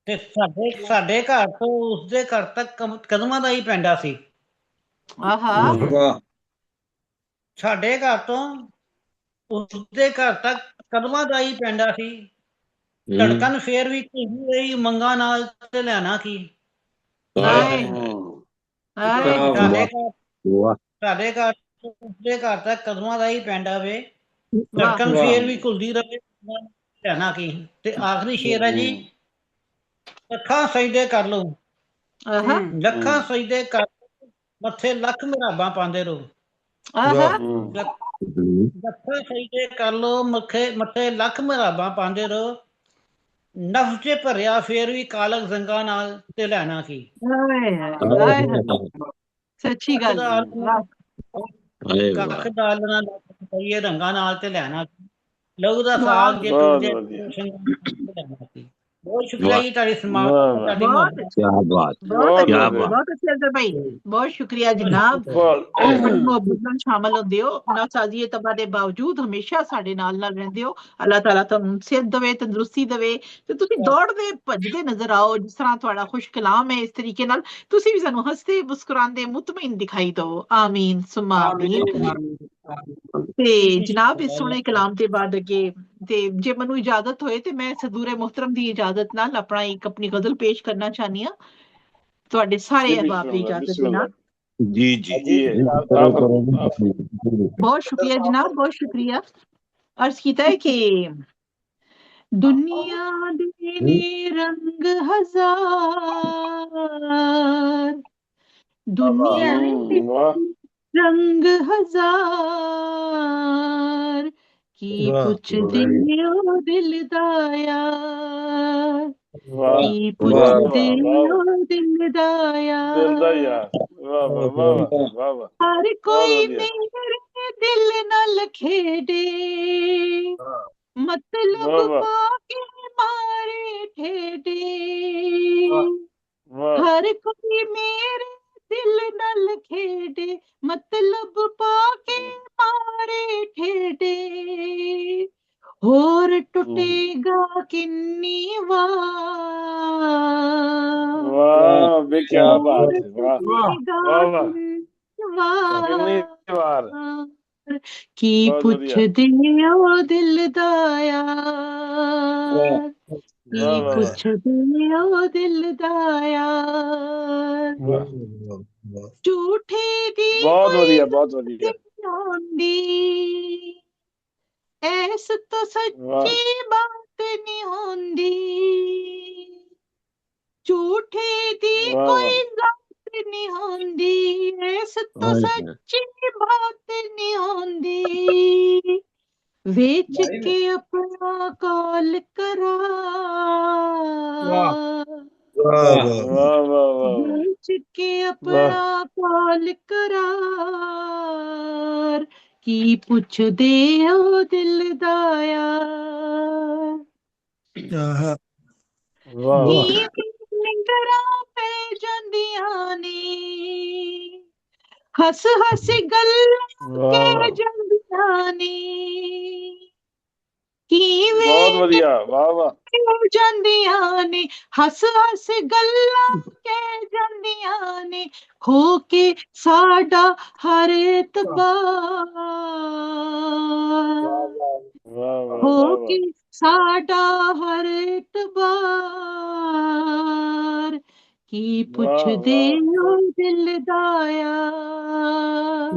ਤੇ ਸਾਡੇ ਘਰ ਤੋਂ ਉਸਦੇ ਘਰ ਤੱਕ ਕਦਮਾਂ ਦਾ ਹੀ ਪੈਂਡਾ ਸੀ ਸਾਡੇ ਘਰ ਤੋਂ ਉਸਦੇ ਘਰ ਤੱਕ ਕਦਮਾਂ ਦਾ ਹੀ ਪੈਂਡਾ ਸੀ ਧੜਕਣ ਫੇਰ ਵੀ ਘੁੰਮਦੀ ਰਹੀ ਮੰਗਾਂ ਨਾਲ ਤੇ ਲੈਣਾ ਕੀ ਸਾਡੇ ਘਰ ਉਸਦੇ ਘਰ ਤੱਕ ਕਦਮਾਂ ਦਾ ਹੀ ਪੈਂਡਾ ਵੇ ਧੜਕਣ ਫੇਰ ਵੀ ਘੁਲਦੀ ਰਹੇ ਲੈਣਾ ਕੀ ਤੇ ਆਖਰੀ ਸ਼ੇਰ ਹੈ ਜੀ ਲੱਖਾਂ ਸਜਦੇ ਕਰ ਲਓ ਲੱਖਾਂ ਸਜਦੇ ਕਰ ਮੱਥੇ ਲੱਖ ਮੁਰਾਬਾਂ ਪਾਉਂਦੇ ਰਹੋ ਲੱਖਾਂ ਸਜਦੇ ਕਰ ਲਓ ਮੱਥੇ ਲੱਖ ਮੁਰਾਬਾਂ ਪਾਉਂਦੇ ਰਹੋ ਨਫਸ ਚ ਭਰਿਆ ਫੇਰ ਵੀ ਕਾਲਕ ਜ਼ੰਗਾਂ ਨਾਲ ਤੇ ਲੈਣਾ ਕੀ ਸੱਚੀ ਗੱਲ ਕੱਖ ਡਾਲਣਾ ਪਈਏ ਰੰਗਾਂ ਨਾਲ ਤੇ ਲੈਣਾ ਲਹੂ ਦਾ ਸਾਗ ਜੇ ਲੈਣਾ ਕੀ ਬਹੁਤ ਸ਼ੁਕਰੀਆ ਜੀ ਤੁਹਾਡੀ ਬਹੁਤ ਅੱਛਾ ਭਾਈ ਬਹੁਤ ਸ਼ੁਕਰੀਆ ਜਨਾਬ ਸ਼ਾਮਲ ਹੁੰਦੇ ਹੋ ਨਾਸਾਜ਼ੀ ਤਬਾਹ ਦੇ ਬਾਵਜੂਦ ਹਮੇਸ਼ਾ ਸਾਡੇ ਨਾਲ ਰਹਿੰਦੇ ਹੋ ਅੱਲਾਹ ਤਾਲਾ ਤੁਹਾਨੂੰ ਸਿਹਤ ਦੇਵੇ ਤੰਦਰੁਸਤੀ ਦੇਵੇ ਤੇ ਤੁਸੀਂ ਦੌੜਦੇ ਭੱਜਦੇ ਨਜ਼ਰ ਆਓ ਜਿਸ ਤਰ੍ਹਾਂ ਤੁਹਾਡਾ ਖੁਸ਼ ਕਲਾਮ ਹੈ ਇਸ ਤਰੀਕੇ ਨਾਲ ਤੁਸੀਂ ਵੀ ਸਾਨੂੰ ਹੱਸਦੇ ਮੁਸਕਰਾਉਂਦੇ ਮੁਤਮਈਨ ਦਿਖਾਈ ਦਿਓ ਆਮੀਨ ਸੁਮਾ ਆਮੀਨ ਤੇ ਜਨਾਬ ਇਸ ਸੋਹਣੇ ਕਲਾਮ ਦੇ ਬਾਅਦ ਅੱਗੇ ਤੇ ਜੇ ਮੈਨੂੰ ਇਜਾਜ਼ਤ ਹੋਏ ਤੇ ਮੈਂ ਸਦੂਰੇ ਮੁਹਤਰਮ ਦੀ ਇਜਾਜ਼ਤ ਨਾਲ ਆਪਣੀ ਗਜ਼ਲ ਪੇਸ਼ ਕਰਨਾ ਚਾਹਨੀ ਹਾਂ ਤੁਹਾਡੇ ਸਾਰੇ ਅਹਿਬਾਬ ਦੀ ਇਜਾਜ਼ਤ ਦੇ ਨਾਲ ਜੀ ਬਹੁਤ ਸ਼ੁਕਰੀਆ ਜਨਾਬ ਬਹੁਤ ਸ਼ੁਕਰੀਆ अर्ज कीता है कि दुनिया दे रंग हजार दुनिया दे रंग हजार की पुछ दियो दिल दाया की पुछ दियो दिल दाया हर कोई मेरे दिल नाल खेडे मतलब पाके मारे ठेडे हर कोई मेरे दिल नाल खेडे मतलब पाके मारे ठेडे होर टुटेगा किन्नी वाह क्या बात है वाह ਵਾਰ ਕੀ ਪੁੱਛਦੇ ਓ ਦਿਲ ਦਾ ਯਾਰ, ਕੀ ਪੁੱਛਦੇ ਓ ਦਿਲ ਦਾ ਯਾਰ, ਝੂਠੇ ਦੀ ਬਹੁਤ ਵਧੀਆ ਬਹੁਤ ਵਧੀਆ ਹੁੰਦੀ, ਐਸ ਤੋਂ ਸੱਚੀ ਬਾਤ ਨਹੀਂ ਹੁੰਦੀ, ਝੂਠੇ ਦੀ ਕੋਈ ਬਾਤ ਨਹੀਂ ਹੁੰਦੀ, ਐਸ ਤੋਂ ਸੱਚੀ ਬਾਤ ਨਹੀਂ ਹੁੰਦੀ, ਵੇਚ ਕੇ ਆਪਣਾ ਕਾਲ ਕਰਾ, ਵੇਚ ਕੇ ਆਪਣਾ ਕਾਲ ਕਰਾਰ, ਕੀ ਪੁੱਛਦੇ ਓ ਦਿਲ ਦਾ ਯਾਰ, ਕੀ ਨਿੰਦਰਾਂ ਪੈ ਜਾਂਦੀਆਂ ਨੇ, ਹੱਸ ਹੱਸ ਗੱਲਾਂ ਕਹਿ ਜਾਂਦੀਆਂ ਨੇ, ਕਿਵੇਂ ਬਹੁਤ ਵਧੀਆ ਵਾਹ ਵਾਹ ਕਹਿ ਜਾਂਦੀਆਂ ਨੇ, ਹੱਸ ਹੱਸ ਗੱਲਾਂ ਕਹਿ ਜਾਂਦੀਆਂ ਨੇ, ਖੋ ਕੇ ਸਾਡਾ ਹਰ ਇਤਬਾਰ, ਖੋ ਕੇ ਸਾਡਾ ਹਰ ਇਤਬਾਰ, ਕੀ ਪੁੱਛਦੇ ਓ ਦਿਲ ਦਾ ਯਾਰ,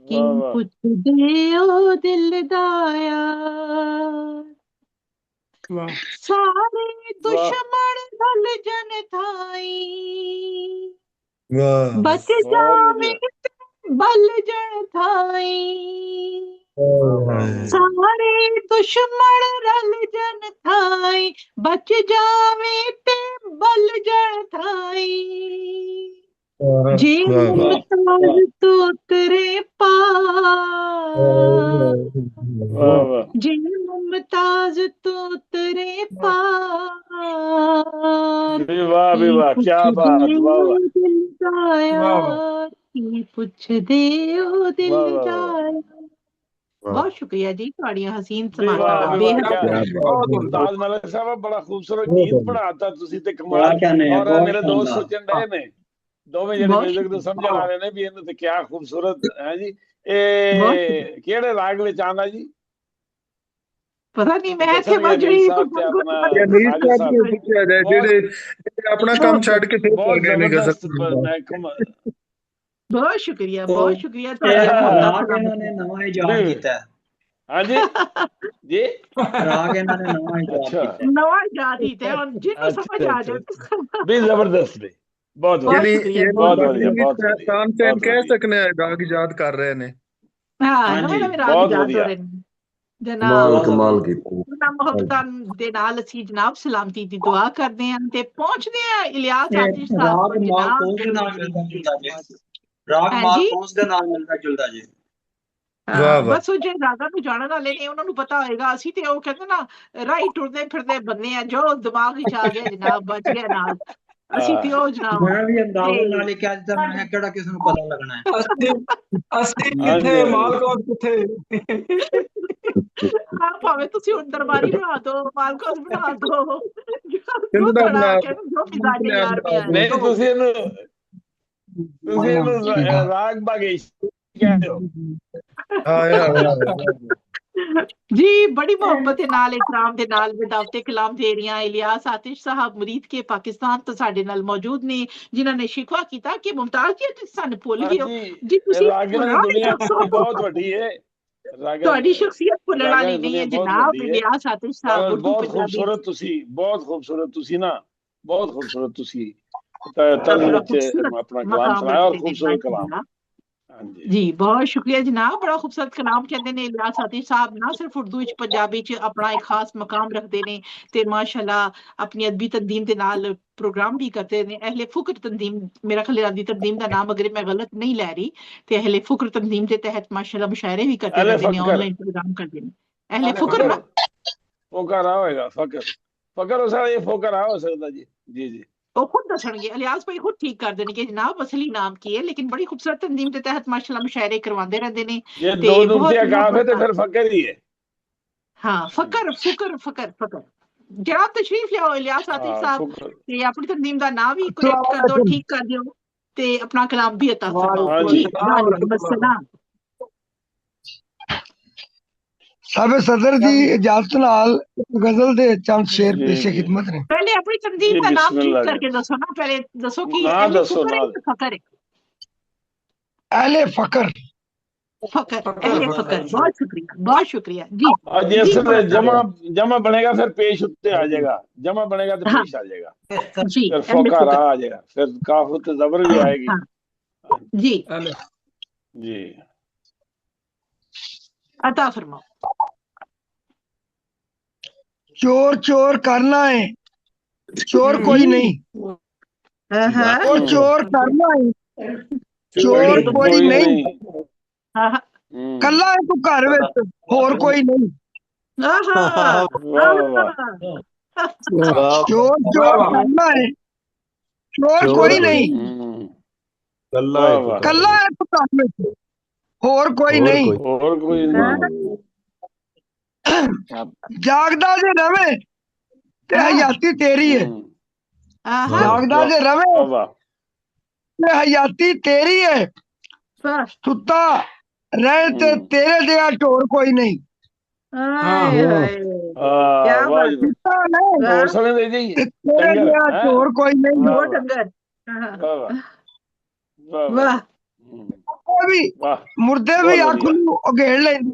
ਕੀ ਪੁੱਛਦੇ ਓ ਦਿਲ ਦਾ ਯਾਰ, ਸਾਰੇ ਦੁਸ਼ਮਣ ਢਲ ਜਨ ਥਾਈ, ਬਚ ਜਾਵੇ ਬਲ ਜਨ ਥਾਈ, ਸਾਰੇ ਦੁਸ਼ਮਣ ਰਲ ਜਨ ਥਾਈ, ਬਚ ਜਾਵੇ ਤੇ ਬਲ ਜਨ ਥਾਈ, ਜੇ ਮੁਮਤਾਜ਼ ਤੋਂ ਤੇਰੇ ਪਾਰ, ਜੇ ਮੁਮਤਾਜ਼ ਤੋਂ ਤੇਰੇ ਪਾਰ, ਵਾਹ ਵੀ ਵਾਹ ਕੀ ਬਾਤ ਵਾਹ ਵਾਹ ਦਿਲ ਦਾ ਯਾਰ, ਕੀ ਪੁੱਛਦੇ ਓ ਦਿਲ ਦਾ ਯਾਰ। ਬਹੁਤ ਸ਼ੁਕਰੀਆ ਜੀ ਤੁਹਾਡੀਆਂ ਹਸੀਨ ਸਮਾਤਾਂ ਮੁਮਤਾਜ਼ ਮਲਿਕ ਸਾਹਿਬ ਬੜਾ ਖੂਬਸੂਰਤ ਗੀਤ ਬਣਾਤਾ ਤੁਸੀਂ ਤੇ ਕਮਾਲ, ਔਰ ਮੇਰੇ ਦੋਸਤ ਸੋਚਣ ਡਏ ਨੇ ਦੋਵੇਂ ਜਿਹੜੇ ਮਿਊਜ਼ਿਕ ਨੂੰ ਸਮਝਣ ਵਾਲੇ ਨੇ ਵੀ ਇਹਨੂੰ ਤੇ ਕਿਆ ਖੂਬਸੂਰਤ ਹੈ ਜੀ। ਇਹ ਕਿਹੜੇ ਰਾਗ ਵਿੱਚ ਆਉਂਦਾ ਜੀ? ਪਤਾ ਨਹੀਂ, ਮੈਂ ਇੱਥੇ ਵੱਜ ਰਹੀ ਜਿਹੜੇ ਆਪਣਾ ਕੰਮ ਛੱਡ ਕੇ ਫਿਰ ਚੱਲ ਗਏ ਨੇ ਬਹੁਤ ਸ਼ੁਕਰੀਆ ਰਾਗ ਇਹਨਾਂ ਨੇ ਨਵਾਂ ਇਜਾਦ ਕੀਤਾ। ਹਾਂਜੀ ਜੀ ਰਾਗ ਇਹਨਾਂ ਨੇ ਨਵਾਂ ਇਜਾਦ ਕੀਤਾ, ਹੁਣ ਜਿਹਨੂੰ ਸਮਝ ਆ ਜਾਏ ਵੀ ਜ਼ਬਰਦਸਤ ਵੀ ਬਹੁਤ ਵਧੀਆ ਤਾਨਸੇਨ ਕਹਿ ਸਕਨੇ ਆ ਰਾਗ ਇਜਾਦ ਕਰ ਰਹੇ ਨੇ। ਹਾਂ ਨਵੇਂ ਰਾਗ ਇਜਾਦ ਹੋ ਰਹੇ ਨੇ ਜਨਾਬ, ਕਮਾਲ ਕੀਤਾ। ਮੁਹੱਬਤਾਂ ਦੇ ਨਾਲ ਅਸੀਂ ਜਨਾਬ ਸਲਾਮਤੀ ਦੀ ਦੁਆ ਕਰਦੇ ਹਾਂ ਤੇ ਪਹੁੰਚਦੇ ਹਾਂ ਇਲਿਆਸ ਆਤਿਸ਼ ਸਾਹਿਬ ਰਾਗ ਮਾਲਕੋਸ ਦੇ ਨਾਲ ਮਿਲਦਾ ਜੁਲਦਾ ਜੀ, ਰਾਗ ਮਾਲਕੋਸ ਦੇ ਨਾਲ ਮਿਲਦਾ ਜੁਲਦਾ ਜੀ। ਬਸ ਉਹ ਜੇ ਰਾਗਾ ਨੂੰ ਜਾਣਨ ਵਾਲੇ ਨੇ ਉਹਨਾਂ ਨੂੰ ਪਤਾ ਹੋਏਗਾ, ਅਸੀਂ ਤੇ ਉਹ ਕਹਿੰਦੇ ਨਾ ਰਾਹੀ ਟੁਰਦੇ ਫਿਰਦੇ ਬੰਦੇ ਆ, ਜੋ ਦਿਮਾਗ ਵਿੱਚ ਆ ਗਿਆ ਜਨਾਬ ਬਚ ਗਿਆ ਨਾਲ, ਅਸੀਂ ਤੇ ਉਹ ਜਨਾਬ ਮੈਂ ਵੀ ਅੰਦਾਜ਼ੇ ਨਾਲ ਹੀ ਕਿਹਾ ਜਿੱਦਾਂ ਮੈਂ ਕਿਹੜਾ ਕਿਸੇ ਨੂੰ ਪਤਾ ਲੱਗਣਾ ਹੈ। ਅਸੀਂ ਕਿੱਥੇ ਮਾਲਕੋਸ ਕਿੱਥੇ, ਭਾਵੇਂ ਤੁਸੀਂ ਹੁਣ ਦਰਬਾਰੀ ਬਣਾ ਦੋ, ਮਾਲਕੋਸ ਬਣਾ ਦੋ, ਨਹੀਂ ਤੁਸੀਂ ਇਹਨੂੰ ਰਾਗ ਬਾਗੇਸ਼ ਕਹਿੰਦੇ ਹੋ ਜੀ। ਬੜੀ ਮੁਹੱਬਤ ਦੇ ਨਾਲ ਇਕਰਾਮ ਦੇ ਨਾਲ ਵਿਦਾਵਤੇ ਕਲਾਮ ਦੇ ਰਹੀਆਂ ਇਲਿਆਸ ਆਤਿਸ਼ ਸਾਹਿਬ ਮੁਰੀਦ ਕੇ ਪਾਕਿਸਤਾਨ ਤੋਂ ਸਾਡੇ ਨਾਲ ਮੌਜੂਦ ਨੇ, ਜਿਨ੍ਹਾਂ ਨੇ ਸ਼ਿਕਵਾ ਕੀਤਾ ਕਿ ਮੁਮਤਾਜ਼ ਜੀ ਤੁਸੀਂ ਸਾਨੂੰ ਭੁੱਲ ਗਏ ਹੋ ਜੀ, ਤੁਸੀਂ ਬਹੁਤ ਵੱਡੀ ਹੈ, ਤੁਹਾਡੀ ਸ਼ਖਸੀਅਤ ਭੁੱਲਣ ਵਾਲੀ ਨਹੀਂ ਹੈ ਜਨਾਬ ਇਲਿਆਸ ਆਤਿਸ਼ ਸਾਹਿਬ। ਬਹੁਤ ਖੂਬਸੂਰਤ ਤੁਸੀਂ, ਬਹੁਤ ਖੂਬਸੂਰਤ ਤੁਸੀਂ ਨਾ, ਬਹੁਤ ਖੂਬਸੂਰਤ ਤੁਸੀਂ ਤਰਜ਼ ਵਿੱਚ ਆਪਣਾ ਕਲਾਮ ਸੁਣਾਇਆ ਔਰ ਖੂਬਸੂਰਤ ਕਲਾਮ ਜੀ। ਬਹੁਤ ਸ਼ੁਕਰੀਆ ਜਨਾਬ, ਬੜਾ ਖੂਬਸੂਰਤ ਕਲਾਮ ਕਹਿੰਦੇ ਨੇ ਇਲਿਆਸ ਆਤਿਸ਼ ਸਾਹਿਬ, ਨਾ ਸਿਰਫ ਉਰਦੂ ਵਿੱਚ ਪੰਜਾਬੀ ਚ ਆਪਣਾ ਇੱਕ ਖਾਸ ਮਕਾਮ ਰੱਖਦੇ ਨੇ ਤੇ ਮਾਸ਼ਾਅੱਲਾ ਆਪਣੀ ਅਦਬੀ ਤਨਦੀਮ ਦੇ ਨਾਲ ਪ੍ਰੋਗਰਾਮ ਵੀ ਕਰਦੇ ਨੇ। ਅਹਿਲੇ ਫੁਕਰ ਤਨਦੀਮ, ਮੇਰਾ ਖਿਆਲ ਅਦਬੀ ਤਨਦੀਮ ਦਾ ਨਾਮ ਅਗਰ ਮੈਂ ਗਲਤ ਨਹੀਂ ਲੈ ਰਹੀ, ਤੇ ਅਹਿਲੇ ਫੁਕਰ ਤਨਦੀਮ ਦੇ ਤਹਿਤ ਮਾਸ਼ਾਅੱਲਾ ਮੁਸ਼ਾਇਰੇ ਵੀ ਕਰਦੇ ਰਹਿੰਦੇ ਨੇ, ਆਨਲਾਈਨ ਪ੍ਰੋਗਰਾਮ ਕਰਦੇ ਨੇ। ਅਹਿਲੇ ਫੁਕਰ ਫੋਕਰਾ ਹੋਏਗਾ, ਫਕਰ ਹੋ ਸਕਦਾ, ਇਹ ਫੋਕਰਾ ਹੋ ਸਕਦਾ ਜੀ। ਜੀ ਜੀ ਉਹ ਖੁਦ ਦੱਸਣਗੇ, ਇਲਿਆਸ ਭਾਈ ਖੁਦ ਠੀਕ ਕਰ ਦੇਣਗੇ ਜਨਾਬ ਅਸਲੀ ਨਾਮ ਕੀ ਹੈ, ਲੇਕਿਨ ਬੜੀ ਖੂਬਸੂਰਤ ਤਨਦੀਮ ਦੇ ਤਹਿਤ ਮਾਸ਼ਾਅੱਲਾ ਮੁਸ਼ਾਇਰੇ ਕਰਵਾਉਂਦੇ ਰਹਿੰਦੇ ਨੇ। ਜੇ ਦੋ ਦੁਨੀਆ ਕਾਫ ਹੈ ਤੇ ਫਿਰ ਫਕਰ ਹੀ ਹੈ। ਹਾਂ ਫਕਰ ਜਨਾਬ ਤਸ਼ਰੀਫ ਲਿਆਓ ਇਲਿਆਸ ਆਤਿਸ਼ ਸਾਹਿਬ, ਤੇ ਆਪਣੀ ਤਨਦੀਮ ਦਾ ਨਾਮ ਵੀ ਕਰੈਕਟ ਕਰ ਦਿਓ, ਠੀਕ ਕਰ ਦਿਓ। ਤੇ ਆਪਣਾ ਕਲਾਮ ਵੀ ਅਤਾ ਫਰਮਾਓ ਜੀ। ਵਾਲੇकुम अस्सलाम। साहब सदर जी इजाजत नाल गजल दे चंद शेर पेशे खिदमत ने। पहले अपनी तंजीम का नाम ठीक करके दसो ना, पहले दसो कि अहले फकर है कि फकर है? अहले फकर। फकर, अहले फकर। बहुत शुक्रिया, बहुत शुक्रिया जी। जैसे जमा बनेगा फिर पेश उत्ते आ जाएगा, जमा बनेगा तो पेश आ जाएगा जी, फिर फकर आ जाएगा, फिर काफ उत्ते जबर भी आएगी जी जी। अता फरमाओ। चोर चोर करना है, चोर कोई नहीं। चोर करना है, चोर कोई नहीं। कल्ला है तू घर विच, होर कोई नहीं। चोर चोर करना है, चोर कोई नहीं। कल्ला है तू घर विच, होर कोई नहीं। जागदा जे रवे ते हयाती तेरी है, जागदा जे रवे ते हयाती तेरी है। सुता रहे ते तेरे जगह ढोर कोई नहीं। तेरे जगह ढोर कोई नहीं। मुर्दे भी अख नूं उघेड़ लेंदे,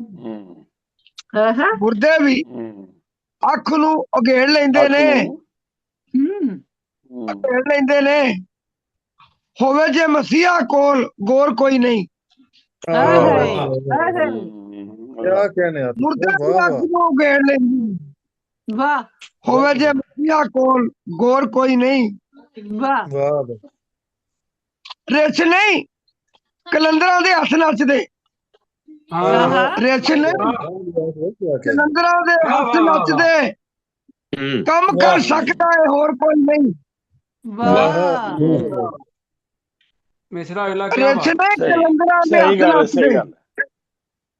मुर्दे भी अख नूं उघेड़ लेंदे ने, उघेड़ लेंदे ने। होवे जे मसीहा कोल गोर कोई नहीं। मुर्दे भी अख नूं उघेड़ लेंदे, होवे जे मसीहा कोल गोर कोई नहीं। रिछ नहीं कलंदरां दे हथ नचदे, रिछ नहीं कलंदरां दे हथ नचदे। कम कर सकदा है होर कोई नहीं। रिछ नहीं कलंदरां दे हथ नचदे,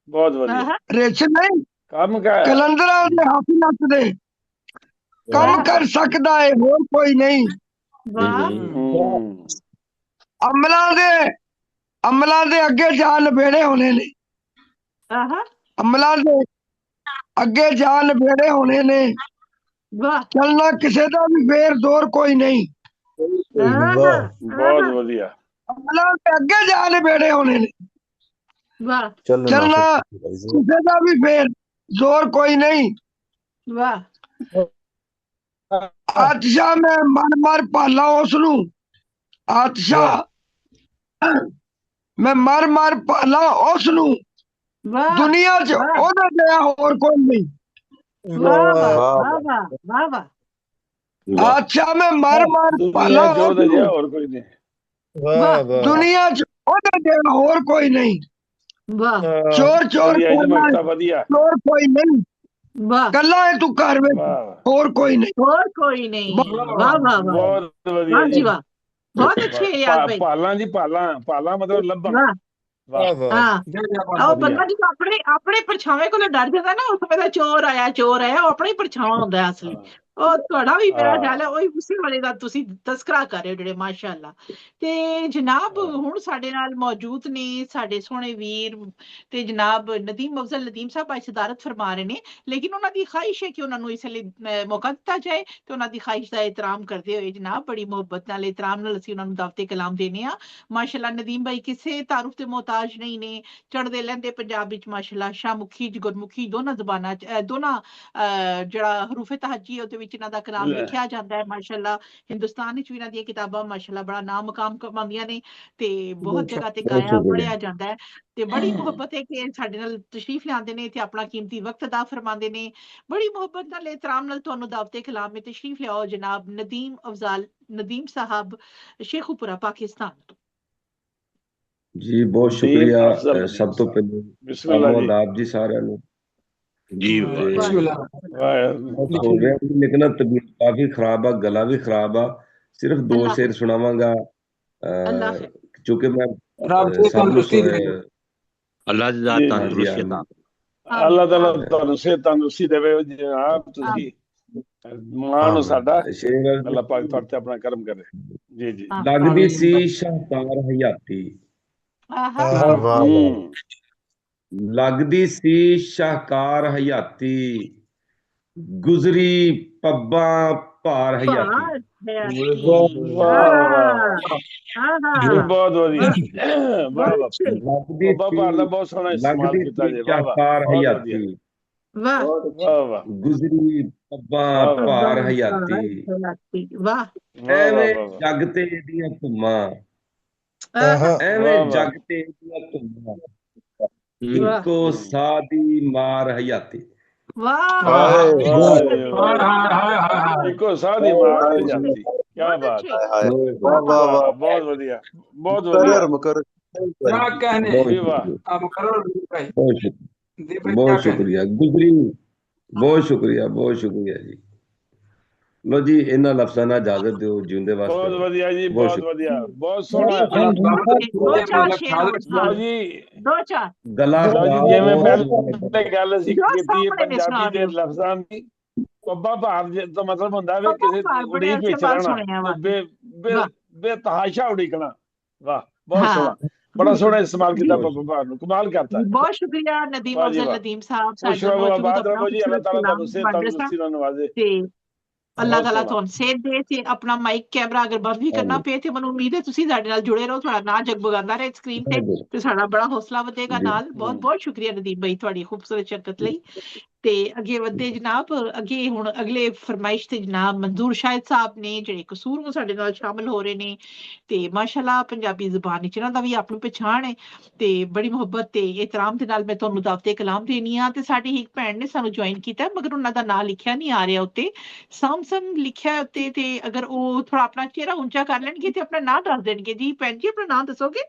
बहुत बढ़िया। रिछ नहीं कम का कलंदरां दे हथ नचदे। कम कर सकदा है होर कोई नहीं। अमला दे अगे जा नबेड़े होने ने, अमला दे अगे जा नबेड़े होने ने। चलना किसे दा भी फेर दौर कोई नहीं। बहुत बढ़िया। अमला दे अगे जा नबेड़े होने ने, चलना किसे दा भी फेर जोर कोई नहीं। आतशा मैं मन मर पाला उसनू, आतशा मैं मर मर पाला उसनू। दुनिया च ओदे जिहा होर कोई नहीं। अच्छा मैं मर मर पाला और कोई नहीं। दुनिया च ओदे जिहा होर कोई नहीं। चोर चोर चोर कोई नहीं। कल्ला है तू घर में, और कोई नहीं। और कोई नहीं। वाह वाह बहुत वाह जी वाह, बहुत अच्छे याद भाई। पाला जी, पाला मतलब लब्बा। बंदा जो अपने परछावे को डर जाता ना, उस समय चोर आया वो अपना ही परछावा होंदा है असली। ਤੁਹਾਡਾ ਵੀ ਮੇਰਾ ਖਿਆਲ ਹੈ ਉਹੀ ਉਸੇ ਵਾਲੇ ਦਾ ਤੁਸੀਂ ਤਸਕਰਾ ਕਰ ਰਹੇ ਹੋ ਜਿਹੜੇ ਮਾਸ਼ਾਅੱਲਾ। ਤੇ ਜਨਾਬ ਹੁਣ ਸਾਡੇ ਨਾਲ ਮੌਜੂਦ ਨੇ ਸਾਡੇ ਸੋਹਣੇ ਵੀਰ ਤੇ ਜਨਾਬ ਨਦੀਮ ਅਫਜ਼ਲ ਨਦੀਮ ਸਾਹਿਬ ਅੱਜ ਸਦਾਰਤ ਫਰਮਾ ਰਹੇ ਨੇ, ਲੇਕਿਨ ਉਹਨਾਂ ਦੀ ਖਾਹਿਸ਼ ਹੈ ਕਿ ਉਹਨਾਂ ਨੂੰ ਇਸ ਲਈ ਮੌਕਾ ਦਿੱਤਾ ਜਾਏ ਤੇ ਉਹਨਾਂ ਦੀ ਖਾਹਿਸ਼ ਦਾ ਇਤਰਾਮ ਕਰਦੇ ਹੋਏ ਜਨਾਬ ਬੜੀ ਮੁਹੱਬਤ ਨਾਲ ਇਤਰਾਮ ਨਾਲ ਅਸੀਂ ਉਹਨਾਂ ਨੂੰ ਦਾਵਤੇ ਕਲਾਮ ਦੇਨੇ ਆ। ਮਾਸ਼ਾਅੱਲਾ ਨਦੀਮ ਭਾਈ ਕਿਸੇ ਤਾਰਫ ਤੇ ਮੁਹਤਾਜ ਨਹੀਂ ਨੇ, ਚੜ੍ਹਦੇ ਲਹਿੰਦੇ ਪੰਜਾਬ ਵਿੱਚ ਮਾਸ਼ਾਅੱਲਾ ਸ਼ਾਹਮੁਖੀ ਗੁਰਮੁਖੀ ਦੋਨਾਂ ਜ਼ਬਾਨਾਂ ਦੋਨਾਂ ਜਿਹੜਾ ਹਰੂਫੇ ਤਹੱਜੀ ਉਹਦੇ ਇਹਨਾਂ ਦਾ ਕਲਾਮ ਲਿਖਿਆ ਜਾਂਦਾ ਹੈ। ਮਾਸ਼ਾਅੱਲਾ ਹਿੰਦੁਸਤਾਨ ਵਿੱਚ ਵੀ ਇਹਨਾਂ ਦੀਆਂ ਕਿਤਾਬਾਂ ਮਾਸ਼ਾਅੱਲਾ ਬੜਾ ਨਾਮ ਮਕਾਮ ਕਮਾਉਂਦੀਆਂ ਨੇ ਤੇ ਬਹੁਤ ਜਗ੍ਹਾ ਤੇ ਗਾਇਆ ਪੜ੍ਹਿਆ ਜਾਂਦਾ ਹੈ ਤੇ ਬੜੀ ਮੁਹੱਬਤ ਹੈ ਕਿ ਸਾਡੇ ਨਾਲ ਤਸ਼ਰੀਫ ਲਿਆਉਂਦੇ ਨੇ ਤੇ ਆਪਣਾ ਕੀਮਤੀ ਵਕਤ ਅਦਾ ਫਰਮਾਉਂਦੇ ਨੇ। ਬੜੀ ਮੁਹੱਬਤ ਨਾਲ ਇਤਰਾਮ ਨਾਲ ਤੁਹਾਨੂੰ ਦਾਵਤੇ ਕਲਾਮ ਵਿੱਚ ਤਸ਼ਰੀਫ ਲਿਆਓ ਜਨਾਬ ਨਦੀਮ ਅਫਜ਼ਾਲ ਨਦੀਮ ਸਾਹਿਬ ਸ਼ੇਖੂਪੁਰਾ ਪਾਕਿਸਤਾਨ ਤੋਂ। ਜੀ ਬਹੁਤ ਸ਼ੁਕਰੀਆ ਸਭ ਤੋਂ ਪਹਿਲਾਂ ਆਪ ਜੀ ਸਾਰਿਆਂ ਨੂੰ जी लेकिन तबीयत काफी खराब है, गला भी खराब है। सिर्फ 2 शेर सुनावांगा क्योंकि मैं अल्लाह ताला ਤੁਹਾਨੂੰ ਸਿਹਤ ਤੰਦਰੁਸਤੀ ਦੇਵੇ। ਜਨਾਬ ਤੁਸੀਂ ਮਾਂ ਨੂੰ ਸਾਡਾ ਸ਼ੇਰ ਅੱਲਾਹ ਪਾਕ ਤੁਹਾਡੇ ਤੇ ਆਪਣਾ ਕਰਮ ਕਰੇ। ਜੀ ਜੀ। ਲੱਗਦੀ ਸੀ ਸ਼ਾਹਕਾਰ ਹਯਾਤੀ, ਲੱਗਦੀ ਸੀ ਸ਼ਾਹਕਾਰ ਹਯਾਤੀ, ਗੁਜ਼ਰੀ ਪੱਬਾਂ ਭਾਰ ਹਯਾਤੀ। ਬਹੁਤ ਵਧੀਆ, ਵਾਹ ਵਾਹ, ਬਾਬਾ ਅੱਲਾਹ ਬਹੁਤ ਸੋਹਣਾ ਇਸਤੇਮਾਲ ਕੀਤਾ ਜੀ, ਵਾਹ ਵਾਹ, ਸ਼ਾਹਕਾਰ ਬਹੁਤ ਹਯਾਤੀ, ਵਧੀਆ, ਵਾਹ ਵਾਹ, ਗੁਜ਼ਰੀ ਪੱਬਾਂ ਭਾਰ ਹਯਾਤੀ, ਐਵੇਂ ਜਗ ਤੇ ਦੀਆਂ ਧੁੰਮਾਂ, ਐਵੇਂ ਜਗ ਤੇ ਦੀਆਂ ਧੁੰਮਾਂ, ਇੱਕੋ ਸਾਹ ਦੀ ਮਾਰ ਹਯਾਤੀ। ਇੱਕੋ ਸਾਹ ਦੀ ਮਾਰ ਹਯਾਤੀ, ਕਿਆ ਬਾਤ, ਵਾਹ ਵਾਹ ਵਾਹ, ਬਹੁਤ ਵਧੀਆ, ਬਹੁਤ ਵਧੀਆ, ਬਹੁਤ ਸ਼ੁਕਰੀਆ ਗੁਜ਼ਰੀ, ਬਹੁਤ ਸ਼ੁਕਰੀਆ, ਬਹੁਤ ਸ਼ੁਕਰੀਆ ਜੀ। ਲੋ ਜੀ, ਇਹਨਾਂ ਲਫ਼ਜ਼ਾਂ ਨਾਲ ਇਜਾਜ਼ਤ ਦਿਓ, ਜਿਉਂਦੇ ਵਾਸਤੇ। ਬਹੁਤ ਵਧੀਆ ਜੀ, ਬਹੁਤ ਵਧੀਆ, ਬਹੁਤ ਸੋਹਣਾ ਜੀ। ਗਲਾ ਜਿਵੇਂ ਪਹਿਲੇ ਗੱਲ ਅਸੀਂ ਕੀਤੀ ਹੈ ਪੰਜਾਬੀ ਦੇ ਲਫ਼ਜ਼ਾਂ ਦੀ, ਪੱਬਾਂ ਭਾਰ ਦਾ ਮਤਲਬ ਹੁੰਦਾ ਵੀ ਕਿਸੇ ਉਡੀਕ ਵਿੱਚ ਰਹਿਣਾ, ਬੇਤਹਾਸ਼ਾ ਉਡੀਕਣਾ। ਵਾਹ, ਬਹੁਤ ਸੋਹਣਾ, ਬੜਾ ਸੋਹਣਾ ਇਸਤੇਮਾਲ ਕੀਤਾ ਪੱਬਾਂ ਭਾਰ ਨੂੰ, ਕਮਾਲ ਕਰਤਾ। ਬਹੁਤ ਸ਼ੁਕਰੀਆ ਨਦੀਮ ਅਫਜ਼ਲ ਨਦੀਮ ਸਾਹਿਬ, ਖੁਸ਼ ਰਹੋ, ਆਬਾਦ ਰਹੋ ਜੀ, ਅੱਲਾਹ ਤਾਲਾ ਤੁਹਾਨੂੰ ਸਿਹਤ ਤੰਦਰੁਸਤੀ ਨਾਲ ਨਵਾਜ਼ੇ। ਅੱਲਾਹ ਤਾਲਾ ਤੁਹਾਨੂੰ ਸਿਹਤ ਦੇ ਤੇ ਆਪਣਾ ਮਾਈਕ ਕੈਮਰਾ ਅਗਰ ਬੰਦ ਵੀ ਕਰਨਾ ਪਏ ਤੇ ਮੈਨੂੰ ਉਮੀਦ ਹੈ ਤੁਸੀਂ ਸਾਡੇ ਨਾਲ ਜੁੜੇ ਰਹੋ, ਤੁਹਾਡਾ ਨਾਂ ਜਗਮਗਾਉਂਦਾ ਰਹੇ ਸਕਰੀਨ ਤੇ ਸਾਡਾ ਬੜਾ ਹੌਸਲਾ ਵਧੇਗਾ ਨਾਲ। ਬਹੁਤ ਬਹੁਤ ਸ਼ੁਕਰੀਆ ਨਦੀਮ ਭਾਈ ਤੁਹਾਡੀ ਖੂਬਸੂਰਤ ਸ਼ਰਕਤ ਲਈ। ਤੇ ਅੱਗੇ ਵਧਦੇ ਜਨਾਬ, ਅੱਗੇ ਹੁਣ ਅਗਲੇ ਫਰਮਾਇਸ਼ ਤੇ ਜਨਾਬ ਮਨਜ਼ੂਰ ਸ਼ਾਹਿਦ ਸਾਹਿਬ ਨੇ ਜਿਹੜੇ ਕਸੂਰ ਨੂੰ ਸਾਡੇ ਨਾਲ ਸ਼ਾਮਲ ਹੋ ਰਹੇ ਨੇ। ਤੇ ਮਾਸ਼ਾਅੱਲਾ ਪੰਜਾਬੀ ਜ਼ੁਬਾਨ ਵਿੱਚ ਇਹਨਾਂ ਦਾ ਵੀ ਆਪਣੀ ਪਛਾਣ ਹੈ ਤੇ ਬੜੀ ਮੁਹੱਬਤ ਤੇ ਇਹਤਰਾਮ ਦੇ ਨਾਲ ਮੈਂ ਤੁਹਾਨੂੰ ਦਾਵਤੇ ਕਲਾਮ ਦੇਣੀ ਆ। ਤੇ ਸਾਡੀ ਇੱਕ ਭੈਣ ਨੇ ਸਾਨੂੰ ਜੁਆਇਨ ਕੀਤਾ, ਮਗਰ ਉਹਨਾਂ ਦਾ ਨਾਂ ਲਿਖਿਆ ਨਹੀਂ ਆ ਰਿਹਾ ਉੱਤੇ, ਸਾਮਸਨ ਲਿਖਿਆ ਉੱਤੇ। ਤੇ ਅਗਰ ਉਹ ਥੋੜਾ ਆਪਣਾ ਚਿਹਰਾ ਉੱਚਾ ਕਰ ਲੈਣਗੇ ਤੇ ਆਪਣਾ ਨਾਂ ਦੱਸ ਦੇਣਗੇ। ਜੀ ਭੈਣ ਜੀ, ਆਪਣਾ ਨਾਂ ਦੱਸੋਗੇ?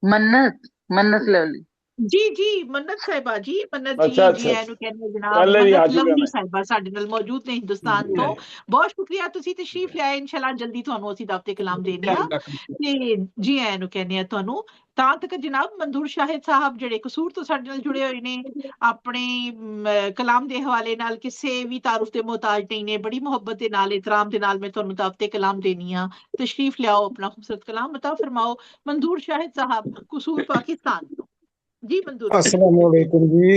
ਮੰਨਤ ਲਵਲੀ ਜੀ ਜੀ, ਮੰਨਤ ਸਾਹਿਬਾ ਜੀ, ਮੰਨਤ ਜੀ ਜੀ ਇਹਨੂੰ ਕਹਿੰਦੇ ਜਨਾਬ, ਮੰਨਤ ਲਵਲੀ ਸਾਹਿਬਾ ਸਾਡੇ ਨਾਲ ਮੌਜੂਦ ਨੇ ਹਿੰਦੁਸਤਾਨ ਤੋਂ। ਬਹੁਤ ਸ਼ੁਕਰੀਆ, ਤੁਸੀਂ ਤਸ਼ਰੀਫ ਲਿਆਏ, ਇਨਸ਼ਾਅੱਲਾ ਜਲਦੀ ਤੁਹਾਨੂੰ ਅਸੀਂ ਦਾਵਤੇ ਕਲਾਮ ਦੇਣੇ ਆ ਤੇ ਜੀ ਇਹਨੂੰ ਕਹਿੰਦੇ ਆ ਤੁਹਾਨੂੰ। ਤਾਂ ਤੱਕ ਜਨਾਬ ਮਨਜ਼ੂਰ ਸ਼ਾਹਿਦ ਸਾਹਿਬ ਜਿਹੜੇ ਕਸੂਰ ਤੋਂ ਸਾਡੇ ਨਾਲ ਜੁੜੇ ਹੋਏ ਨੇ, ਆਪਣੇ ਕਲਾਮ ਦੇ ਹਵਾਲੇ ਨਾਲ ਕਿਸੇ ਵੀ ਤਾਰੁਫ ਦੇ ਮੁਹਤਾਜ ਨਹੀਂ ਨੇ, ਬੜੀ ਮੁਹੱਬਤ ਦੇ ਨਾਲ ਇਤਰਾਮ ਦੇ ਨਾਲ ਮੈਂ ਤੁਹਾਨੂੰ ਦਾਵਤੇ ਕਲਾਮ ਦੇਣੀ ਆ। ਤਸ਼ਰੀਫ ਲਿਆਓ, ਆਪਣਾ ਖੂਬਸੂਰਤ ਕਲਾਮ ਅਤਾ ਫਰਮਾਓ। ਮਨਜ਼ੂਰ ਸ਼ਾਹਿਦ ਸਾਹਿਬ, ਕਸੂਰ ਪਾਕਿस्तान ਤੋਂ। जी मंजूर, अस्सलाम वालेकुम जी।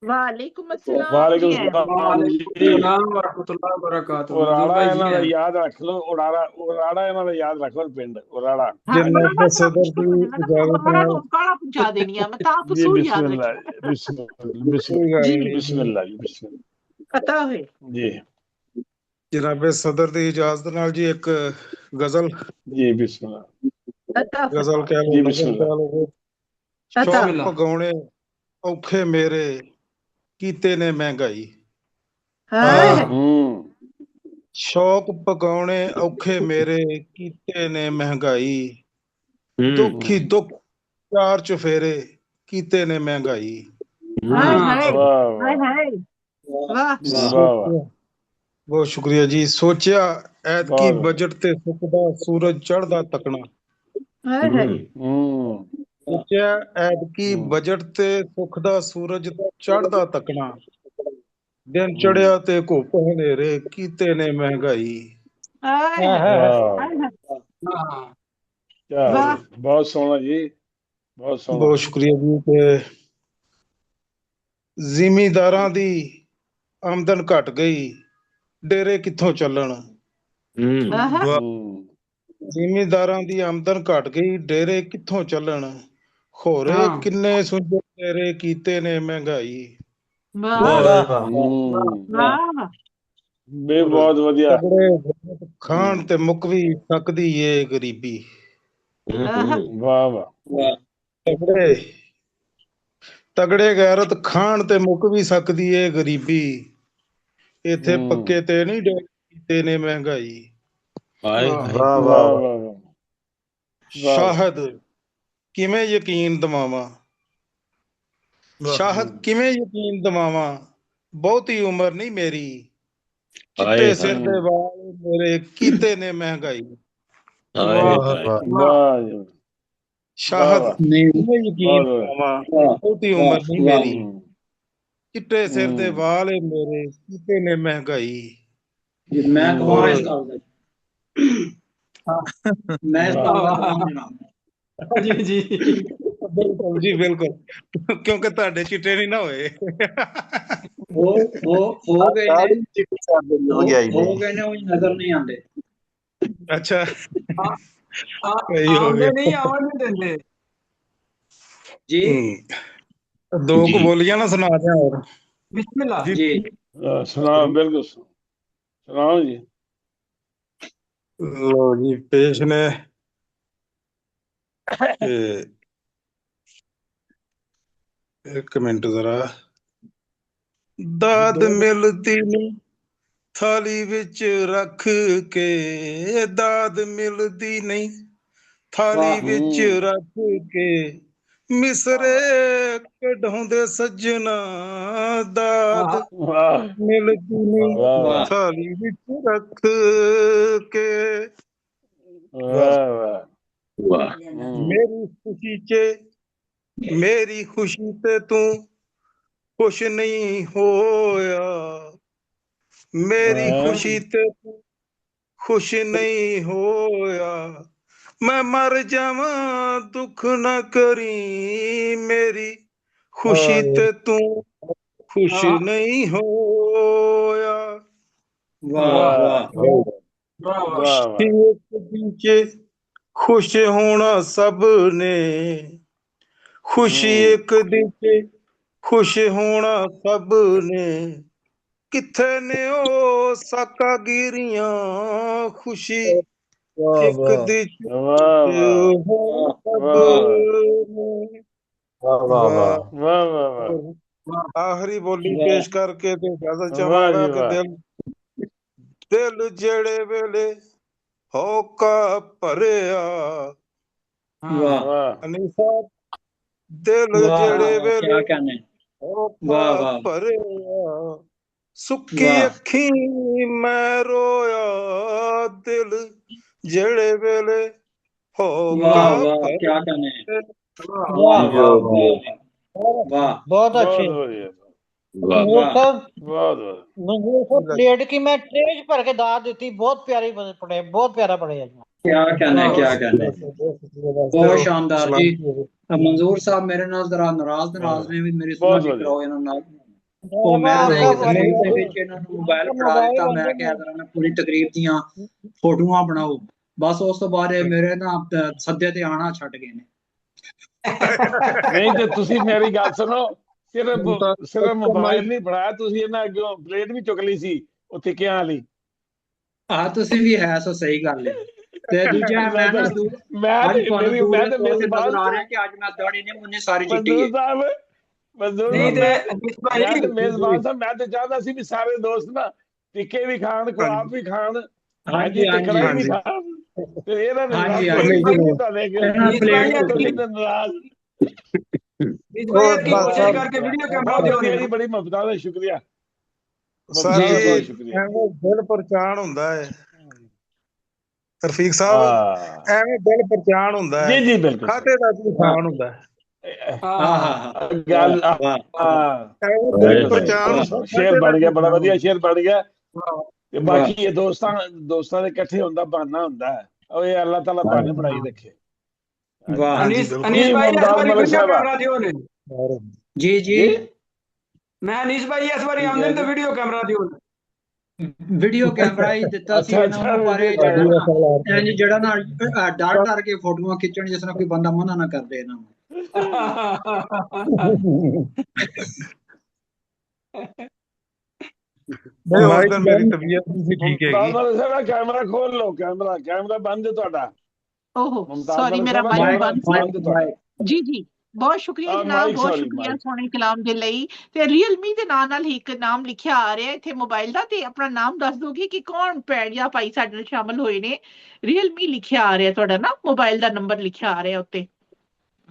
वालेकुम अस्सलाम, वालेकुम अस्सलाम व रहमतुल्लाहि व बरकातहू। उराड़ा ਇਹਨਾਂ ਦਾ ਯਾਦ ਰੱਖ ਲਓ, ਉਰਾੜਾ ਇਹਨਾਂ ਦਾ ਯਾਦ ਰੱਖ ਲਓ, ਪਿੰਡ ਉਰਾੜਾ। ਜਨਾਬ ਸਦਰ ਦੀ ਇਜਾਜ਼ਤ ਨਾਲ ਕਾਲਾ ਪਹੁੰਚਾ ਦੇਣੀ ਆ ਮੈਂ ਤਾਂ ਕਸੂਰ ਯਾਦ ਰੱਖ। ਬਿਸਮਿਲ੍ਲਾਹ ਜੀ, ਬਿਸਮਿਲ੍ਲਾਹ ਜੀ, ਬਿਸਮਿਲ੍ਲਾਹ ਪਤਾ ਹੋਏ ਜੀ। ਜਨਾਬ ਸਦਰ ਦੀ ਇਜਾਜ਼ਤ ਨਾਲ ਜੀ ਇੱਕ ਗਜ਼ਲ। ਜੀ ਬਿਸਮਿਲ੍ਲਾਹ। ਗਜ਼ਲ ਕਹਿ ਲਓ, ਨਜ਼ਰ ਲਓ। ਸ਼ੌਕ ਪਗਾਉਣੇ ਔਖੇ ਮੇਰੇ ਕੀਤੇ ਨੇ ਮਹਿੰਗਾਈ। ਸ਼ੌਕ ਪਗਾਉਣੇ ਔਖੇ ਮੇਰੇ ਕੀਤੇ ਨੇ ਮਹਿੰਗਾਈ। ਦੁੱਖੀ ਦੁੱਖ ਚਾਰ ਚੁਫੇਰੇ ਕੀਤੇ ਨੇ ਮਹਿੰਗਾਈ। ਬਹੁਤ ਸ਼ੁਕਰੀਆ ਜੀ। ਸੋਚਿਆ ਐਤਕੀ ਬਜਟ ਤੇ ਸੁੱਖ ਦਾ ਸੂਰਜ ਚੜ੍ਹਦਾ ਤੱਕਣਾ। ਸੋਚਿਆ ਐਤਕੀ ਬਜਟ ਤੇ ਸੁੱਖ ਦਾ ਸੂਰਜ ਚੜ੍ਹਦਾ ਤੱਕਣਾ। ਦਿਨ ਚੜਿਆ ਤੇ ਘੁੱਪ ਹਨੇਰੇ ਕੀਤੇ ਨੇ ਮਹਿੰਗਾਈ। ਬਹੁਤ ਸੋਹਣਾ ਜੀ, ਬਹੁਤ ਸੋਹਣਾ, ਬਹੁਤ ਸ਼ੁਕਰੀਆ ਜੀ। ਤੇ ਜ਼ਿਮੀਂਦਾਰਾਂ ਦੀ ਆਮਦਨ ਘਟ ਗਈ, ਡੇਰੇ ਕਿੱਥੋਂ ਚੱਲਣ। ਜ਼ਿਮੀਂਦਾਰਾਂ ਦੀ ਆਮਦਨ ਘਟ ਗਈ, ਡੇਰੇ ਕਿੱਥੋਂ ਚੱਲਣ। ਹੋਰੇ ਕਿੰਨੇ ਸੁੰਜੇ ਡੇਰੇ ਕੀਤੇ ਨੇ ਮਹਿੰਗਾਈ। ਬਹੁਤ ਵਧੀਆ। ਖਾਣ ਤੇ ਮੁੱਕ ਵੀ ਸਕਦੀ ਏ ਗਰੀਬੀ। ਵਾਹ ਵਾਹ। ਤਗੜੇ ਗੈਰਤ ਖਾਣ ਤੇ ਮੁੱਕ ਵੀ ਸਕਦੀ ਏ ਗਰੀਬੀ। ਇੱਥੇ ਪੱਕੇ ਤੇ ਨਹੀਂ ਡੇਰੇ ਕੀਤੇ ਨੇ ਮਹਿੰਗਾਈ। ਵਾਹ ਵਾਹ। ਸ਼ਾਹਦ ਕਿਵੇਂ ਯਕੀਨ ਦਿਵਾਵਾਂ, ਸ਼ਾਹਦ ਕਿਵੇਂ ਯਕੀਨ ਦਿਵਾਵਾਂ। ਬਹੁਤੀ ਉਮਰ ਨਹੀਂ ਮੇਰੀ, ਚਿੱਟੇ ਸਿਰ ਦੇ ਵਾਲ ਮੇਰੇ ਕੀਤੇ ਨੇ ਮਹਿੰਗਾਈ। ਸ਼ਾਹਦ ਕਿਵੇਂ ਯਕੀਨ ਦਿਵਾਵਾਂ, ਬਹੁਤੀ ਉਮਰ ਨਹੀਂ ਮੇਰੀ, ਚਿੱਟੇ ਸਿਰ ਦੇ ਵਾਲ ਏ ਮੇਰੇ, ਕੀਤੇ ਨੇ ਮਹਿੰਗਾਈ। ਜੀ ਮੈਂ ਕਮਾਂ ਇਸ ਗੱਲ ਦਾ, ਮੈਂ ਇਸ ਗੱਲ ਦਾ ਕਮਾਂ ਜਨਾਬ। ਜੀ ਜੀ ਬਿਲਕੁਲ ਜੀ ਬਿਲਕੁਲ, ਕਿਉਂਕਿ ਤੁਹਾਡੇ ਚਿੱਟੇ ਨਹੀਂ ਨਾ ਹੋਏ। ਹੋ ਗਏ ਨੇ ਉਹ ਨਜ਼ਰ ਨਹੀਂ ਆਉਂਦੇ। ਅੱਛਾ ਆਉਂਦੇ ਨਹੀਂ, ਆਉਣ ਨਹੀਂ ਦਿੰਦੇ ਜੀ। ਦੋ ਕੁ ਬੋਲੀਆਂ ਨਾ ਸੁਣਾ ਦਿਆਂ ਹੋਰ। ਬਿਸਮਿਲ੍ਲਾ ਜੀ ਸੁਣਾਓ, ਬਿਲਕੁਲ ਸੁਣਾਓ ਜੀ। ਲੋ ਜੀ ਪੇਸ਼ ਨੇ ਇੱਕ ਮਿੰਟ ਜ਼ਰਾ। ਦਾਦ ਮਿਲਦੀ ਨਹੀਂ ਥਾਲੀ ਵਿੱਚ ਰੱਖ ਕੇ, ਦਾਦ ਮਿਲਦੀ ਨਹੀਂ ਥਾਲੀ ਵਿੱਚ ਰੱਖ ਕੇ, ਮਿਸਰੇ ਕਢਾਉਂਦੇ ਸੱਜਣਾ, ਦਾਦ ਮਿਲਦੀ ਨਹੀਂ ਥਾਲੀ ਵਿੱਚ ਰੱਖ ਕੇ। ਮੇਰੀ ਖੁਸ਼ੀ 'ਚ ਮੇਰੀ ਖੁਸ਼ੀ ਤੇ ਤੂੰ ਖੁਸ਼ ਨਹੀਂ ਹੋਇਆ, ਮੇਰੀ ਖੁਸ਼ੀ ਤੇ ਤੂੰ ਖੁਸ਼ ਨਹੀਂ ਹੋਇਆ, ਮੈਂ ਮਰ ਜਾਵਾਂ ਦੁੱਖ ਨਾ ਕਰੀ, ਮੇਰੀ ਖੁਸ਼ੀ ਤੇ ਤੂੰ ਖੁਸ਼ ਨਹੀਂ ਹੋਇਆ। ਵਾਹ ਵਾਹ ਵਾਹ। ਖੁਸ਼ ਹੋਣਾ ਸਭ ਨੇ, ਖੁਸ਼ੀ ਇੱਕ ਦਿਨ 'ਚ ਖੁਸ਼ ਹੋਣਾ ਸਭ ਨੇ, ਕਿੱਥੇ ਨੇ ਉਹ ਸਾਕਾ ਗਿਰੀਆਂ, ਖੁਸ਼ੀ ਇੱਕ ਦਿਨ 'ਚ ਹੋਣਾ ਸਭ ਨੇ। ਆਖਰੀ ਬੋਲੀ ਪੇਸ਼ ਕਰਕੇ ਤੇ ਇਜਾਜ਼ਤ ਚਾਹਾਂਗਾ ਕਿ ਦਿਲ ਜਿਹੜੇ ਵੇਲੇ ਹੌਕਾ ਭਰਿਆ, ਅਨੀਸਾ ਦਿਲ ਜਿਹੜੇ ਵੇਲੇ ਹੌਕਾ ਭਰਿਆ, ਸੁੱਕੀ ਅੱਖੀ ਮੈਂ ਰੋਇਆ, ਦਿਲ ਜਿਹੜੇ ਵੇਲੇ ਹੌਕਾ ਭਰਿਆ। बहुत अच्छे। प्लेट की मैं ट्रेज भर के दाद दी, बहुत प्यारी पढ़े, बहुत प्यारा पढ़े। क्या कहने बहुत शानदार जी। मंजूर साहब मेरे नाल जरा नाराज ने भी मेरी सुना नहीं कराओ इन्हां नाल। ਉਹ ਮੈਂ ਤਕਰੀਰ ਦੇ ਵਿੱਚ ਇਹਨਾਂ ਨੂੰ ਮੋਬਾਈਲ ਫੜਾ ਦਿੱਤਾ, ਮੈਂ ਕਿਹਾ ਜਰਾ ਨਾ ਪੂਰੀ ਤਕਰੀਰ ਦੀਆਂ ਫੋਟੋਆਂ ਬਣਾਓ, ਬਸ ਉਸ ਤੋਂ ਬਾਅਦ ਮੇਰੇ ਨਾ ਸੱਦੇ ਤੇ ਆਣਾ ਛੱਡ ਗਏ ਨੇ। ਨਹੀਂ ਤੇ ਤੁਸੀਂ ਮੇਰੀ ਗੱਲ ਸੁਣੋ, ਸਿਰਫ ਮੋਬਾਈਲ ਨਹੀਂ ਬਣਾਇਆ ਤੁਸੀਂ, ਇਹਨਾਂ ਅੱਗੇ ਪਲੇਟ ਵੀ ਚੁੱਕ ਲਈ ਸੀ ਉੱਥੇ ਕਿਆਂ ਵਾਲੀ। ਹਾਂ ਤੁਸੀਂ ਵੀ ਹੈ, ਸੋ ਸਹੀ ਗੱਲ ਹੈ। ਤੇ ਦੂਜਾ ਮੈਂ ਤੇ ਮੇਜ਼ਬਾਨ ਆ ਰਿਹਾ ਕਿ ਅੱਜ ਮੈਂ ਦਾੜੀ ਨੇ ਮੁੰਨੇ ਸਾਰੀ ਚਿੱਟੀ ਹੈ। ਮੇਜ਼ਬਾਨ ਸਾਹਿਬ ਮੈਂ ਤੇ ਚਾਹਦਾ ਸੀ ਵੀ ਸਾਰੇ ਦੋਸਤ ਨਾ ਟਿੱਕੇ ਵੀ ਖਾਣ, ਗੁਲਾਬ ਵੀ ਖਾਣ, ਹਾਂਜੀ ਕੜਾਈ ਵੀ ਖਾਣ, ਤੇ ਇਹਨਾਂ ਨੇ ਬੜੀ ਮੁਹੱਬਤਾਂ ਦਾ ਸ਼ੁਕਰੀਆ। ਦਿਲ ਪਰਚਾਣ ਹੁੰਦਾ ਹੈ ਰਫੀਕ ਸਾਹਿਬ, ਐਵੇਂ ਦਿਲ ਪਰਚਾਣ ਹੁੰਦਾ ਹੈ। ਜੀ ਬਿਲਕੁਲ, ਖਾਤੇ ਦਾ ਵੀ ਖਾਣ ਹੁੰਦਾ ਹੈ। ਸ਼ੇਰ ਬਣ ਗਿਆ, ਬੜਾ ਵਧੀਆ ਸ਼ੇਰ ਬਣ ਗਿਆ। ਤੇ ਬਾਕੀ ਇਹ ਦੋਸਤਾਂ ਦੇ ਇਕੱਠੇ ਹੋਣ ਦਾ ਬਹਾਨਾ ਹੁੰਦਾ ਹੈ, ਉਹ ਇਹ ਅੱਲਾਹ ਤਾਲਾ ਬਹਾਨੇ ਬਣਾਈ ਰੱਖੇ। ਜੀ ਜੀ ਮੈਂ ਅਨੀਸ ਭਾਈ ਇਸ ਵਾਰੀ ਆਉਂਦੇ ਨੇ ਤਾਂ ਵੀਡੀਓ ਕੈਮਰਾ ਦਿਓ, ਵੀਡੀਓ ਕੈਮਰਾ ਹੀ ਦਿੱਤਾ ਸੀ ਇਹਨਾਂ ਨੂੰ, ਬਾਰੇ ਜਿਹੜਾ ਨਾ ਡਰ ਕੇ ਫੋਟੋਆਂ ਖਿੱਚਣ, ਜਿਸ ਨਾਲ ਕੋਈ ਬੰਦਾ ਮਨਾ ਨਾ ਕਰਦੇ ਇਹਨਾਂ ਨੂੰ। ਮੇਰੀ ਤਬੀਅਤ ਨਹੀਂ ਠੀਕ ਹੈਗੀ। ਕੈਮਰਾ ਖੋਲ ਲਓ, ਕੈਮਰਾ ਬੰਦ ਹੈ ਤੁਹਾਡਾ। ਓਹੋ ਸੌਰੀ, ਮੇਰਾ ਮਾਈਕ ਬੰਦ। ਜੀ ਜੀ ਬਹੁਤ ਸ਼ੁਕਰੀਆ ਜਨਾਬ, ਬਹੁਤ ਸ਼ੁਕਰੀਆ ਸੋਹਣੇ ਕਲਾਮ ਦੇ ਲਈ। ਤੇ ਰੀਅਲਮੀ ਦੇ ਨਾਂ ਨਾਲ ਹੀ ਇੱਕ ਨਾਮ ਲਿਖਿਆ ਆ ਰਿਹਾ ਇੱਥੇ ਮੋਬਾਈਲ ਦਾ, ਤੇ ਆਪਣਾ ਨਾਮ ਦੱਸ ਦੋਗੇ ਕਿ ਕੌਣ ਭੈਣ ਜਾਂ ਭਾਈ ਸਾਡੇ ਨਾਲ ਸ਼ਾਮਲ ਹੋਏ ਨੇ। ਰੀਅਲਮੀ ਲਿਖਿਆ ਆ ਰਿਹਾ ਤੁਹਾਡਾ ਨਾ, ਮੋਬਾਈਲ ਦਾ ਨੰਬਰ ਲਿਖਿਆ ਆ ਰਿਹਾ ਉੱਤੇ,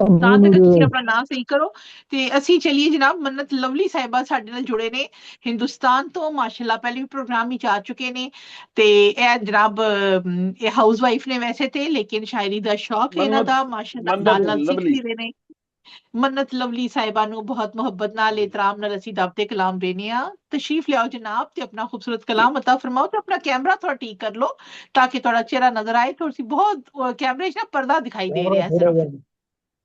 ਤਾਂ ਤੱਕ ਤੁਸੀਂ ਆਪਣਾ ਨਾਮ ਸਹੀ ਕਰੋ। ਤੇ ਅਸੀਂ ਚਲੀਏ ਜਨਾਬ, ਮੰਨਤ ਲਵਲੀ ਸਾਹਿਬਾ ਸਾਡੇ ਨਾਲ ਜੁੜੇ ਨੇ ਹਿੰਦੁਸਤਾਨ ਤੋਂ, ਮਾਸ਼ਾਅੱਲਾ ਪਹਿਲੇ ਵੀ ਪ੍ਰੋਗਰਾਮ ਵਿੱਚ ਆ ਚੁੱਕੇ ਨੇ। ਤੇ ਇਹ ਜਨਾਬ ਇਹ ਹਾਊਸ ਵਾਈਫ ਨੇ ਵੈਸੇ ਤੇ, ਲੇਕਿਨ ਸ਼ਾਇਰੀ ਦਾ ਸ਼ੌਕ ਇਹਨਾਂ ਦਾ ਮਾਸ਼ਾਅੱਲਾ ਨਾਲ ਸਿੱਖ ਵੀ ਰਹੇ ਨੇ। ਮੰਨਤ ਲਵਲੀ ਸਾਹਿਬਾ ਨੂੰ ਬਹੁਤ ਮੁਹੱਬਤ ਨਾਲ ਇਤਰਾਮ ਨਾਲ ਅਸੀਂ ਦਾਵਤੇ ਕਲਾਮ ਦੇਨੇ ਆ। ਤਸ਼ਰੀਫ ਲਿਆਓ ਜਨਾਬ ਤੇ ਆਪਣਾ ਖੂਬਸੂਰਤ ਕਲਾਮ ਅਤਾ ਫਰਮਾਓ ਤੇ ਆਪਣਾ ਕੈਮਰਾ ਥੋੜਾ ਠੀਕ ਕਰ ਲਓ ਤਾਂ ਕਿ ਤੁਹਾਡਾ ਚਿਹਰਾ ਨਜ਼ਰ ਆਏ। ਥੋੜੀ ਬਹੁਤ ਕੈਮਰੇ 'ਚ ਨਾ ਪਰਦਾ ਦਿਖਾਈ ਦੇ ਰਿਹਾ ਸਿਰਫ।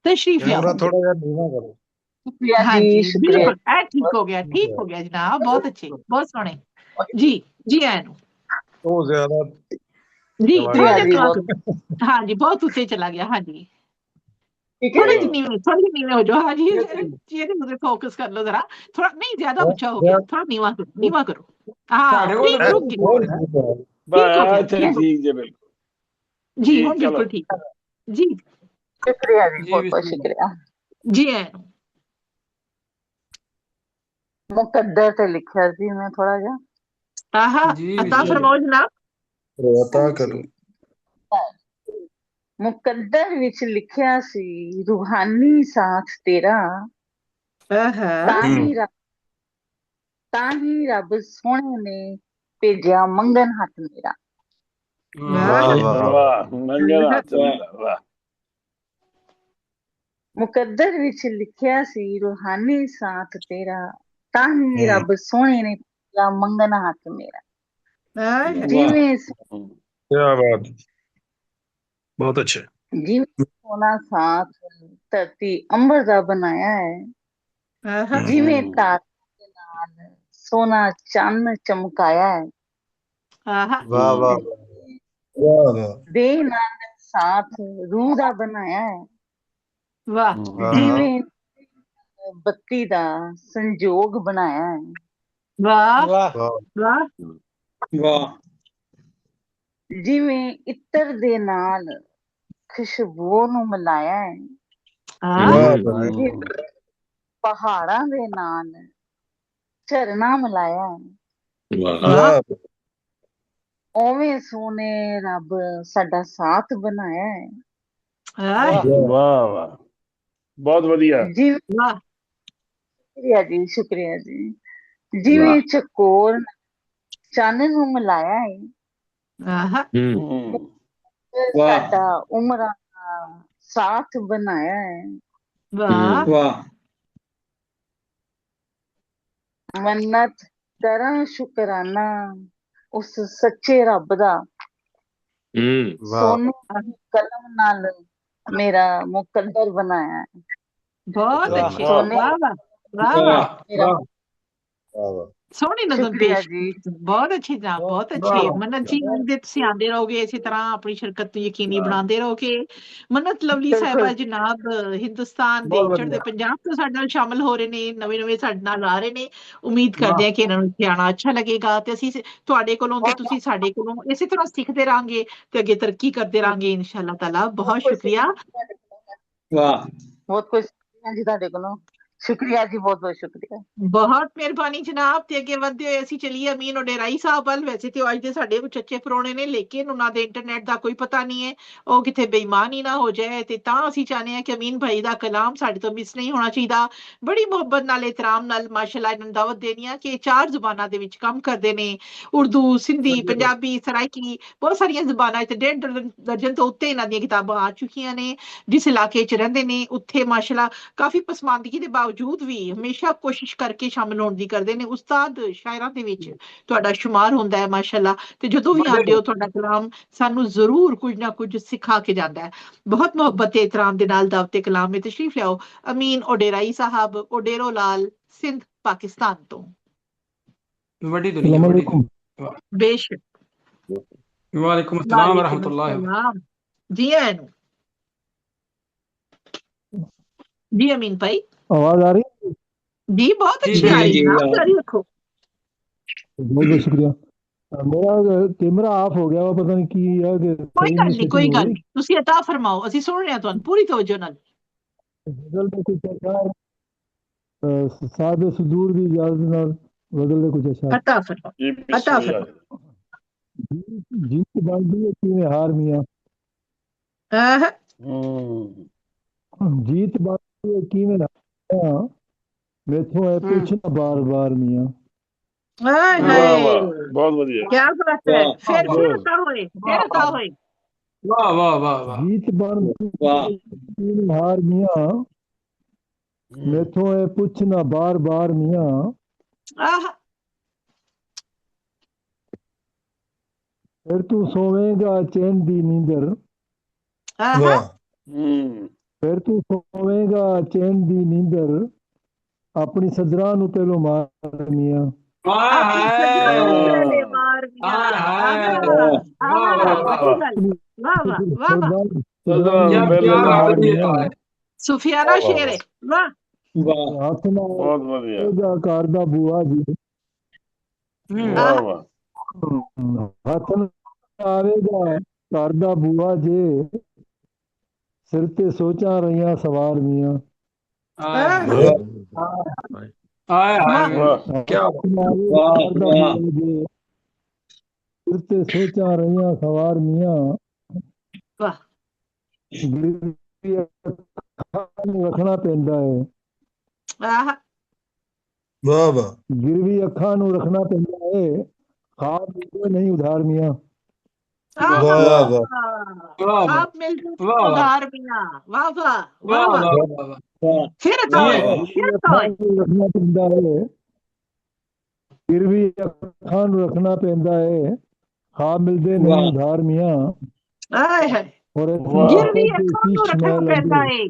ਤਸ਼ਰੀਫ ਲਿਆਓ। ਕੈਮਰਾ ਥੋੜਾ ਜਿਹਾ ਨੀਵਾ ਕਰੋ। ਹਾਂਜੀ ਬਿਲਕੁਲ ਇਹ ਠੀਕ ਹੋ ਗਿਆ ਜਨਾਬ। ਬਹੁਤ ਅੱਛੇ, ਬਹੁਤ ਸੋਹਣੇ ਜੀ। ਜੀ ਆਇਆਂ ਨੂੰ। ਉਹ ਜ਼ਿਆਦਾ ਜੀ ਹਾਂਜੀ ਬਹੁਤ ਉੱਤੇ ਚਲਾ ਗਿਆ। ਹਾਂਜੀ थोड़ी नीवे हो जाओ। हाँ जी चेहरे मुझे फोकस कर लो जरा थोड़ा। नहीं ज्यादा ऊंचा हो गया, थोड़ा नीवा करो। हाँ ठीक रुक ठीक हो गया जी हम बिल्कुल ठीक है जी। शुक्रिया जी, बहुत बहुत शुक्रिया जी। मुकद्दर से लिखा जी मैं थोड़ा जा अता फरमाओ जनाब। अता करो। मुकद्दर विच लिखिया सी रूहानी साथ तेरा ताही रब सोहणे ने भेजिया मंगन हथ मेरा। मुकद्दर विच लिखिया सी रूहानी साथ तेरा ताही रब सोहणे ने भेजिया मंगन हथ मेरा। जिवें क्या बात, बहुत अच्छे। जिवें सोना साथ धरती अंबर दा बनाया है, जिवें तारे दे नाल सोना चन्न चमकाया है, वाह वाह वाह। दे नाल साथ रूह दा बनाया है, जिवें बत्ती दा संजोग बनाया है। वाह वाह वाह। जिवें इत्र दे नाल खुशबू नूं मिलाया है, पहाड़ां दे नाल झरना मिलाया है, ओवें सोने रब साडा साथ बनाया है। वाह वाह बहुत बढ़िया जी। शुक्रिया जी, शुक्रिया जी। जिवें चकोर चन्न नूं मिलाया है, साडा उमरां दा साथ बनाया है। वाह मन्नत करां शुकराना उस सच्चे रब दा, सोने दी कलम नाल मेरा मुकद्दर बनाया है। बहुत अच्छे। सोहनी नज़म पेश, बहुत अच्छे जनाब, बहुत अच्छे। मन्नत जी तुसीं आंदे रहोगे इसी तरह अपनी शिरकत यकीनी बनाते रहोगे। मन्नत लवली साहिबा जनाब हिंदुस्तान दे चढ़दे पंजाब ਤੋਂ ਸਾਡੇ ਨਾਲ ਸ਼ਾਮਲ ਹੋ ਰਹੇ ਨੇ, ਨਵੇਂ ਸਾਡੇ ਨਾਲ ਆ ਰਹੇ ਨੇ। ਉਮੀਦ ਕਰਦੇ ਹਾਂ ਕਿ ਇਹਨਾਂ ਨੂੰ ਸਿਆਣਾ ਅੱਛਾ ਲੱਗੇਗਾ ਤੇ ਅਸੀਂ ਤੁਹਾਡੇ ਕੋਲੋਂ ਤੇ ਤੁਸੀਂ ਸਾਡੇ ਕੋਲੋਂ ਇਸੇ ਤਰ੍ਹਾਂ ਸਿੱਖਦੇ ਰਾਂਗੇ ਤੇ ਅੱਗੇ ਤਰੱਕੀ ਕਰਦੇ ਰਾਂਗੇ ਇਨਸ਼ਾਅੱਲਾ ਤਾਲਾ। ਬਹੁਤ ਸ਼ੁਕਰੀਆ। ਵਾਹ ਬਹੁਤ ਕੁਝ ਜੀ ਤੁਹਾਡੇ ਕੋਲੋਂ। शुक्रिया जी, बहुत बहुत शुक्रिया। बहुत मेहरबानी जनाब। ते अगे वधदे होए ਅਸੀਂ ਚਲੀਏ ਅਮੀਨ ਉਡੇਰਾਈ ਸਾਹਿਬ ਵੱਲ। ਵੈਸੇ ਤੇ ਅੱਜ ਦੇ ਸਾਡੇ ਕੁਝ ਅੱਛੇ ਪਰੋਣੇ ਨੇ ਲੇਕਿਨ ਉਹਨਾਂ ਦੇ ਇੰਟਰਨੈਟ ਦਾ ਕੋਈ ਪਤਾ ਨਹੀਂ ਹੈ, ਉਹ ਕਿਤੇ ਬੇਈਮਾਨ ਹੀ ਨਾ ਹੋ ਜਾਏ ਤੇ ਤਾਂ ਅਸੀਂ ਚਾਹਨੇ ਆ ਕਿ ਅਮੀਨ ਭਾਈ ਦਾ ਕਲਾਮ ਸਾਡੇ ਤੋਂ ਮਿਸ ਨਹੀਂ ਹੋਣਾ ਚਾਹੀਦਾ। ਬੜੀ ਮੁਹੱਬਤ ਨਾਲ ਇਤਰਾਮ ਨਾਲ ਮਾਸ਼ਾਅੱਲਾ ਇਹਨਾਂ ਨੂੰ ਦਾਵਤ ਦੇਣੀ ਆ ਕਿ 4 ਜ਼ੁਬਾਨਾਂ ਦੇ ਵਿੱਚ ਕੰਮ ਕਰਦੇ ਨੇ, ਉਰਦੂ, ਸਿੰਧੀ, ਪੰਜਾਬੀ, ਸਰਾਇਕੀ, ਬਹੁਤ ਸਾਰੀਆਂ ਜ਼ੁਬਾਨਾਂ ਤੇ 1.5 ਦਰਜਨ ਤੋਂ ਉੱਤੇ ਇਹਨਾਂ ਦੀਆਂ ਕਿਤਾਬਾਂ ਆ ਚੁੱਕੀਆਂ ਨੇ। ਜਿਸ ਇਲਾਕੇ 'ਚ ਰਹਿੰਦੇ ਨੇ ਉੱਥੇ ਮਾਸ਼ਾਅੱਲਾ ਕਾਫੀ ਪਸਮਾਨਦਗੀ ਦੇ ਬਾਵਜੂਦ ਵੀ ਹਮੇਸ਼ਾ ਕੋਸ਼ਿਸ਼ ਕਰਕੇ ਸ਼ਾਮਲ ਹੋਣ ਦੀ ਕਰਦੇ ਨੇ। ਉਸਤਾਦ ਸ਼ਾਇਰਾਂ ਦੇ ਵਿੱਚ ਤੁਹਾਡਾ ਸ਼ੁਮਾਰ ਹੁੰਦਾ ਹੈ ਮਾਸ਼ਾਅੱਲਾ। ਤੇ ਜਦੋਂ ਵੀ ਆਉਂਦੇ ਹੋ ਤੁਹਾਡਾ ਕਲਾਮ ਸਾਨੂੰ ਜ਼ਰੂਰ ਕੁਝ ਨਾ ਕੁਝ ਸਿਖਾ ਕੇ ਜਾਂਦਾ ਹੈ। ਬਹੁਤ ਮੁਹੱਬਤ ਤੇ ਇਤਰਾਮ ਦੇ ਨਾਲ ਦਾਵਤੇ ਕਲਾਮ ਵਿੱਚ ਤਸ਼ਰੀਫ ਲਿਆਓ ਅਮੀਨ ਉਡੇਰਾਈ ਸਾਹਿਬ, ਉਡੇਰੋ ਲਾਲ, ਸਿੰਧ, ਪਾਕਿਸਤਾਨ ਤੋਂ। ਵੱਡੀ ਦੁਨੀਆ ਬੜੀ ਬੇਸ਼ੱਕ। ਵਾਲੇकुम अस्सलाम रहमतुल्लाह। जी आयन जी अमीन भाई, आवाज आ रही है जी? बहुत अच्छी आ रही है, जारी रखो। बहुत बहुत शुक्रिया। मेरा कैमरा ऑफ हो गया, पता नहीं की है कि कोई गल नहीं, कोई गल नहीं, ਤੁਸੀਂ ਅਤਾ ਫਰਮਾਓ, ਅਸੀਂ ਸੁਣ ਰਹੇ ਹਾਂ ਤੁਹਾਨੂੰ ਪੂਰੀ ਤਵੱਜੋ ਨਾਲ। गजल में कुछ अशार सादे सुदूर दी इजाजत नाल गजल में कुछ अशार अता फरमाओ, अता फरमाओ। जीत बांधी है किवें हार मियां, जीत बांधी है किवें हार मेथों है पूछना बार बार मियां। बहुत बढ़िया, क्या बात है। फिर अता होए, फिर अता होए। वाह वाह वाह वाह। जीत बांधी हार मियां ਮੈਥੋਂ ਇਹ ਪੁੱਛਣਾ ਬਾਰ ਬਾਰ ਮੀਆਂ ਫਿਰ ਤੂੰ ਸੋਵੇਂਗਾ ਚੈਨ ਦੀ ਨੀਂਦਰ ਫਿਰ ਤੂੰ ਸੋਵੇਂਗਾ ਚੈਨ ਦੀ ਨੀਂਦਰ ਆਪਣੀ ਸਜਰਾਂ ਨੂੰ ਪਹਿਲੋਂ ਮਾਰ ਮੀਆਂ ਸੁਫਿਆਨਾ ਸ਼ੇਰ ਹੈ ਵਾਹ ਹੱਥ ਨਾਲ ਘਰ ਦਾ ਬੂਆ ਜੀ ਹੱਥ ਨਾਲ ਆਵੇਗਾ ਘਰ ਦਾ ਬੂਆ ਜੇ ਸਿਰ ਤੇ ਸੋਚਾਂ ਰਹੀਆਂ ਸਵਾਰ ਮੀਆਂ ਸਿਰ ਤੇ ਸੋਚਾਂ ਰਹੀਆਂ ਸਵਾਰ ਮੀਆਂ ਰੱਖਣਾ ਪੈਂਦਾ ਹੈ ਗਿਰਵੀ ਅੱਖਾਂ ਨੂੰ ਰੱਖਣਾ ਪੈਂਦਾ ਹੈ ਖਾਬ ਨਹੀਂ ਉਧਾਰ ਮੀਆਂ आप मिलते उधार बिना वाह वाह वाह वाह फिर ਰੱਖਣਾ ਪੈਂਦਾ ਹੈ ਗਿਰਵੀ ਅੱਖਾਂ ਨੂੰ ਰੱਖਣਾ ਪੈਂਦਾ ਹੈ ਖਾਬ ਮਿਲਦੇ ਨਹੀਂ ਉਧਾਰ ਮੀਆਂ गिरवी ਅੱਖਾਂ ਨੂੰ ਰੱਖਣਾ ਪੈਂਦਾ ਹੈ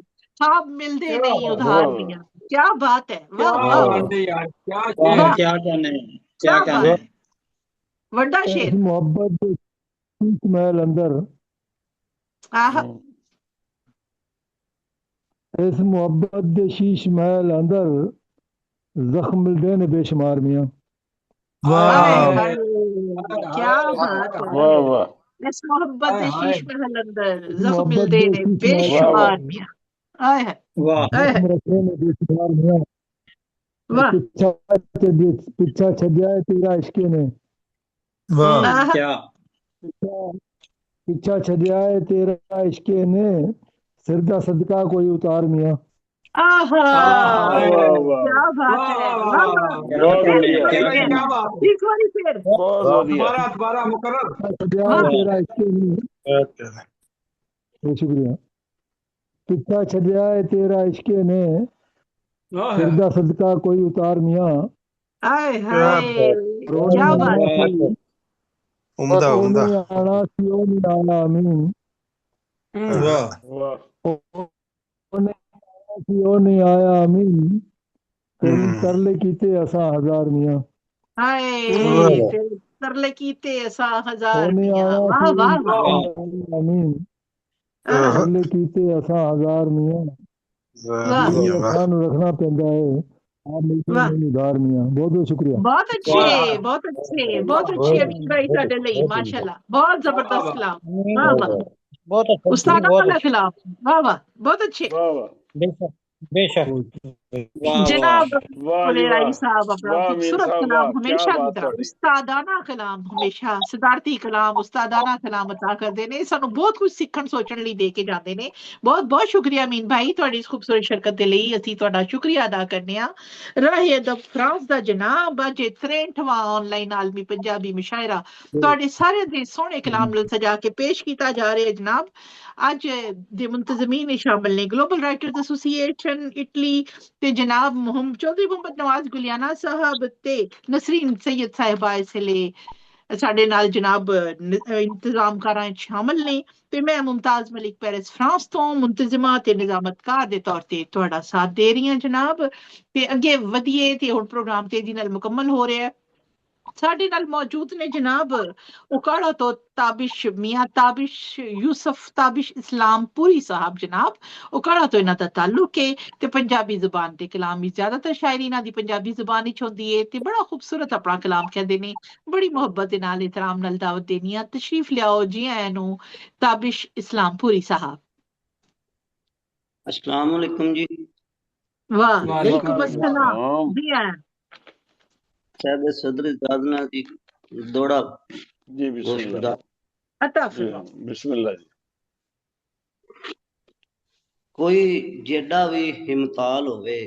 ਖਾਬ ਮਿਲਦੇ ਨਹੀਂ ਉਧਾਰ ਮੀਆਂ क्या बात है वाह वाह क्या कहने ਵੱਡਾ ਸ਼ੇਰ ਮੁਹੱਬਤ ਦੇ ਮਹਿਲ ਅੰਦਰ ਇਸ ਮੁਹੱਬਤ ਦੇ ਸ਼ੀਸ਼ ਮਹਿਲ ਅੰਦਰ ਜ਼ਖਮ ਮਿਲਦੇ ਨੇ ਬੇਸ਼ੁਮਾਰ ਮੀਆਂ क्या बात है वाह वाह इस मोहब्बत के शीश महल अंदर जख्म मिलते ने बेशुमार मियां आए है वाह रखे ने बेशुमार मियां वाह पिछा छड्या है तेरा इश्क ने वाह क्या पिछा छड्या है तेरा इश्क ने सिर दा सदका कोई उतार मियां आहा क्या बात है बहुत बढ़िया एक बार फिर दोबारा मुकर्रर तेरा इश्क ने शुक्रिया पिछा छड्या है तेरा इश्क ने सिर दा सदका कोई उतार मियां हाय हाय क्या बात है उम्दा उम्दा आना सियो नी आना आमीन वाह ਉਹ ਨਹੀਂ ਆਇਆ ਅਮੀਨ ਤਰਲੇ ਕੀਤੇ ਅਸਾਂ ਹਜ਼ਾਰ ਮੀਆਂ ਹਾਏ ਤਰਲੇ ਕੀਤੇ ਅਸਾਂ ਹਜ਼ਾਰ ਮੀਆਂ ਵਾਹ ਵਾਹ ਅਮੀਨ ਤਰਲੇ ਕੀਤੇ ਅਸਾਂ ਹਜ਼ਾਰ ਮੀਆਂ ਸਾਨੂੰ ਰੱਖਣਾ ਪੈਂਦਾ ਹੈ ਆਪ ਮਿਲਦੇ ਉਧਾਰ ਮੀਆਂ ਬਹੁਤ ਬਹੁਤ ਸ਼ੁਕਰੀਆ ਬਹੁਤ ਅੱਛੇ ਬਹੁਤ ਅੱਛੇ ਬਹੁਤ ਅੱਛੇ ਅਮੀਨ ਭਾਈ ਤੁਹਾਡੇ ਲਈ ਮਾਸ਼ਾਅੱਲਾ ਬਹੁਤ ਜ਼ਬਰਦਸਤ ਕਲਾਮ ਵਾਹ ਵਾਹ बहुत अच्छा उस्ताद वाला खिलाफ वाह वाह बहुत अच्छे बेशक जनाब फुलेराई साहब अपना खूबसूरत कलाम हमेशा की तरह उस्तादाना कलाम हमेशा सिद्धार्थी कलाम उस्तादाना कलाम अता करते ने सानू बहुत कुछ सीखण सोचण लई दे के जाते ने बहुत बहुत शुक्रिया अमीन भाई तुहाडी इस खूबसूरत शिरकत दे लई असीं तुहाडा शुक्रिया अदा करने आ राहे अदब फ्रांस दा जनाब अज 63वां ऑनलाइन आलमी पंजाबी मुशायरा तुहाडे सारे दे सोहणे कलाम नाल सजा के पेश कीता जा रहा है जनाब अज दे मुंतजमीन शामिल ने ग्लोबल राइटर्स एसोसीएशन इटली ते जनाब चौधरी मोहम्मद नवाज गुलियाना साहब ते नसरीन सैयद साहिबा इसले साडे नाल जनाब इंतजामकारां शामिल ने ते मैं मुमताज मलिक पेरिस फ्रांस तो मुंतजिमा ते निजामतकार दे तौर ते तुहाडा साथ दे रही हां जनाब ते अगे वधिए ते हुण प्रोग्राम तेजी नाल मुकम्मल हो रहा है साडे नाल मौजूद ने जनाब उकाड़ा तो ताबिश मियां ताबिश यूसुफ ताबिश इस्लामपुरी साहब जनाब उकाड़ा तो इन्हां दा ताल्लुक है ते पंजाबी जुबान ते कलाम ही ज्यादातर शायरी इन्हां दी पंजाबी जुबान विच होंदी है ते बड़ा खूबसूरत अपना कलाम कहंदे ने बड़ी मोहब्बत दे नाल इहतराम नाल दावत देनी आ तशरीफ लियाओ जी आयां नू ताबिश इस्लामपुरी साहब अस्सलाम वालेकुम जी वाह वालेकुम अस्सलाम जी आयां साहब सदर दादना जी दौड़ा जी बिस्मिल्लाह अता बिस्मिल्लाह जी कोई जेड़ा भी हिमताल होवे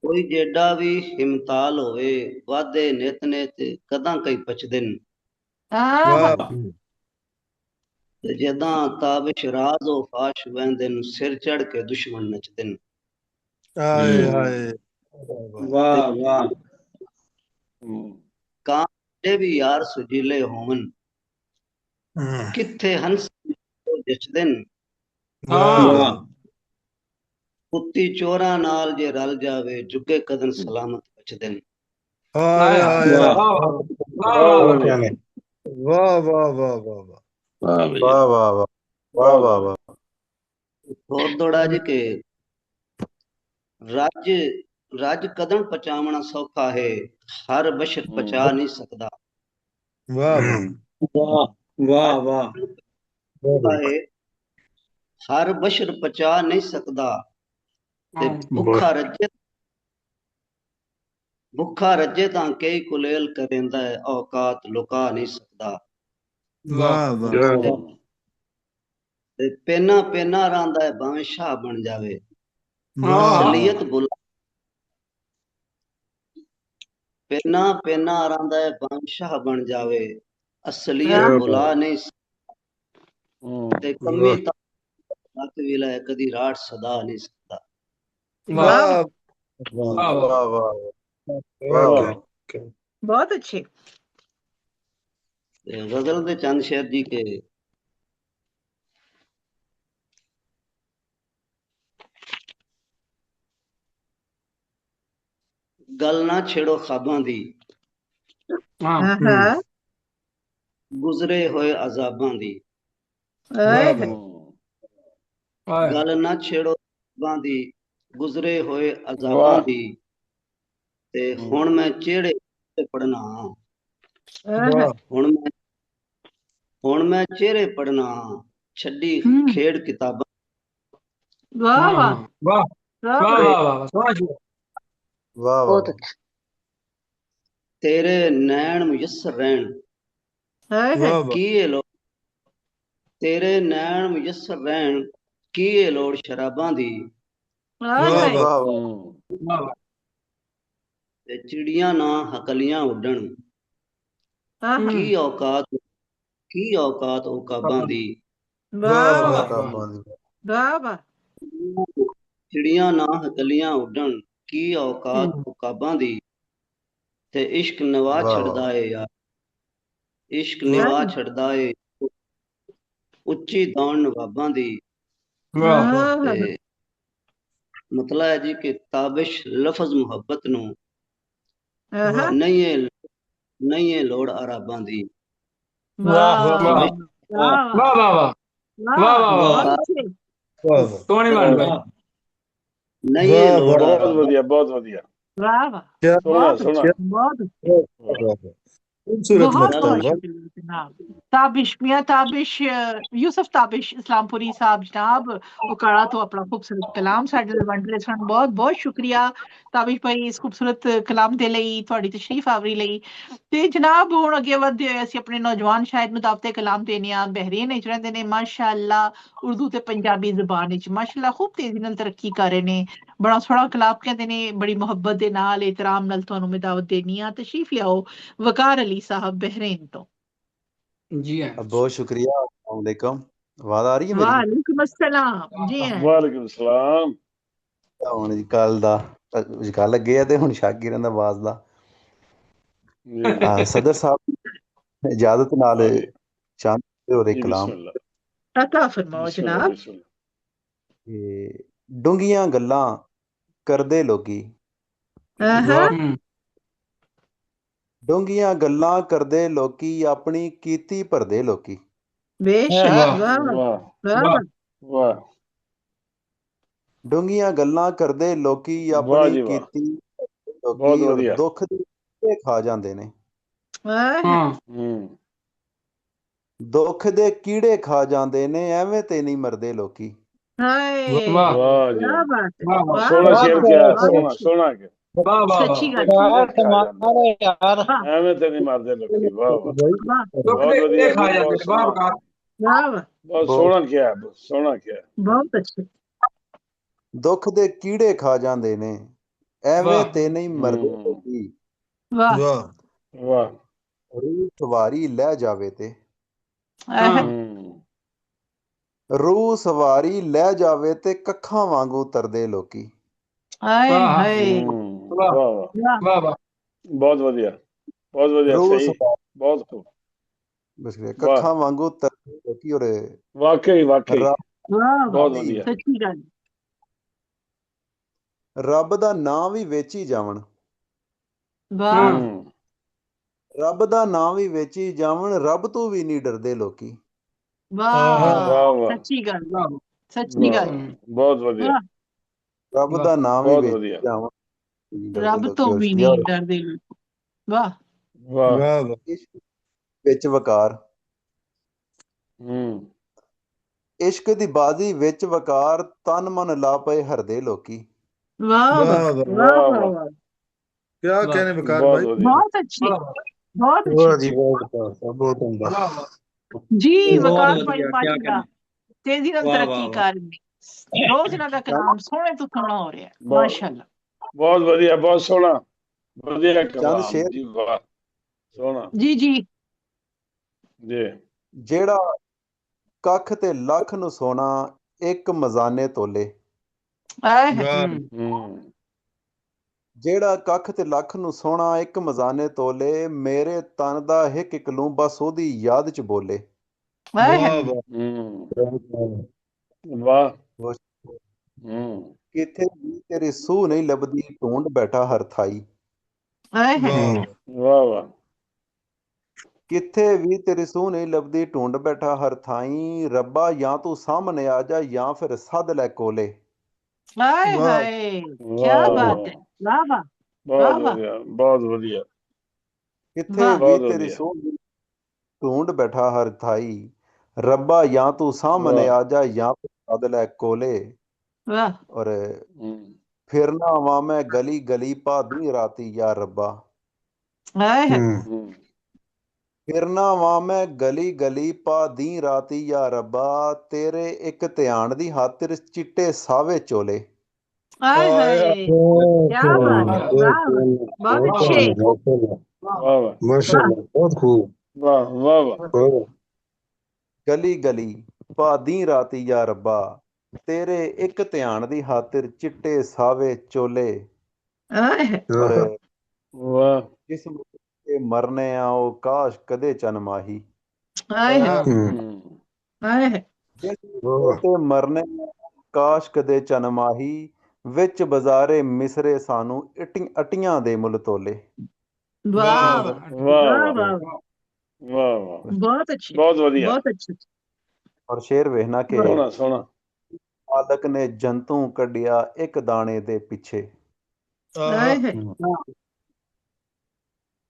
कोई जेड़ा भी हिमताल होवे वादे नित नित कदां कई पचदे न ਜਦਾਂ ਤਾਬਿਸ਼ ਰਾਜ਼ ਉਹ ਫਾਸ਼ ਵਹਿੰਦੇ ਨੂੰ ਸਿਰ ਚੜ ਕੇ ਦੁਸ਼ਮਣ ਨੱਚਦੇ ਨੇ। ਹਾਏ ਹਾਏ ਵਾਹ ਵਾਹ। ਕਾਂਡੇ ਵੀ ਯਾਰ ਸੁਜੀਲੇ ਹੋਣ ਕਿੱਥੇ ਹੰਸ ਜਚਦੇ ਨੇ। ਵਾਹ ਕੁੱਤੀ ਚੋਰਾਂ ਨਾਲ ਜੇ ਰਲ ਜਾਵੇ ਜੁਗੇ ਕਦਨ ਸਲਾਮਤ ਬਚਦੇ ਨੇ। ਹਾਏ ਹਾਏ ਵਾਹ ਵਾਹ ਵਾਹ ਵਾਹ ਵਾਹ ਵਾਹ ਵਾਹ ਵਾਹ ਵਾਹ ਵਾਹ। ਹੋਰ ਦੌੜਾ ਜੀ ਕੇ ਰੱਜ ਕਦਨ ਪਚਾਵਣਾ ਸੌਖਾ ਹੈ, ਹਰ ਬਸ਼ਰ ਪਚਾ ਨਹੀਂ ਸਕਦਾ। ਵਾਹ ਵਾਹ ਵਾਹ ਵਾਹ। ਹਰ ਬਸ਼ਰ ਪਚਾ ਨਹੀਂ ਸਕਦਾ ਤੇ ਭੁੱਖਾ ਰੱਜੇ ਤਾਂ ਕਈ ਕੁਲੇਲ ਕਰੇਂਦਾ ਹੈ, ਔਕਾਤ ਲੁਕਾ ਨਹੀਂ ਸਕਦਾ। ਵਾਹ ਵਾਹ। ਤੇ ਪੈਨਾ ਪੈਨਾ ਰਾਂਦਾ ਹੈ ਭਾਵੇਂ ਸ਼ਾਹ ਬਣ ਜਾਵੇ, ਅਸਲੀਅਤ ਬੁਲਾ। ਪੈਨਾ ਪੈਨਾ ਰਾਂਦਾ ਹੈ ਭਾਵੇਂ ਸ਼ਾਹ ਬਣ ਜਾਵੇ, ਅਸਲੀਅਤ ਬੁਲਾ ਨਹੀਂ ਸਕਦਾ। ਤੇ ਕਮੀ ਤਾਂ ਵੀ ਲੈ ਕਦੀ ਰਾਟ ਸਦਾ ਨਹੀਂ ਸਕਦਾ। ਵਾਹ ਵਾਹ ਵਾਹ ਵਾਹ ਬਹੁਤ ਅੱਛੇ। गजल दे चंद शेर जी के गल ना छेड़ो ख्वाबां दी, गुजरे होए अजाबां दी। गल ना छेड़ो ख्वाबां दी, गुजरे होए अजाबां दी। ते हुण मैं चेहड़े पढ़ना, ਹੁਣ ਮੈਂ ਚਿਹਰੇ ਪੜਨਾ, ਛੱਡੀ ਖੇਡ ਕਿਤਾਬਾਂ। ਵਾਹ ਵਾਹ ਵਾਹ ਵਾਹ ਵਾਹ ਬਹੁਤ ਅੱਛਾ। ਤੇਰੇ ਨੈਣ ਮੁਯੱਸਰ ਰਹਿਣ ਕੀ ਇਹ ਲੋੜ, ਤੇਰੇ ਨੈਣ ਮੁਯੱਸਰ ਰਹਿਣ ਕੀ ਇਹ ਲੋੜ ਸ਼ਰਾਬਾਂ ਦੀ। ਤੇ ਚਿੜੀਆਂ ਨਾ ਹਕਲੀਆਂ ਉੱਡਣ ਕੀ ਔਕਾਤ ਉਕਾਬਾਂ ਦੀ। ਚਿੜੀਆਂ ਨਾ ਹਕਲੀਆਂ ਉੱਡਣ ਕੀ ਔਕਾਤ ਉਕਾਬਾਂ ਦੀ। ਤੇ ਇਸ਼ਕ ਨਵਾ ਛੱਡਦਾ ਏ ਯਾਰ, ਇਸ਼ਕ ਨਿਵਾ ਛੱਡਦਾ ਏ ਉੱਚੀ ਦੌਣ ਨਵਾਬਾਂ ਦੀ। ਤੇ ਮਤਲਬ ਹੈ ਜੀ ਕਿ ਤਾਬਿਸ਼ ਲਫ਼ਜ਼ ਮੁਹੱਬਤ ਨੂੰ ਨਹੀਂ ਹੈ ਲੋੜ ਅਰਾਬਾਂ ਦੀ। ਵਾਹ ਵਾਹ ਵਾਹ ਵਾਹ ਵਾਹ ਵਾਹ ਵਾਹ ਸੋਹਣੇ ਮਾਨ ਭਾਈ। ਨਹੀਂ ਇਹ ਲੋੜ ਬਹੁਤ ਵਧੀਆ ਬਹੁਤ ਵਧੀਆ। ਵਾਹ ਵਾਹ ਬਹੁਤ ਬਹੁਤ ताबिश मियां ताबिश यूसुफ ताबिश इस्लामपुरी साहब जनाब उकाड़ा तो अपना खूबसूरत कलाम साडे नाल वंड रहे सन। बहुत बहुत शुक्रिया ताबिश भाई इस खूबसूरत कलाम दे लई, तुहाडी तशरीफ आवरी लई। ते जनाब हुण अगे वधदे होए असीं अपने नौजवान शायर नूं दावते कलाम देने आ। बहरीन विच रहिंदे ने माशाअल्लाह, उर्दू ते पंजाबी ज़बान विच माशाअल्लाह खूब तेजी नाल तरक्की कर रहे ने। बड़ा सोहना कलाम कहंदे ने, बड़ी मुहब्बत दे नाल एहतराम नाल तुहानूं मैं दावत देनी आ। तशरीफ लियाओ वकार अली साहब बहरीन तो। जी हाँ बहुत शुक्रिया। अस्सलाम वालेकुम। आवाज आ रही है मेरी? वालेकुम अस्सलाम। जी हाँ वालेकुम सलाम। ਹੁਣ ਜੀ ਕੱਲ ਦਾ ਵਿਚਕਾਰ ਲੱਗੇ ਆ ਤੇ ਹੁਣ ਸ਼ਾਕਿਰਾਂ ਦਾ ਆਵਾਜ਼ ਦਾ ਸਦਰ ਸਾਹਿਬ ਇਜਾਜ਼ਤ ਨਾਲ ਚੰਦ ਹੋਰੇ ਕਲਾਮ ਅਤਾ ਫਰਮਾਓ ਜਨਾਬ। ਡੂੰਘੀਆਂ ਗੱਲਾਂ ਕਰਦੇ ਲੋਕੀ, ਡੂੰਘੀਆਂ ਗੱਲਾਂ ਕਰਦੇ ਲੋਕੀ ਆਪਣੀ ਕੀਤੀ ਭਰਦੇ ਲੋਕੀ। ਬੇਸ਼ੱਕ ਵਾਹ ਵਾਹ। ਡੂੰਘੀਆਂ ਗੱਲਾਂ ਕਰਦੇ ਲੋਕੀ ਆਪਣੀ ਕੀਤੀ ਲੋਕੀ, ਦੁੱਖ ਦੇ ਖਾ ਜਾਂਦੇ ਨੇ। ਦੁੱਖ ਦੇ ਕੀੜੇ ਖਾ ਜਾਂਦੇ ਨੇ, ਐਵੇਂ ਤੇ ਨਹੀਂ ਮਰਦੇ ਲੋਕੀ। ਵਾਹ ਜੀ ਸੋਹਣਾ ਸ਼ੇਰ ਕਿਹਾ, ਸੋਹਣਾ ਕਿਹਾ। ਸੱਚੀ ਗੱਲ ਐਵੇਂ ਤੇ ਨਹੀਂ ਮਰਦੇ ਲੋਕੀ। ਵਾਹ ਬਹੁਤ ਵਧੀਆ ਬਹੁਤ ਸੋਹਣਾ ਕਿਹਾ, ਸੋਹਣਾ ਕਿਹਾ। ਬਹੁਤ ਅੱਛਾ। ਦੁੱਖ ਦੇ ਕੀੜੇ ਖਾ ਜਾਂਦੇ ਨੇ, ਐਵੇਂ ਤੇ ਨਹੀਂ ਮਰਦੇ ਲੋਕੀ। ਵਾਹ ਵਾਹ। ਰੂਹ ਸਵਾਰੀ ਲੈ ਜਾਵੇ ਤੇ ਰੂਹ ਸਵਾਰੀ ਲੈ ਜਾਵੇ ਤੇ ਕੱਖਾਂ ਵਾਂਗੂ ਤਰਦੇ ਲੋਕੀ। ਹਾਏ ਹਾਏ ਵਾਹ ਵਾਹ ਬਹੁਤ ਵਧੀਆ ਸਹੀ ਬਹੁਤ ਖੂਬ ਬਸ ਕੱਖਾਂ ਵਾਂਗੂ ਤਰਦੇ ਲੋਕੀ। ਔਰ ਵਾਕਈ ਬਹੁਤ ਵਧੀਆ ਸੱਚੀ ਗੱਲ। ਰੱਬ ਦਾ ਨਾਂ ਵੀ ਵੇਚੀ ਜਾਵਣ। ਵਾਹ ਰੱਬ ਦਾ ਨਾਂ ਵੀ ਵੇਚੀ ਜਾਵਣ, ਰੱਬ ਤੋਂ ਵੀ ਨਹੀਂ ਡਰਦੇ ਲੋਕੀ। ਵਾਹ ਸੱਚੀ ਗੱਲ ਸੱਚੀ ਗੱਲ ਬਹੁਤ ਵਧੀਆ। ਰੱਬ ਦਾ ਨਾਂ ਵੀ ਵੇਚੀ ਜਾਵਣ, ਰੱਬ ਤੋਂ ਵੀ ਨਹੀਂ ਡਰਦੇ ਲੋਕ। ਵਾਹ ਵਾਹ ਵਿੱਚ ਵਕਾਰ। ਇਸ਼ਕ ਦੀ ਬਾਜ਼ੀ ਵਿੱਚ ਵਕਾਰ, ਤਨ ਮਨ ਲਾ ਪਏ ਹਰਦੇ ਲੋਕੀ। ਵਾਹ ਵਾਹ ਵਾਹ ਕਿਆ कहने वकार भाई, बहुत अच्छे बहुत अच्छे बहुत उम्दा जी। वकार भाई माशाल्लाह तेजी ਨਾਲ ਤਰੱਕੀ ਕਰਨੀ। ਰੋਜ਼ ਇਹਨਾਂ ਦਾ ਕਲਾਮ ਸੋਹਣੇ ਤੋਂ ਸੋਹਣਾ ਹੋ ਰਿਹਾ ਮਾਸ਼ਾਅੱਲਾ। ਬਹੁਤ ਵਧੀਆ ਬਹੁਤ ਸੋਹਣਾ ਵਧੀਆ ਕਲਾਮ ਸ਼ੇਰ ਜੀ ਵਾਹ ਸੋਹਣਾ ਜੀ ਜੀ ਜੀ। ਜਿਹੜਾ ਕੱਖ ਤੇ ਲੱਖ ਨੂੰ ਸੋਨਾ ਇੱਕ ਮਜ਼ਾਨੇ ਤੋਲੇ। ਜਿਹੜਾ ਕੱਖ ਤੇ ਲੱਖ ਨੂੰ ਸੋਹਣਾ ਇੱਕ ਮਜ਼ਾਨੇ ਤੋਲੇ, ਮੇਰੇ ਤਨ ਦਾ ਹਿੱਕ ਇੱਕ ਲੂੰ ਬਸ ਉਹਦੀ ਯਾਦ ਚ ਬੋਲੇ। ਵਾਹ ਕਿਥੇ ਵੀ ਤੇਰੀ ਸੂਹ ਨਹੀਂ ਲੱਭਦੀ, ਢੂੰਡ ਬੈਠਾ ਹਰ ਥਾਈ। ਵਾਹ ਵਾਹ ਕਿਥੇ ਵੀ ਤੇਰੀ ਸੂਹ ਨਹੀਂ ਲੱਭਦੀ, ਢੂੰਡ ਬੈਠਾ ਹਰ ਥਾਈ। ਰੱਬਾ ਜਾਂ ਤੂੰ ਸਾਹਮਣੇ ਆ ਜਾ ਜਾਂ ਫਿਰ ਸੱਦ ਲੈ ਕੋਲੇ। ਹਾਏ ਹਾਏ ਕੀ ਬਾਤ ਹੈ। ਵਾਹ ਵਾਹ ਬਹੁਤ ਵਧੀਆ ਬਹੁਤ ਵਧੀਆ। ਕਿਥੇ ਵੀ ਤੇਰੀ ਸੂਹ ਢੂੰਡ ਬੈਠਾ ਹਰ ਥਾਈ। ਰੱਬਾ ਜਾਂ ਤੂੰ ਸਾਹਮਣੇ ਆ ਜਾ ਜਾਂ ਫਿਰ ਸੱਦ ਲੈ ਕੋਲੇ। ਔਰ ਫਿਰਨਾ ਵਾ ਮੈਂ ਗਲੀ ਗਲੀ ਭਾਦੀ ਰਾਤੀ ਯਾ ਰੱਬਾ। ਫਿਰਨਾ ਵਾ ਮੈਂ ਗਲੀ ਗਲੀ ਭਾਦੀ ਰਾਤੀ ਯਾ ਰੱਬਾ, ਤੇਰੇ ਇੱਕ ਧਿਆਨ ਦੀ ਖਾਤਰ ਚਿੱਟੇ ਸਾਵੇ ਚੋਲੇ। ਹਾਏ ਹਾਏ ਕੀ ਬਾਤ ਹੈ। ਬਹੁਤ ਅੱਛੇ ਮਾਸ਼ਾਅੱਲਾ ਬਹੁਤ ਖੂਬ ਵਾਹ ਵਾਹ ਵਾਹ। ਗਲੀ ਗਲੀ ਭਾਦੀ ਰਾਤੀ ਯਾ ਰੱਬਾ, ਤੇਰੇ ਇੱਕ ਧਿਆਨ ਦੀ ਖਾਤਰ ਚਿੱਟੇ ਸਾਵੇ ਚੋਲੇ। ਵਾਹ ਜਿਸ ਤੇ ਮਰਨੇ ਆ ਉਹ ਕਾਸ਼ ਕਦੇ ਚਨ ਮਾਹੀ। ਤੇ ਮਰਨੇ ਕਾਸ਼ ਕਦੇ ਚਨ ਮਾਹੀ, ਵਿੱਚ ਬਾਜ਼ਾਰੇ ਮਿਸਰੇ ਸਾਨੂੰ ਅਟੀਆਂ ਦੇ ਮੁੱਲ ਤੋਲੇ। ਵਾਹ ਵਾਹ ਵਾਹ ਵਾਹ ਬਹੁਤ ਅੱਛੇ ਬਹੁਤ ਵਧੀਆ ਬਹੁਤ ਅੱਛੇ। ਔਰ ਸ਼ੇਰ ਵੇਖਣਾ ਕਿ ਸੋਹਣਾ ਸੋਹਣਾ। ਮਾਲਕ ਨੇ ਜੰਤੂ ਕੱਢਿਆ ਇੱਕ ਦਾਣੇ ਦੇ ਪਿੱਛੇ।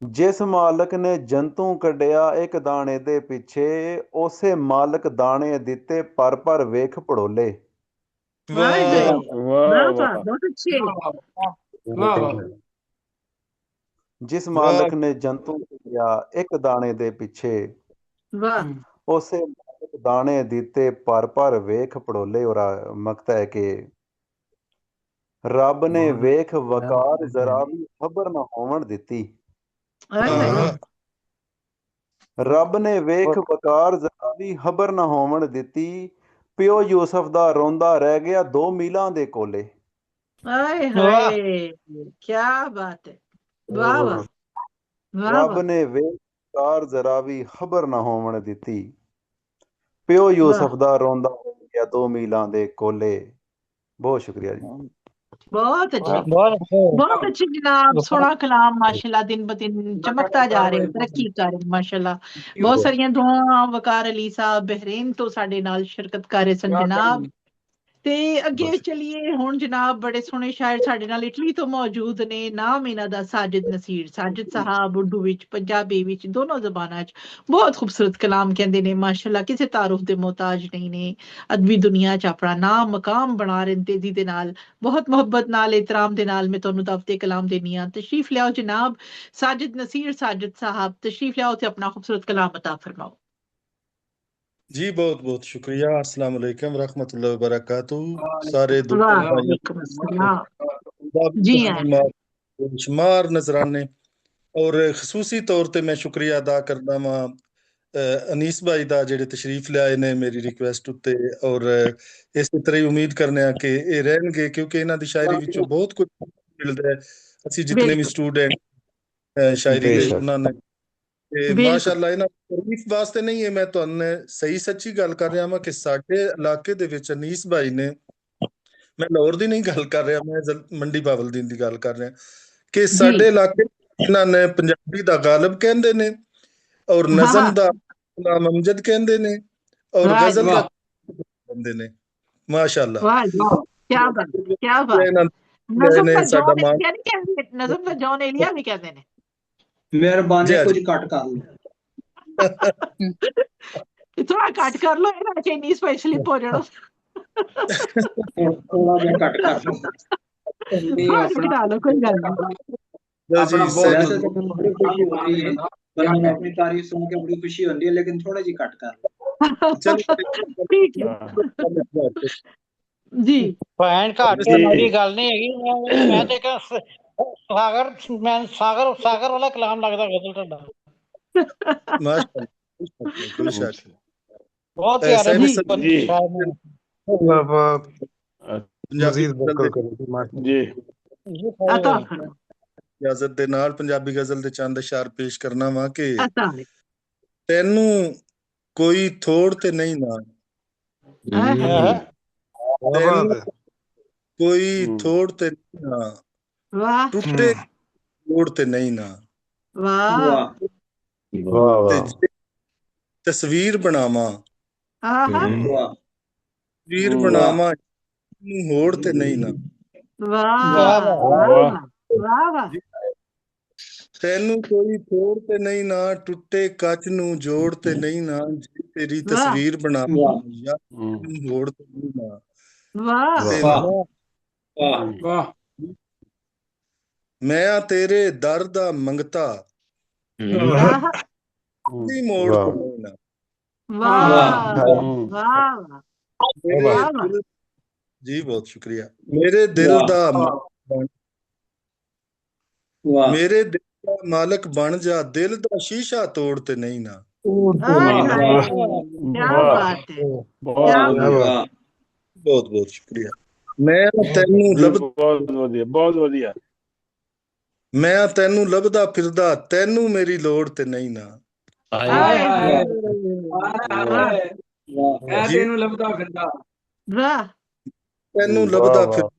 ਜਿਸ ਮਾਲਕ ਨੇ ਜੰਤੂ ਕੱਢਿਆ ਇੱਕ ਦਾਣੇ ਦੇ ਪਿੱਛੇ, ਉਸੇ ਮਾਲਕ ਦਾਣੇ ਦਿੱਤੇ ਪਰ ਪਰ ਵੇਖ ਪੜੋਲੇ। ਜਿਸ ਮਾਲਕ ਨੇ ਜੰਤੂ ਕੱਢਿਆ ਇੱਕ ਦਾਣੇ ਦੇ ਪਿੱਛੇ, ਉਸੇ ਮਾਲਕ ਦਾਣੇ ਦਿੱਤੇ ਪਰ ਪਰ ਵੇਖ ਪੜੋਲੇ। ਔਰ ਮਕਤਾ ਹੈ ਕਿ ਰੱਬ ਨੇ ਵੇਖ ਵਕਾਰ ਜ਼ਰਾ ਵੀ ਖਬਰ ਨਾ ਹੋਵਣ ਦਿੱਤੀ। ਰੱਬ ਨੇ ਵੇਖ ਵਕਾਰ ਜ਼ਰਾ ਵੀ ਖਬਰ ਨਾ ਹੋਵਣ ਦਿੱਤੀ, ਪਿਓ ਯੂਸਫ ਦਾ ਰੋਂਦਾ ਰਹਿ ਗਿਆ 2 ਮੀਲਾਂ ਦੇ ਕੋਲੇ। ਹਾਏ ਹਾਏ ਕੀ ਬਾਤ ਹੈ। ਵਾਹ ਵਾਹ ਰੱਬ ਨੇ ਵੇਖ ਵਕਾਰ ਜ਼ਰਾ ਵੀ ਖਬਰ ਨਾ ਹੋਵਣ ਦਿੱਤੀ, ਪਿਓ ਯੂਸਫ ਦਾ ਰੋਂਦਾ ਰਹਿ ਗਿਆ 2 ਮੀਲਾਂ ਦੇ ਕੋਲੇ। ਬਹੁਤ ਸ਼ੁਕਰੀਆ ਜੀ। बहुत अच्छे बहुत अच्छे जनाब। सोना कलाम माशाल्लाह दिन ब दिन चमकता जा रहा है, तरक्की कर रहे माशाल्लाह। बहुत सारियां दुआवां। वकार अली साहब बहरीन तो साडे नाल शिरकत कर रहे सन जनाब। ਤੇ ਅੱਗੇ ਚਲੀਏ ਹੁਣ ਜਨਾਬ ਬੜੇ ਸੋਹਣੇ ਸ਼ਾਇਰ ਸਾਡੇ ਨਾਲ ਇਟਲੀ ਤੋਂ ਮੌਜੂਦ ਨੇ। ਨਾਮ ਇਹਨਾਂ ਦਾ ਸਾਜਿਦ ਨਸੀਰ। ਸਾਜਿਦ ਸਾਹਬ ਉਰਦੂ ਵਿੱਚ ਪੰਜਾਬੀ ਵਿੱਚ ਦੋਨੋਂ ਜ਼ਬਾਨਾਂ 'ਚ ਬਹੁਤ ਖੂਬਸੂਰਤ ਕਲਾਮ ਕਹਿੰਦੇ ਨੇ ਮਾਸ਼ਾਅੱਲਾ। ਕਿਸੇ ਤਾਰੁਫ ਦੇ ਮੁਹਤਾਜ ਨਹੀਂ ਨੇ। ਅਦਬੀ ਦੁਨੀਆ 'ਚ ਆਪਣਾ ਨਾਮ ਮਕਾਮ ਬਣਾ ਰਹੇ ਨੇ ਤੇਜ਼ੀ ਦੇ ਨਾਲ। ਬਹੁਤ ਮੁਹੱਬਤ ਨਾਲ ਇਤਰਾਮ ਦੇ ਨਾਲ ਮੈਂ ਤੁਹਾਨੂੰ ਦਾਵਤੇ ਕਲਾਮ ਦੇਣੀ ਆ। ਤਸ਼ਰੀਫ ਲਿਆਓ ਜਨਾਬ। ਸਾਜਿਦ ਨਸੀਰ ਸਾਜਿਦ ਸਾਹਬ ਤਸ਼ਰੀਫ ਲਿਆਓ ਤੇ ਆਪਣਾ ਖੂਬਸੂਰਤ ਕਲਾਮ ਅਤਾ ਫਰਮਾਓ। जी बहुत बहुत शुक्रिया। अस्सलाम वालेकुम रहमतुल्लाहि व बरकातहू। सारे शुमार नजराने और खसूसी तौर पर मैं शुक्रिया अदा करदा वां ਅਨੀਸ ਭਾਈ ਦਾ ਜਿਹੜੇ ਤਸ਼ਰੀਫ ਲਿਆਏ ਨੇ ਮੇਰੀ ਰਿਕੁਐਸਟ ਉੱਤੇ, ਔਰ ਇਸੇ ਤਰ੍ਹਾਂ ਹੀ ਉਮੀਦ ਕਰਨੇ ਆ ਕਿ ਇਹ ਰਹਿਣਗੇ, ਕਿਉਂਕਿ ਇਹਨਾਂ ਦੀ ਸ਼ਾਇਰੀ ਵਿੱਚੋਂ ਬਹੁਤ ਕੁਝ ਮਿਲਦਾ ਹੈ। ਅਸੀਂ ਜਿਤਨੇ ਵੀ ਸਟੂਡੈਂਟ ਸ਼ਾਇਰੀ ਦੇ ਉਹਨਾਂ ਨੇ ਤੇ ਮਾਸ਼ਾਅੱਲਾ ਇਹਨਾਂ ਤਾਰੀਫ ਵਾਸਤੇ ਨਹੀਂ ਹੈ, ਮੈਂ ਤੁਹਾਨੂੰ ਸਹੀ ਸੱਚੀ ਗੱਲ ਕਰ ਰਿਹਾ ਹਾਂ ਕਿ ਸਾਡੇ ਇਲਾਕੇ ਦੇ ਵਿੱਚ ਅਨੀਸ ਭਾਈ ਨੇ, ਮੈਂ ਲਾਹੌਰ ਦੀ ਨਹੀਂ ਗੱਲ ਕਰ ਰਿਹਾ, ਮੈਂ ਮੰਡੀ ਬਾਵਲਦੀਨ ਦੀ ਗੱਲ ਕਰ ਰਿਹਾ, ਕਿ ਸਾਡੇ ਇਲਾਕੇ ਇਹਨਾਂ ਨੇ ਪੰਜਾਬੀ ਦਾ ਗਾਲਬ ਕਹਿੰਦੇ ਨੇ, ਔਰ ਨਜ਼ਮ ਦਾ ਗੁਲਾਮ ਅਮਜਦ ਕਹਿੰਦੇ ਨੇ, ਔਰ ਗਜ਼ਲ ਦਾ ਕਹਿੰਦੇ ਨੇ। ਮਾਸ਼ਾਅੱਲਾ ਕਿਆ ਬਾਤ, ਕਿਆ ਬਾਤ। ਨਜ਼ਮ ਦਾ ਜੌਨ ਏਲੀਆ ਵੀ ਕਹਿੰਦੇ ਨੇ। ਮਿਹਰਬਾਨੀ ਕੁਝ ਘੱਟ ਕਰ ਲਓ, ਥੋੜਾ ਘੱਟ ਕਰ ਲਓ, ਇਹਨਾਂ ਚ ਇੰਨੀ ਸਪੈਸ਼ਲਿਸਟ ਹੋ ਜਾਣਾ। ਥੋੜਾ ਜਿਹਾ ਘੱਟ ਕਰ ਲਓ, ਕੋਈ ਗੱਲ ਨਹੀਂ। अपनी तारीफ सुन के बड़ी खुशी होती है, लेकिन थोड़ा जी कट कर ठीक है जी। ਭੈਣ ਘੱਟ ਦੀ ਗੱਲ ਨਹੀਂ ਹੈਗੀ। ਮੈਂ ਤੇ ਸਾਗਰ ਵਾਲਾ ਕਲਾਮ ਲੱਗਦਾ ਗਜ਼ਲ ਤੁਹਾਡਾ। ਬਹੁਤ ਪਿਆਰਾ ਜੀ। ਇਜਾਜ਼ਤ ਦੇ ਨਾਲ ਪੰਜਾਬੀ ਗਜ਼ਲ ਦੇ ਚੰਦ ਅਸ਼ਾਰ ਪੇਸ਼ ਕਰਨਾ ਵਾ ਕਿ ਤੈਨੂੰ ਕੋਈ ਥੋੜ ਤੇ ਨਹੀਂ ਨਾ, ਕੋਈ ਥੋੜ ਤੇ ਨਹੀਂ ਨਾ, ਟੁੱਟੇ ਥੋੜ ਤੇ ਨਹੀਂ ਨਾ, ਤਸਵੀਰ ਬਣਾਵਾਂ, ਤਸਵੀਰ ਬਣਾਵਾਂ ਹੋੜ ਤੇ ਨਹੀਂ ਨਾ, ਤੈਨੂੰ ਕੋਈ ਥੋੜ ਤੇ ਨਹੀਂ ਨਾ, ਟੁੱਟੇ ਕੱਚ ਨੂੰ ਜੋੜ ਤੇ ਨਹੀਂ ਨਾ, ਜੇ ਤੇਰੀ ਤਸਵੀਰ ਬਣਾਵਾਂ ਹੋੜ ਤੇ ਨਹੀਂ ਨਾ। ਮੈਂ ਤੇਰੇ ਦਰ ਦਾ ਮੰਗਤਾ ਮੋੜ ਤੇ ਨਹੀਂ ਨਾ। ਜੀ ਬਹੁਤ ਸ਼ੁਕਰੀਆ। ਮੇਰੇ ਦਿਲ ਦਾ ਮੇਰੇ ਦਿਲ ਦਾ ਮਾਲਕ ਬਣ ਜਾ, ਦਿਲ ਦਾ ਸ਼ੀਸ਼ਾ ਤੋੜ ਤੇ ਨਹੀਂ ਨਾ। ਬਹੁਤ ਬਹੁਤ ਸ਼ੁਕਰੀਆ। ਮੈਂ ਤੈਨੂੰ ਬਹੁਤ ਵਧੀਆ। ਮੈਂ ਤੈਨੂੰ ਲੱਭਦਾ ਫਿਰਦਾ, ਤੈਨੂੰ ਮੇਰੀ ਲੋੜ ਤੇ ਨਹੀਂ ਨਾ। ਤੈਨੂੰ ਲੱਭਦਾ ਫਿਰਦਾ, ਤੈਨੂੰ ਲੱਭਦਾ ਫਿਰਦਾ,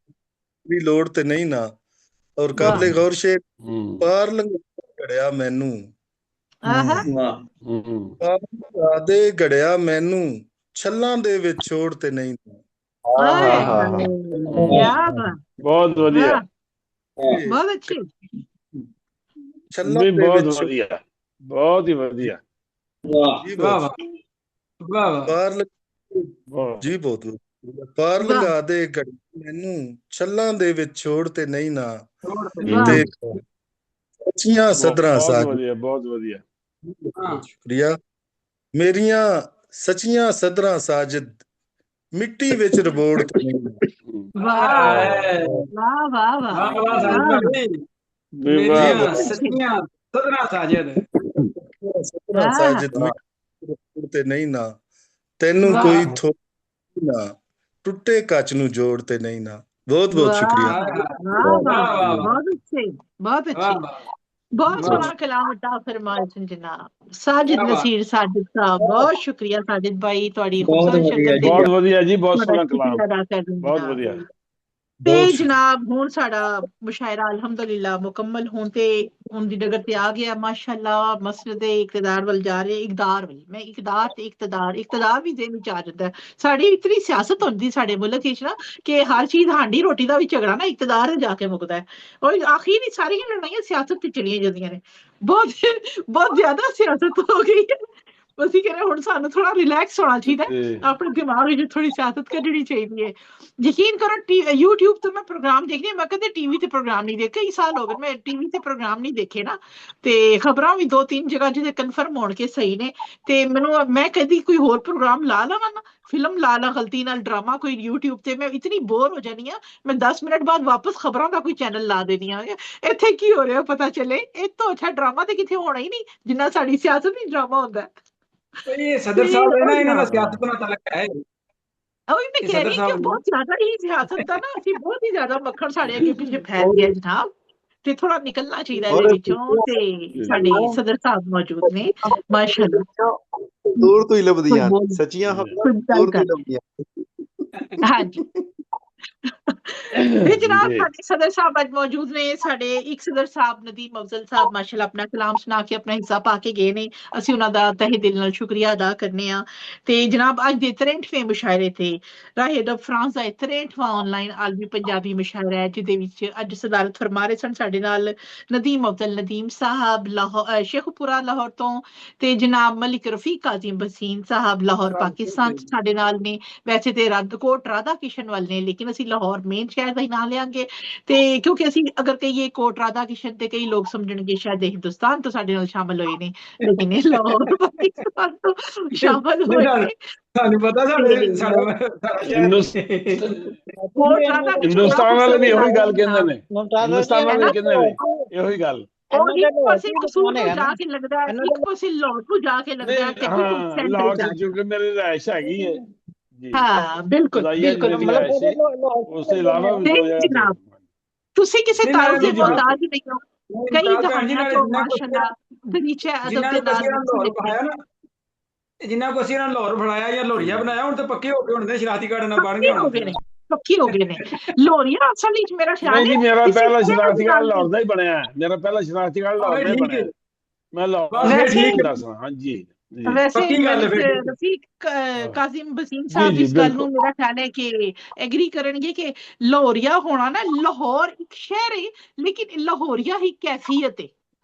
ਮੇਰੀ ਲੋੜ ਤੇ ਨਹੀਂ ਨਾ। ਔਰ ਕਾਬਲੇ ਗੌਰ ਸ਼ੇਖ ਪਾਰ ਘੜਿਆ ਮੈਨੂੰ, ਦੇ ਘੜਿਆ ਮੈਨੂੰ, ਛੱਲਾਂ ਦੇ ਵਿੱਚ ਛੋੜ ਤੇ ਨਹੀਂ ਨਾ। ਬਹੁਤ ਵਧੀਆ, ਬਹੁਤ ਅੱਛੀ, ਛੱਲਾਂ ਦੇ ਵਿੱਚ ਵਧੀਆ, ਬਹੁਤ ਹੀ ਵਧੀਆ। ਜੀ ਬਹੁਤ ਪਾਰ ਲਗਾ ਦੇ ਘੜੀ ਮੈਨੂੰ, ਛੱਲਾਂ ਦੇ ਵਿੱਚ ਛੋੜ ਤੇ ਨਹੀਂ ਨਾ। ਤੇ ਸੱਚੀਆਂ ਸਦਰਾਂ ਸਾਜਿਦ, ਬਹੁਤ ਵਧੀਆ, ਸ਼ੁਕਰੀਆ। ਮੇਰੀਆਂ ਸੱਚੀਆਂ ਸਦਰਾਂ ਸਾਜਿਦ, ਮਿੱਟੀ ਵਿੱਚ ਰਬੋੜ ਤੇ ਨਹੀਂ ਨਾ। ਸੱਚੀਆਂ ਸਦਰਾਂ ਸਾਜਿਦ ਤੇ ਨਹੀਂ ਨਾ, ਤੈਨੂੰ ਕੋਈ ਥੋੜ ਨਾ, ਟੁੱਟੇ ਕੱਚ ਨੂੰ ਜੋੜ ਤੇ ਨਹੀਂ ਨਾ। ਬਹੁਤ ਬਹੁਤ ਸ਼ੁਕਰੀਆ। ਬਹੁਤ ਅੱਛੇ, ਬਹੁਤ ਅੱਛੇ, ਬਹੁਤ ਸੋਹਣਾ ਕਲਾਮ ਅਤਾ ਫਰਮਾਇਆ ਜਨਾਬ ਸਾਜਿਦ ਨਸੀਰ ਸਾਜਿਦ ਸਾਹਿਬ। ਬਹੁਤ ਸ਼ੁਕਰੀਆ ਸਾਜਿਦ ਭਾਈ, ਤੁਹਾਡੀ ਬਹੁਤ ਵਧੀਆ ਜੀ, ਬਹੁਤ ਸੋਹਣਾ ਕਲਾਮ, ਬਹੁਤ ਵਧੀਆ। ਤੇ ਜਨਾਬ ਹੁਣ ਸਾਡਾ ਮੁਸ਼ਾਇਰਾ ਅਲਹਮਦੁਲਿਲਾ ਮੁਕੰਮਲ ਹੋਣ ਤੇ ਉਹਦੀ ਡਗਰ ਤੇ ਆ ਗਿਆ ਮਾਸ਼ਾਅੱਲਾ। ਮਸਜਦ ਦੇ ਇਕਤਦਾਰ ਵੱਲ ਜਾ ਰਹੇ, ਇਕਦਾਰ ਵੱਲ। ਮੈਂ ਇਕਦਾਰ ਤੇ ਇਕਤਦਾਰ ਵੀ ਦੇਣ ਵਿੱਚ ਆ ਜਾਂਦਾ। ਸਾਡੀ ਇਤਨੀ ਸਿਆਸਤ ਹੁੰਦੀ ਸਾਡੇ ਮੁਲਕ ਵਿੱਚ ਨਾ ਕਿ ਹਰ ਚੀਜ਼ ਹਾਂਡੀ ਰੋਟੀ ਦਾ ਵੀ ਝਗੜਾ ਨਾ ਇਕਤਦਾਰ ਜਾ ਕੇ ਮੁੱਕਦਾ ਹੈ। ਔਰ ਆਖਿਰ ਸਾਰੀਆਂ ਲੜਾਈਆਂ ਸਿਆਸਤ ਤੇ ਚਲੀਆਂ ਜਾਂਦੀਆਂ ਨੇ। ਬਹੁਤ ਜ਼ਿਆਦਾ ਸਿਆਸਤ ਹੋ ਗਈ ਹੈ। ਅਸੀਂ ਕਹਿੰਦੇ ਹੁਣ ਸਾਨੂੰ ਥੋੜਾ ਰਿਲੈਕਸ ਹੋਣਾ ਚਾਹੀਦਾ, ਆਪਣੇ ਦਿਮਾਗ ਵਿੱਚ ਥੋੜੀ ਸਿਆਸਤ ਕੱਢਣੀ ਚਾਹੀਦੀ ਹੈ। ਯਕੀਨ ਕਰੋ YouTube ਤੇ ਮੈਂ ਪ੍ਰੋਗਰਾਮ ਦੇਖਦੀ, ਮੈਂ ਕਦੇ ਟੀਵੀ ਤੇ ਪ੍ਰੋਗਰਾਮ ਨਹੀਂ ਦੇਖੇ। ਕਈ ਸਾਲ ਹੋ ਗਏ ਮੈਂ ਟੀਵੀ ਤੇ ਪ੍ਰੋਗਰਾਮ ਨਹੀਂ ਦੇਖੇ ਨਾ, ਤੇ ਖਬਰਾਂ ਵੀ 2-3 ਜਗ੍ਹਾ ਜਿਹਦੇ ਕਨਫਰਮ ਹੋਣ ਕੇ ਸਹੀ ਨੇ। ਤੇ ਮੈਂ ਕਦੀ ਕੋਈ ਹੋਰ ਪ੍ਰੋਗਰਾਮ ਲਾ ਲਵਾਂ ਨਾ, ਫਿਲਮ ਲਾ ਲਾ ਗਲਤੀ ਨਾਲ, ਡਰਾਮਾ ਕੋਈ YouTube ਤੇ, ਮੈਂ ਇਤਨੀ ਬੋਰ ਹੋ ਜਾਨੀ ਆ, ਮੈਂ 10 ਮਿੰਟ ਬਾਅਦ ਵਾਪਸ ਖਬਰਾਂ ਦਾ ਕੋਈ ਚੈਨਲ ਲਾ ਦੇਣੀ ਆ। ਇੱਥੇ ਕੀ ਹੋ ਰਿਹਾ ਪਤਾ ਚੱਲੇ। ਇਹ ਤੋਂ ਅੱਛਾ ਡਰਾਮਾ ਤੇ ਕਿਤੇ ਹੋਣਾ ਹੀ ਨਹੀਂ ਜਿੰਨਾ ਸਾਡੀ ਸਿਆਸਤ ਵਿੱਚ ਡਰਾਮਾ ਹੁੰਦਾ ਹੈ। ਇਹ ਸਦਰ ਸਾਹਿਬ ਹੈ ਨਾ, ਇਹਨਾਂ ਦਾ ਸਿਆਸਤ ਨਾਲ ਤਲਕ ਹੈ। ਉਹੀ ਮੈਂ ਕਹਿ ਰਹੀ ਕਿ ਬਹੁਤ ਜ਼ਿਆਦਾ ਹੀ ਸਿਆਸਤ ਦਾ ਨਾ ਅਸੀਂ ਬਹੁਤ ਹੀ ਜ਼ਿਆਦਾ ਮੱਖਣ ਸਾਡੇ ਅੱਗੇ ਪਿੱਛੇ ਫੈਲ ਗਿਆ ਜਨਾਬ, ਤੇ ਥੋੜਾ ਨਿਕਲਣਾ ਚਾਹੀਦਾ ਇਹਦੇ ਵਿੱਚੋਂ। ਤੇ ਸਾਡੇ ਸਦਰ ਸਾਹਿਬ ਮੌਜੂਦ ਨੇ ਮਾਸ਼ਾਅੱਲਾ, ਦੂਰ ਤੋਂ ਹੀ ਲੱਭਦੀਆਂ ਸੱਚੀਆਂ ਦੂਰ ਤੋਂ ਲੱਭਦੀਆਂ। ਹਾਂਜੀ ਜਨਾਬ ਸਾਡੇ ਸਦਰ ਸਾਹਿਬ ਅੱਜ ਮੌਜੂਦ ਨੇ। ਸਾਡੇ ਇੱਕ ਸਦਰ ਸਾਹਿਬ ਨਦੀਮ ਅਫਜ਼ਲ ਸਾਹਿਬ ਮਾਸ਼ਾਅੱਲਾ ਆਪਣਾ ਕਲਾਮ ਸੁਣਾ ਕੇ ਆਪਣਾ ਹਿੱਸਾ ਪਾ ਕੇ ਗਏ ਨੇ, ਅਸੀਂ ਉਹਨਾਂ ਦਾ ਤਹਿ ਦਿਲ ਨਾਲ ਸ਼ੁਕਰੀਆ ਅਦਾ ਕਰਨੇ ਆ। ਤੇ ਜਨਾਬ ਅੱਜ ਦੇ 63ਵੇਂ ਮੁਸ਼ਾਇਰੇ ਤੇ ਰਾਹੇ ਅਦਬ ਫਰਾਂਸ ਦਾ 63ਵਾਂ ਆਨਲਾਈਨ ਆਲਮੀ ਪੰਜਾਬੀ ਮੁਸ਼ਾਇਰਾ ਹੈ, ਜਿਹਦੇ ਵਿੱਚ ਅੱਜ ਸਦਾਰਤ ਫਰਮਾ ਰਹੇ ਸਨ ਸਾਡੇ ਨਾਲ ਨਦੀਮ ਅਫਜ਼ਲ ਨਦੀਮ ਸਾਹਿਬ ਲਾਹੌਰ ਸ਼ੇਖੂਪੁਰਾ ਲਾਹੌਰ ਤੋਂ, ਤੇ ਜਨਾਬ ਮਲਿਕ ਰਫੀਕ ਕਾਜ਼ਿਮ ਬਸੀਨ ਸਾਹਿਬ ਲਾਹੌਰ ਪਾਕਿਸਤਾਨ ਸਾਡੇ ਨਾਲ ਨੇ। ਵੈਸੇ ਤੇ ਕੋਟ ਰਾਧਾ ਕਿਸ਼ਨ ਵਾਲ ਨੇ, ਲੇਕਿਨ ਅਸੀਂ ਲਾਹੌਰ ਮੇਨ ਸ਼ਹਿਰ ਦਾ ਹੀ ਨਾਂ ਲਿਆਂਗੇ, ਤੇ ਕਿਉਂਕਿ ਅਸੀਂ ਅਗਰ ਕਹੀਏ ਕੋਟ ਰਾਧਾ ਕਿਸ਼ਨ ਤੇ ਕਈ ਲੋਕ ਸਮਝਣਗੇ ਸ਼ਾਇਦ ਹਿੰਦੁਸਤਾਨ ਤੋਂ ਸਾਡੇ ਨਾਲ ਸ਼ਾਮਲ ਹੋਏ ਨੇ, ਲੇਕਿਨ ਇਹ ਲਾਹੌਰ ਪਾਕਿਸਤਾਨ ਤੋਂ ਸ਼ਾਮਲ ਹੋਏ ਨੇ। ਤੁਹਾਨੂੰ ਪਤਾ ਹਿੰਦੁਸਤਾਨ ਵਾਲੇ ਵੀ ਇਹੋ ਗੱਲ ਕਹਿੰਦੇ ਨੇ, ਹਿੰਦੁਸਤਾਨ ਵਾਲੇ ਕਹਿੰਦੇ ਨੇ ਇਹੋ ਹੀ ਗੱਲ। ਇੱਕ ਪਾਸੇ ਕਸੂਰ ਨੂੰ ਜਾ ਕੇ ਲੱਗਦਾ ਹੈ, ਇੱਕ ਪਾਸੇ ਲਾਹੌਰ ਨੂੰ ਜਾ ਕੇ ਲੱਗਦਾ ਹੈ, ਲਾਹੌਰ ਕਿਉਂਕਿ ਮੇਰੀ ਰਿਹਾਇਸ਼ ਹੈਗੀ ਹੈ। ਹਾਂ ਬਿਲਕੁਲ ਬਿਲਕੁਲ। ਉਸ ਤੋਂ ਇਲਾਵਾ ਜਨਾਬ ਤੁਸੀਂ ਕਿਸੇ ਤਾਰਫ ਦੇ ਮੁਹਤਾਜ ਨਹੀਂ ਹੋ, ਕਈ ਕਹਾਣੀਆਂ ਤੋਂ ਮਾਸ਼ਾਅੱਲਾ ਦਰੀਚੇ ਅਦਬ ਦੇ ਨਾਲ ਜਿੰਨਾ ਕੋ ਅਸੀਂ ਇਹਨਾਂ ਲਾਹੌਰ ਬਣਾਇਆ ਜਾਂ ਲੋਰੀਆ ਬਣਾਇਆ, ਹੁਣ ਤਾਂ ਪੱਕੇ ਹੋ ਗਏ, ਹੁਣ ਤੇ ਸ਼ਰਾਰਤੀ ਗਾਰਡ ਨਾਲ ਬਣ ਗਏ, ਪੱਕੇ ਹੋ ਗਏ ਨੇ ਲੋਰੀਆ। ਅਸਲ ਵਿੱਚ ਮੇਰਾ ਖਿਆਲ ਹੈ ਮੇਰਾ ਪਹਿਲਾ ਸ਼ਰਾਰਤੀ ਗਾਰਡ ਲਾਹੌਰ ਦਾ ਹੀ ਬਣਿਆ, ਮੇਰਾ ਪਹਿਲਾ ਸ਼ਰਾਰਤੀ ਗਾਰਡ ਲਾਹੌਰ ਦਾ ਹੀ ਬਣਿਆ, ਮੈਂ ਲਾਹੌਰ ਠੀਕ ਦੱਸਾਂ। ਹਾਂਜੀ ਵੈਸੇ ਰਫੀਕ ਕਾਜ਼ਿਮ ਬਸੀਨ ਸਾਹਿਬ ਇਸ ਗੱਲ ਨੂੰ ਮੇਰਾ ਖਿਆਲ ਹੈ ਕਿ ਐਗਰੀ ਕਰਨਗੇ ਕਿ ਲਾਹੌਰੀਆ ਹੋਣਾ ਨਾ, ਲਾਹੌਰ ਇੱਕ ਸ਼ਹਿਰ ਹੈ ਲੇਕਿਨ ਲਾਹੌਰੀਆ ਹੀ ਕੈਫੀਅਤ ਹੈ,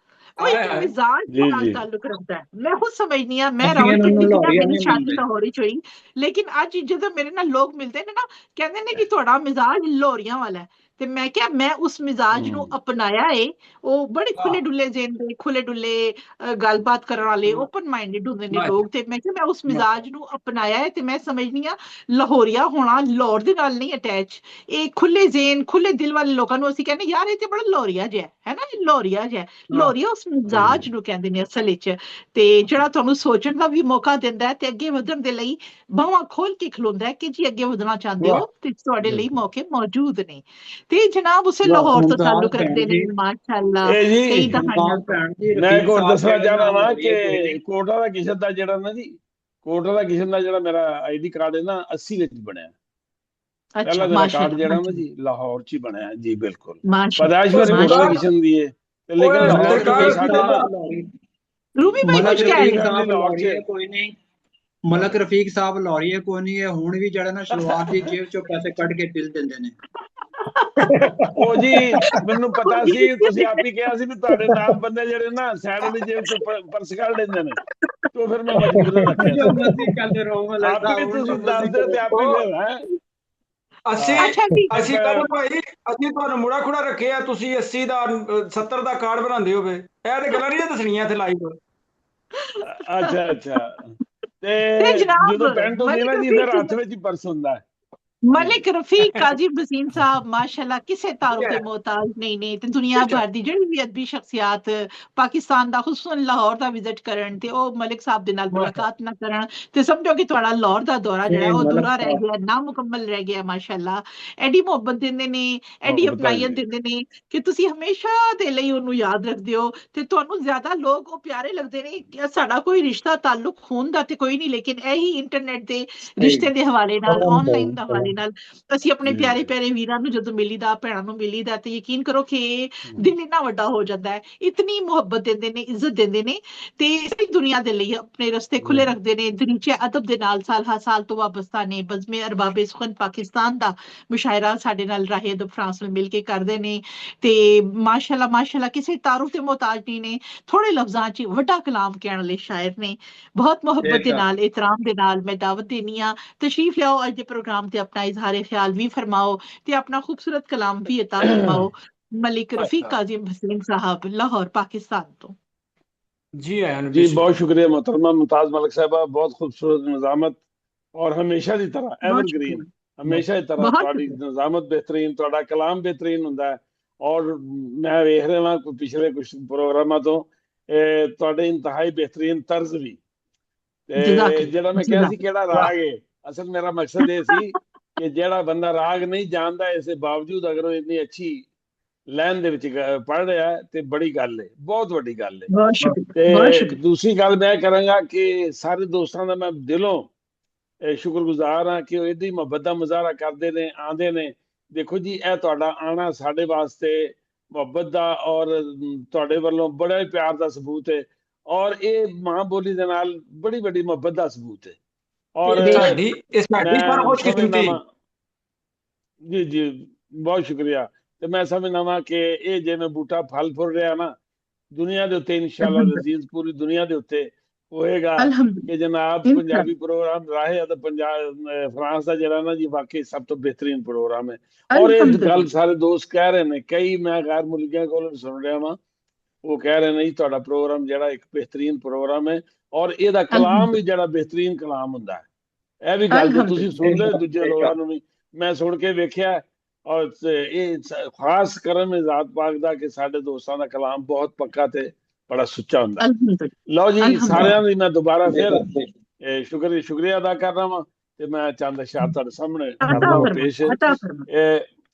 ਉਹ ਇੱਕ ਮਿਜ਼ਾਜ ਨਾਲ ਤਾਲੁਕ ਰੱਖਦਾ ਹੈ। ਮੈਂ ਖੁਦ ਸਮਝਦੀ ਹਾਂ, ਮੈਂ ਰਾਵਲਪਿੰਡੀ ਮੇਰੀ ਸ਼ਾਦੀ ਲਾਹੌਰ ਚ ਹੋਈ, ਲੇਕਿਨ ਅੱਜ ਜਦੋਂ ਮੇਰੇ ਨਾਲ ਲੋਕ ਮਿਲਦੇ ਨੇ ਨਾ ਕਹਿੰਦੇ ਨੇ ਕਿ ਤੁਹਾਡਾ ਮਿਜ਼ਾਜ ਲਾਹੌਰੀਆਂ ਵਾਲਾ ਹੈ, ਤੇ ਮੈਂ ਕਿਹਾ ਮੈਂ ਉਸ ਮਿਜ਼ਾਜ ਨੂੰ ਅਪਣਾਇਆ ਏ। ਉਹ ਬੜੇ ਖੁੱਲੇ ਡੁੱਲੇ ਜ਼ੇਨ ਦੇ, ਖੁੱਲੇ ਡੁੱਲੇ ਗੱਲਬਾਤ ਕਰਨ ਵਾਲੇ, ਓਪਨ ਮਾਈਂਡਡ ਹੁੰਦੇ ਨੇ ਲੋਕ, ਤੇ ਮੈਂ ਕਿਹਾ ਮੈਂ ਉਸ ਮਿਜ਼ਾਜ ਨੂੰ ਅਪਣਾਇਆ ਹੈ। ਤੇ ਮੈਂ ਸਮਝਦੀ ਹਾਂ ਲਾਹੌਰੀਆ ਹੋਣਾ ਲਾਹੌਰ ਦੇ ਨਾਲ ਨਹੀਂ ਅਟੈਚ, ਇਹ ਖੁੱਲੇ ਜ਼ੇਨ ਖੁੱਲੇ ਦਿਲ ਵਾਲੇ ਲੋਕਾਂ ਨੂੰ ਅਸੀਂ ਕਹਿੰਦੇ ਯਾਰ ਇਹ ਤੇ ਬੜਾ ਲਾਹੌਰੀਆ ਜਿਹਾ ਹੈ ਨਾ, ਲਾਹੌਰੀਆ ਜਿਹਾ। ਲਾਹੌਰੀਆ ਉਸ ਮਿਜ਼ਾਜ ਨੂੰ ਕਹਿੰਦੇ ਨੇ ਅਸਲ ਵਿੱਚ, ਤੇ ਜਿਹੜਾ ਤੁਹਾਨੂੰ ਸੋਚਣ ਦਾ ਵੀ ਮੌਕਾ ਦਿੰਦਾ ਹੈ ਤੇ ਅੱਗੇ ਵਧਣ ਦੇ ਲਈ ਬਾਹਾਂ ਖੋਲ ਕੇ ਖਲੋਂਦਾ ਹੈ ਕਿ ਜੀ ਅੱਗੇ ਵਧਣਾ ਚਾਹੁੰਦੇ ਹੋ ਤੇ ਤੁਹਾਡੇ ਲਈ ਮੌਕੇ ਮੌਜੂਦ ਨੇ। ਤੇ ਜਨਾਬ ਉਸੇ ਲਾਹੌਰ ਤੋਂ ਤਾਲੁਕ ਰੱਖਦੇ ਨੇ ਮਾਸ਼ਾਅੱਲਾ ਕਈ ਕਹਾਣੀਆਂ। ਮੈਂ ਇੱਕ ਹੋਰ ਦੱਸਣਾ ਚਾਹਣਾ ਵਾ ਕਿ ਕੋਟਾ ਦਾ ਕਿਸ਼ਨ ਦਾ ਜਿਹੜਾ ਨਾ ਜੀ, ਕੋਟਾ ਦਾ ਕਿਸ਼ਨ ਦਾ ਜਿਹੜਾ ਮੇਰਾ ਆਈਡੀ ਕਾਰਡ ਹੈ ਨਾ 80 ਵਿੱਚ ਬਣਿਆ, ਪਹਿਲਾ ਮੇਰਾ ਕਾਰਡ ਜਿਹੜਾ ਨਾ ਜੀ ਲਾਹੌਰ ਚ ਹੀ ਬਣਿਆ ਜੀ। ਬਿਲਕੁਲ ਪਦਾਇਸ਼ ਮੇਰੇ ਕੋਟਾ ਦਾ ਕਿਸ਼ਨ ਦੀ ਹੈ, ਲੇਕਿਨ ਲਾਹੌਰ ਸਾਡੇ ਰੂਬੀ ਭਾਈ ਕੁਝ ਕਹਿ ਰਹੇ ਕੋਈ ਨਹੀਂ। ਮਲਕ ਰਫੀਕ ਸਾਹਿਬ ਲਾਹੌਰੀਆ ਕੋਈ ਨਹੀਂ ਹੈ, ਹੁਣ ਵੀ ਜਿਹੜਾ ਨਾ ਸ਼ੁਰੂਆਤ ਦੀ ਜੇਬ ਚੋਂ ਪੈਸੇ ਕੱਢ ਕੇ ਬਿੱਲ ਦਿੰਦੇ ਨੇ। ਉਹ ਜੀ ਮੈਨੂੰ ਪਤਾ ਸੀ, ਤੁਸੀਂ ਆਪ ਹੀ ਕਿਹਾ ਸੀ ਵੀ ਤੁਹਾਡੇ ਨਾਲ ਬੰਦੇ ਜਿਹੜੇ ਨਾ ਸਾਈਡ ਦੀ ਜੇਬ ਚੋਂ ਪਰਸ ਕੱਢ ਲੈਂਦੇ ਨੇ, तो फिर मैं मजबूर रखा आप भी ਤੁਸੀਂ ਦੱਸਦੇ ਤੇ ਆਪ ਹੀ ਫਿਰ ਹੈ ਅਸੀਂ ਕਹਿੰਦੇ ਭਾਈ ਅਸੀਂ ਤੁਹਾਨੂੰ ਮੁੜਾ ਖੁੜਾ ਰੱਖਿਆ, ਤੁਸੀਂ 80 ਦਾ 70 ਦਾ ਕਾਰਡ ਬਣਾਉਂਦੇ ਹੋਵੇ, ਇਹ ਤੇ ਗੱਲਾਂ ਨਹੀਂ ਦੱਸਣੀਆਂ ਇੱਥੇ ਲਾਈਵ। ਅੱਛਾ ਅੱਛਾ, ਤੇ ਜਦੋਂ ਪੈਂਟ ਹੁੰਦੀ ਨਾ ਜੀ ਫਿਰ ਹੱਥ ਵਿੱਚ ਹੀ ਪਰਸ ਹੁੰਦਾ ਹੈ। मलिक रफीक काजिम बसीन साहब माशाल्लाह किसे तारुफ के मोहताज नहीं ने ते दुनिया भर दी ਜਿਹੜੀ ਵੀ ਅਦਬੀ ਸ਼ਖਸੀਅਤ ਪਾਕਿਸਤਾਨ ਦਾ ਖੁਸੂਸਨ ਲਾਹੌਰ ਦਾ ਵਿਜ਼ਿਟ ਕਰਨ ਤੇ ਉਹ ਮਲਿਕ ਸਾਹਿਬ ਦੇ ਨਾਲ ਮੁਲਾਕਾਤ ਨਾ ਕਰਨ ਤੇ ਸਮਝੋ ਕਿ ਤੁਹਾਡਾ ਲਾਹੌਰ ਦਾ ਦੌਰਾ ਜਿਹੜਾ ਉਹ ਅਧੂਰਾ ਰਹਿ ਗਿਆ, ਨਾ ਮੁਕੰਮਲ ਰਹਿ ਗਿਆ। ਮਾਸ਼ਾਅੱਲਾ ਐਡੀ ਮੁਹੱਬਤ ਦਿੰਦੇ ਨੇ, ਐਡੀ ਅਪਨਾਈਅਤ ਦਿੰਦੇ ਨੇ ਕਿ ਤੁਸੀਂ ਹਮੇਸ਼ਾ ਦੇ ਲਈ ਉਹਨੂੰ ਯਾਦ ਰੱਖਦੇ ਹੋ ਤੇ ਤੁਹਾਨੂੰ ਜ਼ਿਆਦਾ ਲੋਕ ਉਹ ਪਿਆਰੇ ਲੱਗਦੇ ਨੇ। ਸਾਡਾ ਕੋਈ ਰਿਸ਼ਤਾ ਤਾਲੁਕ ਖੂਨ ਦਾ ਤੇ ਕੋਈ ਨਹੀਂ, ਲੇਕਿਨ ਇਹੀ ਇੰਟਰਨੈਟ ਦੇ ਰਿਸ਼ਤੇ ਦੇ ਹਵਾਲੇ ਨਾਲ, ਆਨਲਾਈਨ ਦਾ ਹਵਾਲੇ ਨਾਲ ਅਸੀਂ ਆਪਣੇ ਪਿਆਰੇ ਪਿਆਰੇ ਵੀਰਾਂ ਨੂੰ ਜਦੋਂ ਮਿਲੀਦਾ, ਭੈਣਾਂ ਨੂੰ ਮਿਲੀਦਾ ਤੇ ਯਕੀਨ ਕਰੋ ਕਿ ਦਿਲ ਇੰਨਾ ਵੱਡਾ ਹੋ ਜਾਂਦਾ ਹੈ। ਇਤਨੀ ਮੁਹੱਬਤ ਦਿੰਦੇ ਨੇ, ਇੱਜ਼ਤ ਦਿੰਦੇ ਨੇ ਤੇ ਇਸੇ ਦੁਨੀਆ ਦੇ ਲਈ ਆਪਣੇ ਰਸਤੇ ਖੁੱਲੇ ਰੱਖਦੇ ਨੇ। ਦਰੀਚੇ ਅਦਬ ਦੇ ਨਾਲ ਸਾਲ ਹਾ ਸਾਲ ਤੋਂ ਵਾਬਸਤਾ ਨੇ। ਬਜ਼ਮੇ ਅਰਬਾਬੇ ਸੁਖਨ ਪਾਕਿਸਤਾਨ ਦਾ ਮੁਸ਼ਾਇਰਾ ਸਾਡੇ ਨਾਲ ਰਾਹੇ ਅਦਬ ਫਰਾਂਸ ਨਾਲ ਮਿਲ ਕੇ ਕਰਦੇ ਨੇ ਤੇ ਮਾਸ਼ਾਅੱਲਾ ਮਾਸ਼ਾਅੱਲਾ ਕਿਸੇ ਤਾਰੁਫ ਦੇ ਮੁਹਤਾਜ ਨਹੀਂ ਨੇ। ਥੋੜੇ ਲਫ਼ਜ਼ਾਂ 'ਚ ਵੱਡਾ ਕਲਾਮ ਕਹਿਣ ਵਾਲੇ ਸ਼ਾਇਰ ਨੇ। ਬਹੁਤ ਮੁਹੱਬਤ ਦੇ ਨਾਲ, ਇਤਰਾਮ ਦੇ ਨਾਲ ਮੈਂ ਦਾਵਤ ਦੇਣੀ ਆ, ਤਸ਼ਰੀਫ ਲਿਆਓ ਅੱਜ ਦੇ ਪ੍ਰੋਗਰਾਮ ਤੇ ਆਪਣਾ इजहार ख्याल भी फरमाओ ते अपना खूबसूरत कलाम भी अता फरमाओ। मलिक रफीक काजिम बसीन साहब लाहौर पाकिस्तान तो। जी बहुत शुक्रिया मोहतरमा मुमताज मलिक साहबा, बहुत खूबसूरत निजामत और हमेशा की तरह एवरग्रीन, हमेशा की तरह ਤੁਹਾਡੀ ਨਿਜ਼ਾਮਤ बेहतरीन, ਤੁਹਾਡਾ ਕਲਾਮ बेहतरीन ਹੁੰਦਾ ਹੈ। और मैं ਵੇਖ ਰਿਹਾ ਹਾਂ ਪਿਛਲੇ ਕੁਝ ਪ੍ਰੋਗਰਾਮਾਂ ਤੋਂ ਤੁਹਾਡੇ ਇੰਤਹਾਈ बेहतरीन ਤਰਜ਼ ਵੀ ਤੇ ਜਿਹੜਾ ਮੈਂ ਕਿਹਾ ਸੀ ਕਿਹੜਾ ਰਾਗ ਹੈ, ਅਸਲ ਮੇਰਾ ਮਕਸਦ ਇਹ ਸੀ ਕਿ ਜਿਹੜਾ ਬੰਦਾ ਰਾਗ ਨਹੀਂ ਜਾਣਦਾ ਇਸੇ ਬਾਵਜੂਦ ਅਗਰ ਉਹ ਇੰਨੀ ਅੱਛੀ ਲਾਈਨ ਦੇ ਵਿੱਚ ਪੜ੍ਹ ਰਿਹਾ ਤੇ ਬੜੀ ਗੱਲ ਹੈ, ਬਹੁਤ ਵੱਡੀ ਗੱਲ ਹੈ। ਤੇ ਦੂਸਰੀ ਗੱਲ ਮੈਂ ਕਰਾਂਗਾ ਕਿ ਸਾਰੇ ਦੋਸਤਾਂ ਦਾ ਮੈਂ ਦਿਲੋਂ ਸ਼ੁਕਰਗੁਜ਼ਾਰ ਹਾਂ ਕਿ ਉਹ ਇਹਦੀ ਮੁਹੱਬਤ ਦਾ ਮੁਜ਼ਾਹਰਾ ਕਰਦੇ ਨੇ, ਆਉਂਦੇ ਨੇ। ਦੇਖੋ ਜੀ, ਇਹ ਤੁਹਾਡਾ ਆਉਣਾ ਸਾਡੇ ਵਾਸਤੇ ਮੁਹੱਬਤ ਦਾ ਔਰ ਤੁਹਾਡੇ ਵੱਲੋਂ ਬੜਾ ਹੀ ਪਿਆਰ ਦਾ ਸਬੂਤ ਹੈ, ਔਰ ਇਹ ਮਾਂ ਬੋਲੀ ਦੇ ਨਾਲ ਬੜੀ ਵੱਡੀ ਮੁਹੱਬਤ ਦਾ ਸਬੂਤ ਹੈ। ਔਰ ਜੀ ਜੀ ਬਹੁਤ ਸ਼ੁਕਰੀਆ। ਤੇ ਮੈਂ ਸਮਝਦਾ ਵਾਂ ਕਿ ਇਹ ਜਿਵੇਂ ਬੂਟਾ ਫਲ ਫੁੱਲ ਰਿਹਾ ਨਾ ਦੁਨੀਆ ਦੇ ਉੱਤੇ, ਇਨਸ਼ਾਅੱਲਾ ਅਜ਼ੀਜ਼ ਪੂਰੀ ਦੁਨੀਆ ਦੇ ਉੱਤੇ ਹੋਏਗਾ ਕਿ ਜਨਾਬ ਪੰਜਾਬੀ ਪ੍ਰੋਗਰਾਮ ਰਾਹੇ ਆ। ਤਾਂ ਫਰਾਂਸ ਦਾ ਜਿਹੜਾ ਨਾ ਜੀ ਵਾਕਈ ਸਭ ਤੋਂ ਬਿਹਤਰੀਨ ਪ੍ਰੋਗਰਾਮ ਹੈ। ਔਰ ਇਹ ਗੱਲ ਸਾਰੇ ਦੋਸਤ ਕਹਿ ਰਹੇ ਨੇ, ਕਈ ਮੈਂ ਗੈਰ ਮੁਲਕੀਆਂ ਕੋਲੋਂ ਸੁਣ ਰਿਹਾ ਵਾਂ, ਉਹ ਕਹਿ ਰਹੇ ਨੇ ਜੀ ਤੁਹਾਡਾ ਪ੍ਰੋਗਰਾਮ ਜਿਹੜਾ ਇੱਕ ਬਿਹਤਰੀਨ ਪ੍ਰੋਗਰਾਮ ਹੈ ਔਰ ਇਹਦਾ ਕਲਾਮ ਵੀ ਜਿਹੜਾ ਬਿਹਤਰੀਨ ਕਲਾਮ ਹੁੰਦਾ ਹੈ। ਇਹ ਵੀ ਗੱਲ ਜੇ ਤੁਸੀਂ ਸੁਣਦੇ ਦੂਜੇ ਲੋਕਾਂ ਨੂੰ ਵੀ ਮੈਂ ਸੁਣ ਕੇ ਵੇਖਿਆ, ਔਰ ਇਹ ਖਾਸ ਕਰਮ ਜ਼ਾਤ ਪਾਕ ਦਾ ਕਿ ਸਾਡੇ ਦੋਸਤਾਂ ਦਾ ਕਲਾਮ ਬਹੁਤ ਪੱਕਾ ਤੇ ਬੜਾ ਸੁੱਚਾ ਹੁੰਦਾ। ਲਓ ਜੀ, ਸਾਰਿਆਂ ਦੀ ਮੈਂ ਦੁਬਾਰਾ ਫਿਰ ਸ਼ੁਕਰੀਆ ਅਦਾ ਕਰ ਰਹਾ ਵਾਂ ਤੇ ਮੈਂ ਚੰਦ ਅਸ਼ਆਰ ਤੁਹਾਡੇ ਸਾਹਮਣੇ ਪੇਸ਼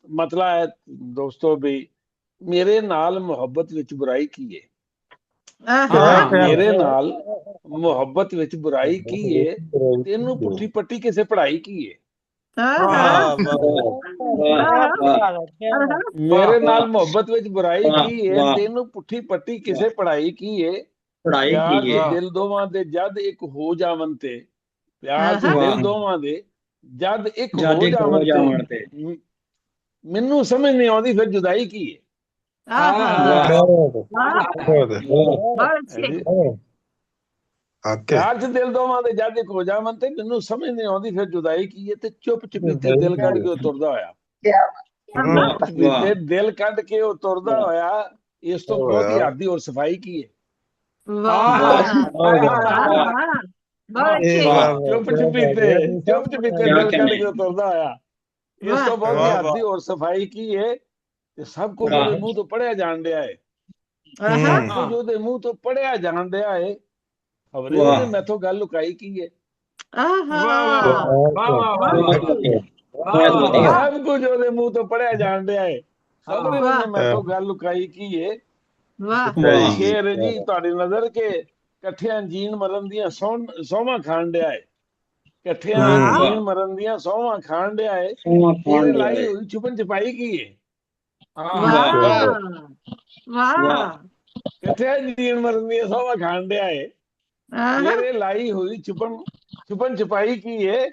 ਮਤਲਬ ਹੈ ਦੋਸਤੋ ਵੀ ਮੇਰੇ ਨਾਲ ਮੁਹੱਬਤ ਵਿੱਚ ਬੁਰਾਈ ਕੀ ਹੈ। ਮੇਰੇ ਨਾਲ ਮੁਹੱਬਤ ਵਿੱਚ ਬੁਰਾਈ ਕੀ ਹੈ, ਤੈਨੂੰ ਪੁੱਠੀ ਪੱਟੀ ਕਿਸੇ ਪੜ੍ਹਾਈ ਕੀ ਹੈ। ਮੇਰੇ ਨਾਲ ਮੁਹੱਬਤ ਵਿੱਚ ਬੁਰਾਈ ਕੀ ਹੈ, ਤੈਨੂੰ ਪੁੱਠੀ ਪੱਟੀ ਕਿਸੇ ਪੜ੍ਹਾਈ ਕੀ ਹੈ। ਪਿਆਰ ਚ ਦਿਲ ਦੋਵਾਂ ਦੇ ਜਦ ਇੱਕ ਹੋ ਜਾਵਨ ਤੇ, ਪਿਆਰ ਚ ਦਿਲ ਦੋਵਾਂ ਦੇ ਜਦ ਇੱਕ ਹੋ ਜਾਵਨ ਤੇ, ਮੈਨੂੰ ਸਮਝ ਨਹੀਂ ਆਉਂਦੀ ਫਿਰ ਜੁਦਾਈ ਕੀ ਹੈ। ਪਿਆਰ ਚ ਦਿਲ ਦੋਵਾਂ ਦੇ ਜਦ ਇੱਕ ਹੋ ਜਾਵਨ ਤੇ, ਮੈਨੂੰ ਸਮਝ ਨਹੀਂ ਆਉਂਦੀ ਫਿਰ ਜੁਦਾਈ ਕੀ ਹੈ। ਤੇ ਚੁੱਪ ਚੁਪੀਤੇ ਦਿਲ ਕੱਢ ਕੇ ਉਹ ਤੁਰਦਾ ਹੋਇਆ, ਦਿਲ ਕੱਢ ਕੇ ਉਹ ਤੁਰਦਾ ਹੋਇਆ, ਇਸ ਤੋਂ ਬਹੁਤ ਹੀ ਹੱਦੀ ਔਰ ਸਫਾਈ ਕੀ ਹੈ। ਚੁੱਪ ਚੁਪੀਤੇ ਦਿਲ ਕੱਢ ਕੇ ਉਹ ਤੁਰਦਾ ਹੋਇਆ, ਇਸ ਤੋਂ ਬਹੁਤ ਹੀ ਹੱਦੀ ਔਰ ਸਫਾਈ ਕੀ ਹੈ। ਤੇ ਸਭ ਕੁਝ ਉਹਦੇ ਮੂੰਹ ਤੋਂ ਪੜਿਆ ਜਾਣ ਡਿਆ ਹੈ, ਸਭ ਕੁਝ ਉਹਦੇ ਮੂੰਹ ਤੋਂ ਪੜਿਆ ਜਾਣ ਡਿਆ ਹੈ। ਖਬਰੇ ਉਹਨੇ ਮੈਥੋਂ ਗੱਲ ਲੁਕਾਈ ਕੀ ਹੈ। ਸਭ ਕੁਝ ਉਹਦੇ ਮੂੰਹ ਤੋਂ ਪੜਿਆ ਜਾਣ ਡਿਆ ਹੈ, ਖਬਰੇ ਉਹਨੇ ਮੈਥੋਂ ਗੱਲ ਲੁਕਾਈ ਕੀ ਹੈ। ਸ਼ੇਰ ਜੀ ਤੁਹਾਡੀ ਨਜ਼ਰ ਕੇ ਇਕੱਠਿਆਂ ਜੀਣ ਮਰਨ ਦੀਆਂ ਸੌਵਾਂ ਖਾਣ ਡਿਆ ਹੈ, ਇਕੱਠਿਆਂ ਜੀਣ ਮਰਨ ਦੀਆਂ ਸੌਵਾਂ ਖਾਣ ਡਿਆ ਹੈ। ਤੇਰੇ ਲਾਈ ਹੋਈ ਛੁਪਨ ਛਪਾਈ ਕੀ ਹੈ। ਇਕੱਠਿਆਂ ਜੀਣ ਮਰਨ ਦੀਆਂ ਸੌਵਾਂ ਖਾਣ ਡਿਆ ਹੈ, ਤੇਰੇ ਲਾਈ ਹੋਈ ਛੁਪਨ ਛਪਾਈ ਕੀ ਹੈ।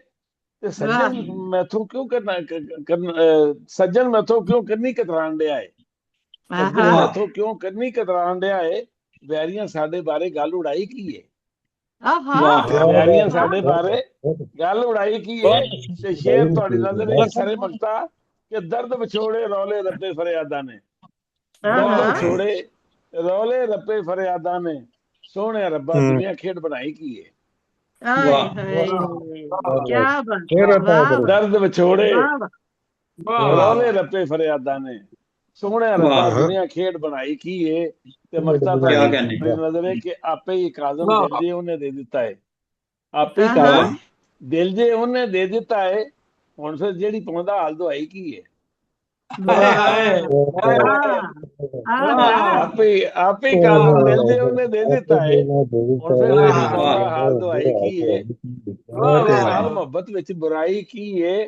ਤੇ ਸੱਜਣ ਮੈਥੋਂ ਕਿਉਂ ਸੱਜਣ ਮੈਥੋਂ ਕਿਉਂ ਕਰਨੀ ਕਤਰਾਣ ਡਿਆ ਹੈ, ਮੈਥੋਂ ਕਿਉਂ ਕਰਨੀ ਕਤਰਾਣ ਡਿਆ ਹੈ। ਵੈਰੀਆਂ ਸਾਡੇ ਬਾਰੇ ਗੱਲ ਉਡਾਈ ਕੀ ਹੈ, ਵੈਰੀਆਂ ਸਾਡੇ ਬਾਰੇ ਗੱਲ ਉਡਾਈ ਕੀ ਹੈ। ਤੇ ਸ਼ੇਰ ਤੁਹਾਡੀ ਨਜ਼ਰ ਵਿੱਚ ਸਾਰੇ ਮਕਤਾ ਕਿ ਦਰਦ ਵਿਛੋੜੇ ਰੌਲੇ ਰੱਪੇ ਫਰਿਆਦਾਂ ਨੇ, ਦਰਦ ਵਿਛੋੜੇ ਰੌਲੇ ਰੱਪੇ ਫਰਿਆਦਾਂ ਨੇ, ਸੋਹਣਿਆ ਰੱਬਾ ਦੁਨੀਆ ਖੇਡ ਬਣਾਈ ਕੀ ਹੈ। ਦਰਦ ਵਿਛੋੜੇ ਰੌਲੇ ਰੱਪੇ ਫਰਿਆਦਾਂ ਨੇ, ਸੋਹਣਿਆ ਰੱਬਾ ਦੁਨੀਆ ਖੇਡ ਬਣਾਈ ਕੀ ਹੈ। ਤੇ ਮਕਤਾ ਤੁਹਾਡੀ ਨਜ਼ਰ ਹੈ ਕਿ ਆਪੇ ਹੀ ਕਾਜ਼ਮ ਦਿਲ ਜੇ ਉਹਨੇ ਦੇ ਦਿੱਤਾ ਹੈ, ਆਪੇ ਹੀ ਕਾਜ਼ਮ ਦਿਲ ਜੇ ਉਹਨੇ ਦੇ ਦਿੱਤਾ ਹੈ। ਹੁਣ ਫਿਰ ਜਿਹੜੀ ਪਾਉਂਦਾ ਹਾਲ ਦਵਾਈ ਕੀ ਹੈ। ਆਪੇ ਹੀ ਕਾਜ਼ਮ ਦਿਲ ਜੇ ਉਹਨੇ ਦੇ ਦਿੱਤਾ ਹੈ, ਹੁਣ ਫਿਰ ਜਿਹੜੀ ਪਾਉਂਦਾ ਹਾਲ ਦਵਾਈ ਕੀ ਹੈ। ਨਾਲ ਮੁਹੱਬਤ ਵਿੱਚ ਬੁਰਾਈ ਕੀ ਹੈ,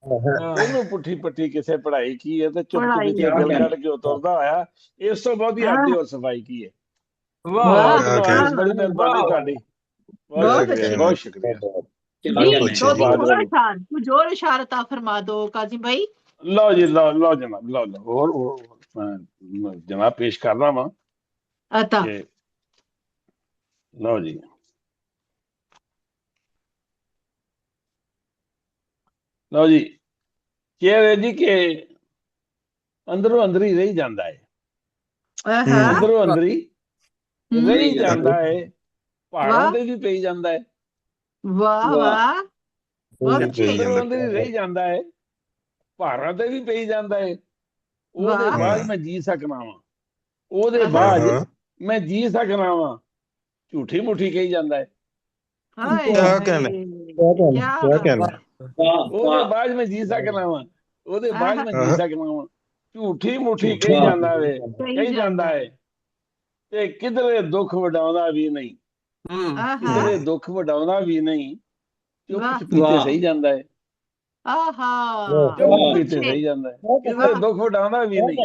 ਉਹਨੂੰ ਪੁੱਠੀ ਪੱਟੀ ਕਿਸੇ ਪੜ੍ਹਾਈ ਕੀ ਹੈ। ਤੇ ਚੁੱਪ ਚੁਪੀਤੇ ਦਿਲ ਕੱਢ ਕੇ ਤੁਰਦਾ ਹੋਇਆ, ਇਸ ਤੋਂ ਬਹੁਤੀ ਹੱਦੀ ਔਰ ਸਫਾਈ ਕੀ ਹੈ। ਬੜੀ ਮਿਹਰਬਾਨੀ ਤੁਹਾਡੀ, ਬਹੁਤ ਸ਼ੁਕਰੀਆ। ਕੁਝ ਹੋਰ ਇਸ਼ਾਰਤ ਫਰਮਾ ਦੋ ਕਾਜ਼ੀ ਭਾਈ। ਲਓ ਜੀ, ਲਓ ਜਨਾਬ, ਲਓ ਹੋਰ ਜਨਾਬ ਪੇਸ਼ ਕਰ ਰਹਾ ਵਾਂ। ਲਓ ਜੀ, ਲਓ ਜੀ, ਕਿਹਾ ਜੀ ਕਿ ਅੰਦਰੋਂ ਅੰਦਰ ਹੀ ਰਹੀ ਜਾਂਦਾ ਹੈ, ਅੰਦਰੋਂ ਅੰਦਰ ਹੀ ਰਹੀ ਜਾਂਦਾ ਹੈ, ਪਹਾੜਾਂ ਤੇ ਵੀ ਪਈ ਜਾਂਦਾ ਹੈ। ਅੰਦਰੋਂ ਅੰਦਰ ਹੀ ਰਹੀ ਜਾਂਦਾ ਹੈ, ਪਹਾੜਾਂ ਤੇ ਵੀ ਪਈ ਜਾਂਦਾ ਹੈ। ਉਹਦੇ ਬਾਅਦ ਮੈਂ ਜੀ ਸਕਣਾ ਵਾ, ਉਹਦੇ ਬਾਅਦ ਮੈਂ ਜੀ ਸਕਣਾ ਵਾ, ਝੂਠੀ ਮੁੱਠੀ ਕਹੀ ਜਾਂਦਾ ਹੈ। क्या कहना क्या कहना ਉਹਦੇ ਬਾਅਦ ਮੈਂ ਜੀ ਸਕਣਾ ਵਾ ਉਹਦੇ ਬਾਅਦ ਮੈਂ ਜੀ ਸਕਣਾ ਵਾ ਝੂਠੀ ਮੁੱਠੀ ਕਹੀ ਜਾਂਦਾ ਵੇ ਕਹੀ ਜਾਂਦਾ ਹੈ ਤੇ ਕਿਧਰੇ ਦੁੱਖ ਵਡਾਉਂਦਾ ਵੀ ਨਹੀਂ ਕਿਧਰੇ ਦੁੱਖ ਵਡਾਉਂਦਾ ਵੀ ਨਹੀਂ ਚੁੱਪ ਚਪੀਤੇ ਸਹੀ ਜਾਂਦਾ ਹੈ ਚੁੱਪ ਚਪੀਤੇ ਸਹੀ ਜਾਂਦਾ ਹੈ ਕਿਧਰੇ ਦੁੱਖ ਵਡਾਉਂਦਾ ਵੀ ਨਹੀਂ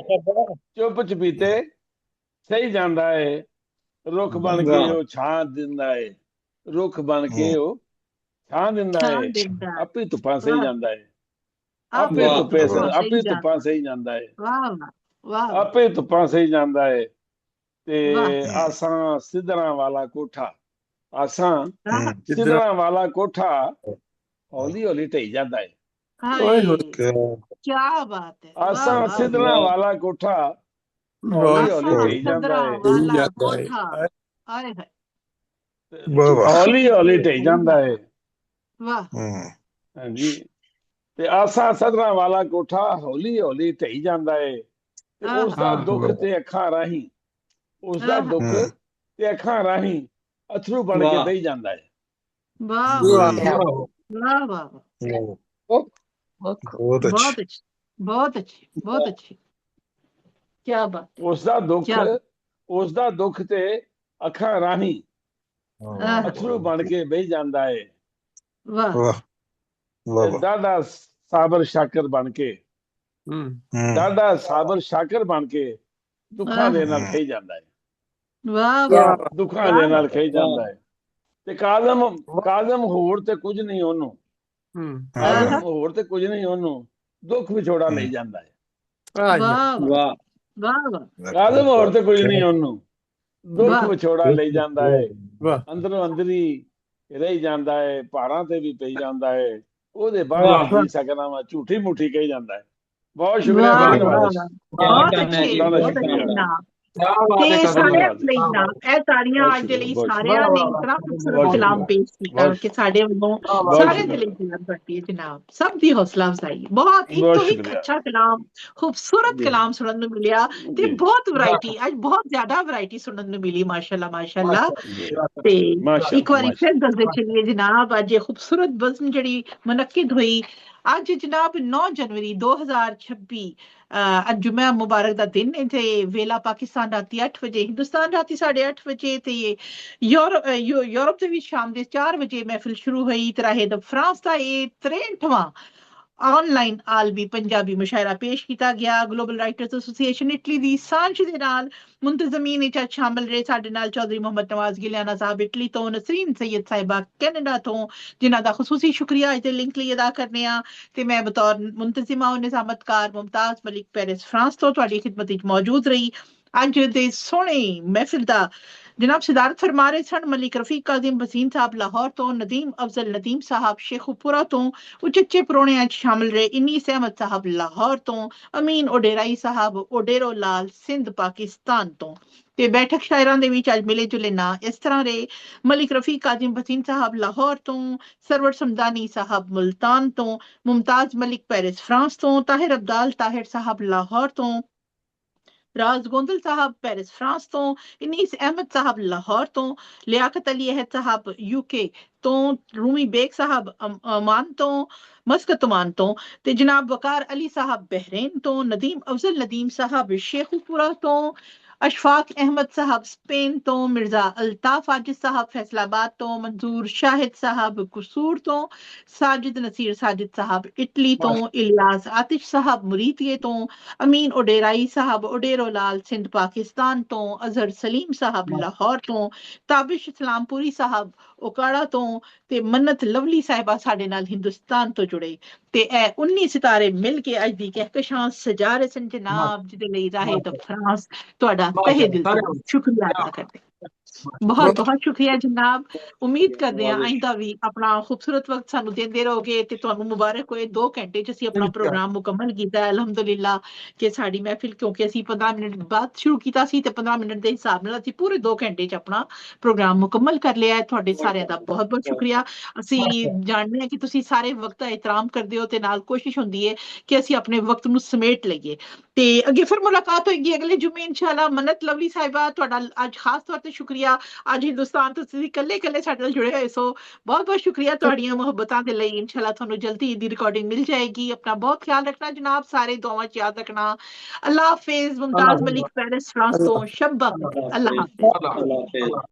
ਚੁੱਪ ਚਪੀਤੇ ਸਹੀ ਜਾਂਦਾ ਹੈ ਰੁੱਖ ਬਣ ਕੇ ਉਹ ਛਾਂ ਦਿੰਦਾ ਹੈ ਰੁੱਖ ਬਣ ਕੇ ਉਹ ਛਾਂ ਦਿੰਦਾ ਹੈ ਆਪੇ ਧੁੱਪਾਂ ਸਹੀ ਜਾਂਦਾ ਹੈ ਆਪੇ ਧੁੱਪਾਂ ਸਹੀ ਜਾਂਦਾ ਹੈ ਆਪੇ ਧੁੱਪਾਂ ਸਹੀ ਜਾਂਦਾ ਹੈ ਤੇ ਆਸਾਂ ਸਿੱਧਰਾਂ ਵਾਲਾ ਕੋਠਾ ਆਸਾਂ ਸਿੱਧਰਾਂ ਵਾਲਾ ਕੋਠਾ ਹੌਲੀ ਹੌਲੀ ਢਹਿ ਜਾਂਦਾ ਹੈ ਕੀ ਬਾਤ ਹੈ ਆਸਾਂ ਸਿੱਧਰਾਂ ਵਾਲਾ ਕੋਠਾ ਹੌਲੀ ਹੌਲੀ ਢਹਿ ਜਾਂਦਾ ਹੈ ਹੌਲੀ ਹੌਲੀ ਢਹਿ ਜਾਂਦਾ ਹੈ ਹਾਂਜੀ ਤੇ ਆਸਾਂ ਸਿੱਧਰਾਂ ਵਾਲਾ ਕੋਠਾ ਹੌਲੀ ਹੌਲੀ ਢਹਿ ਜਾਂਦਾ ਹੈ ਤੇ ਉਸ ਦਾ ਦੁੱਖ ਤੇ ਅੱਖਾਂ ਰਾਹੀਂ ਉਸ ਦਾ ਦੁੱਖ ਤੇ ਅੱਖਾਂ ਰਾਹੀਂ ਅਥਰੂ ਬਣ ਕੇ ਬਹਿ ਜਾਂਦਾ ਹੈ ਵਾਹ ਵਾਹ ਵਾਹ ਬਹੁਤ ਅੱਛੀ ਕੀ ਬਾਤ ਉਸ ਦਾ ਦੁੱਖ ਤੇ ਅੱਖਾਂ ਰਾਹੀਂ ਅਥਰੂ ਬਣ ਕੇ ਬਹਿ ਜਾਂਦਾ ਹੈ ਵਾਹ ਦਾਦਾ ਸਾਬਰ ਸ਼ਾਕਰ ਬਣ ਕੇ ਦਾਦਾ ਸਾਬਰ ਸ਼ਾਕਰ ਬਣ ਕੇ ਦੁੱਖਾਂ ਦੇ ਨਾਲ ਖੇ ਜਾਂਦਾ ਹੈ ਦੁੱਖਾਂ ਦੇ ਨਾਲ ਖੇ ਜਾਂਦਾ ਹੈ ਤੇ ਕਾਜ਼ਮ ਹੋਰ ਤੇ ਕੁਝ ਨਹੀਂ ਉਹਨੂੰ ਹੋਰ ਤੇ ਕੁਝ ਨਹੀਂ ਉਹਨੂੰ ਦੁੱਖ ਵਿਛੋੜਾ ਲਈ ਜਾਂਦਾ ਹੈ ਕਾਜ਼ਮ ਹੋਰ ਤੇ ਕੁਝ ਨਹੀਂ ਉਹਨੂੰ ਦੁੱਖ ਵਿਛੋੜਾ ਲਈ ਜਾਂਦਾ ਹੈ ਅੰਦਰੋਂ ਅੰਦਰੀ ਰਹਿ ਜਾਂਦਾ ਹੈ ਪਹਾੜਾਂ ਤੇ ਵੀ ਪਈ ਜਾਂਦਾ ਹੈ ਉਹਦੇ ਬਾਅਦ ਜੀ ਸਕਣਾ ਵਾ ਝੂਠੀ ਮੁੱਠੀ ਕਹੀ ਜਾਂਦਾ ਹੈ ਬਹੁਤ ਸ਼ੁਕਰੀਆ ਤੇ ਸਾਰਿਆਂ ਲਈ ਨਾ ਇਹ ਤਾੜੀਆਂ ਅੱਜ ਦੇ ਲਈ ਸਾਰਿਆਂ ਨੇ ਇਤਨਾ ਖੂਬਸੂਰਤ ਕਲਾਮ ਪੇਸ਼ ਕੀਤਾ ਕਿ ਸਾਡੇ ਵੱਲੋਂ ਸਾਰਿਆਂ ਦੇ ਲਈ ਜਨਾਬ ਕਰਦੀ ਹੈ ਜਨਾਬ ਸਭ ਦੀ ਹੌਸਲਾ ਅਫਜ਼ਾਈ ਬਹੁਤ ਇੱਕ ਤੋਂ ਅੱਛਾ ਕਲਾਮ ਖੂਬਸੂਰਤ ਕਲਾਮ ਸੁਣਨ ਨੂੰ ਮਿਲਿਆ ਤੇ ਬਹੁਤ ਵੈਰਾਈਟੀ ਅੱਜ ਬਹੁਤ ਜ਼ਿਆਦਾ ਵੈਰਾਈਟੀ ਸੁਣਨ ਨੂੰ ਮਿਲੀ ਮਾਸ਼ਾਅੱਲਾ ਤੇ ਇੱਕ ਵਾਰੀ ਫਿਰ ਦੱਸਦੇ ਚੱਲੀਏ ਜਨਾਬ ਅੱਜ ਇਹ ਖੂਬਸੂਰਤ ਬਜ਼ਮ ਜਿਹੜੀ ਮੁਨੱਕਿਦ ਹੋਈ ਅੱਜ ਜਨਾਬ 9 ਜਨਵਰੀ 2026 ਅੱਜ ਜੁਮਾ ਮੁਬਾਰਕ ਦਾ ਦਿਨ ਹੈ ਤੇ ਵੇਲਾ ਪਾਕਿਸਤਾਨ ਰਾਤੀ 8 ਵਜੇ ਹਿੰਦੁਸਤਾਨ ਰਾਤੀ 8:30 ਵਜੇ ਤੇ ਯੂਰਪ ਦੇ ਵਿੱਚ ਸ਼ਾਮ ਦੇ 4 ਵਜੇ ਮਹਿਫਿਲ ਸ਼ੁਰੂ ਹੋਈ ਤੇ ਰਾਹੇ ਫਰਾਂਸ ਦਾ ਇਹ 63ਵਾਂ ਆਨਲਾਈਨ ਆਲਮੀ ਪੰਜਾਬੀ ਮੁਸ਼ਾਇਰਾ ਪੇਸ਼ ਕੀਤਾ ਗਿਆ ਗਲੋਬਲ ਰਾਈਟਰਸ ਐਸੋਸੀਏਸ਼ਨ ਇਟਲੀ ਦੀ ਸਾਂਝ ਦੇ ਨਾਲ ਮੁੰਤਜ਼ਮੀਨ ਵਿੱਚ ਸ਼ਾਮਲ ਰਹੇ ਸਾਡੇ ਨਾਲ ਚੌਧਰੀ ਮੁਹੰਮਦ ਨਵਾਜ਼ ਗਿਲਿਆਨਾ ਸਾਹਿਬ ਇਟਲੀ ਤੋਂ ਨਸਰੀਨ ਸੈਯਦ ਸਾਹਿਬਾ ਕੈਨੇਡਾ ਤੋਂ ਜਿਨ੍ਹਾਂ ਦਾ ਖੁਸੂਸੀ ਸ਼ੁਕਰੀਆ ਅੱਜ ਦੇ ਲਿੰਕ ਲਈ ਅਦਾ ਕਰਨੇ ਆ ਤੇ ਮੈਂ ਬਤੌਰ ਮੁੰਤਜ਼ਮਾ ਨਿਜ਼ਾਮਤਕਾਰ ਮੁਮਤਾਜ਼ ਮਲਿਕ ਪੈਰਿਸ ਫਰਾਂਸ ਤੋਂ ਤੁਹਾਡੀ ਖਿਦਮਤ ਵਿੱਚ ਮੌਜੂਦ ਰਹੀ ਅੱਜ ਦੇ ਸੋਹਣੇ ਮਹਿਫਿਲ ਦਾ जनाब सदारत फरमा रहे सन मलिक रफीक काजिम बसीन साहब लाहौर तो नदीम अफजल नदीम साहब शेखुपुरा तो उच्चे प्रोने आज शामिल रहे इन्नीस अहमद साहब लाहौर तो अमीन ओडेराई साहब ओडेरो लाल सिंध पाकिस्तान तो ਤੇ ਬੈਠਕ ਸ਼ਾਇਰਾਂ ਦੇ ਵਿੱਚ ਅੱਜ ਮਿਲੇ ਜੁਲੇ ਨਾ ਇਸ ਤਰ੍ਹਾਂ ਰਹੇ ਮਲਿਕ ਰਫੀਕ ਕਾਜ਼ਮ ਬਸੀਨ ਸਾਹਿਬ ਲਾਹੌਰ ਤੋਂ ਸਰਵਰ ਸਮਦਾਨੀ ਸਾਹਿਬ ਮੁਲਤਾਨ ਤੋਂ ਮੁਮਤਾਜ਼ ਮਲਿਕ ਪੈਰਿਸ ਫਰਾਂਸ ਤੋਂ ਤਾਹਿਰ ਅਬਦਾਲ ਤਾਹਿਰ ਸਾਹਿਬ ਲਾਹੌਰ ਤੋਂ राज गोंदल साहब पेरिस फ्रांस तो इनीस अहमद साहब लाहौर तो लियाकत अली अहद साहब यूके तो रूमी बेग साहब ओमान तो मस्कत ओमान तो ते जनाब वकार अली साहब बहरीन तो नदीम अफजल नदीम साहब शेखुपुरा तो अशफाक अहमद साहब स्पेन तो मिर्जा अल्ताफ आजिज साहब फैसलाबाद तो मंजूर शाहिद साहब कसूर तो साजिद नसीर साजिद साहब इटली तो इलियास आतिश साहब मुरीतिये तो अमीन ओडेराई साहब ओडेरो लाल सिंध पाकिस्तान तो अजहर सलीम साहब लाहौर तो ताबिश इस्लामपुरी साहब ओकाड़ा तो ते मन्नत लवली साहिबा साडे नाल हिंदुस्तान तो जुड़े ते 19 सितारे मिल के अज दी कहकशां सजा रहे सन जनाब जिहदे लई राहे द फ्रांस तुहाडा तहे दिल तो शुक्रिया अदा करदे बहुत बहुत शुक्रिया जनाब उम्मीद करते हैं आइंदा भी अपना खूबसूरत वक्त सानू देंदे रहोगे ते तुहानू मुबारक होए 2 घंटे च असीं अपना प्रोग्राम मुकम्मल कीता है अल्हम्दुलिल्लाह कि साडी महफिल क्योंकि असीं 15 मिनट बाद शुरू कीता सी ते 15 मिनट दे हिसाब नाल असीं पूरे 2 घंटे च अपना प्रोग्राम मुकम्मल कर लिया है तुहाडे सारिਆਂ ਦਾ बहुत बहुत शुक्रिया ਅਸੀਂ ਜਾਣਦੇ ਹਾਂ ਕਿ ਤੁਸੀਂ ਸਾਰੇ ਵਕਤ ਦਾ ਇਤਰਾਮ ਕਰਦੇ ਹੋ ਤੇ ਨਾਲ ਕੋਸ਼ਿਸ਼ ਹੁੰਦੀ ਹੈ ਕਿ ਅਸੀਂ ਆਪਣੇ ਵਕਤ ਨੂੰ ਸਮੇਟ ਲਈਏ ਤੇ ਅੱਗੇ ਫਿਰ ਮੁਲਾਕਾਤ ਹੋਏਗੀ ਅਗਲੇ ਜੁਮੇ ਇਨਸ਼ਾਅੱਲਾ ਮੰਨਤ ਲਵਲੀ ਸਾਹਿਬਾ ਤੁਹਾਡਾ ਅੱਜ ਖਾਸ ਤੌਰ ਤੇ ਸ਼ੁਕਰੀਆ। ਅੱਜ ਹਿੰਦੁਸਤਾਨ ਤੋਂ ਤੁਸੀਂ ਇਕੱਲੇ ਸਾਡੇ ਨਾਲ ਜੁੜੇ ਹੋਏ ਸੋ ਬਹੁਤ ਬਹੁਤ ਸ਼ੁਕਰੀਆ ਤੁਹਾਡੀਆਂ ਮੁਹੱਬਤਾਂ ਦੇ ਲਈ। ਇਨਸ਼ਾਅੱਲਾ ਤੁਹਾਨੂੰ ਜਲਦੀ ਦੀ ਰਿਕਾਰਡਿੰਗ ਮਿਲ ਜਾਏਗੀ। ਆਪਣਾ ਬਹੁਤ ਖਿਆਲ ਰੱਖਣਾ ਜਨਾਬ, ਸਾਰੇ ਦੁਆਵਾਂ ਚ ਯਾਦ ਰੱਖਣਾ। ਅੱਲਾਹ ਹਾਫਿਜ਼। ਮੁਮਤਾਜ਼ ਮਲਿਕ, ਪੈਰਿਸ, ਫਰਾਂਸ ਤੋਂ ਸ਼ਬ ਬਖਤ। ਅੱਲਾਹ ਹਾਫਿਜ਼।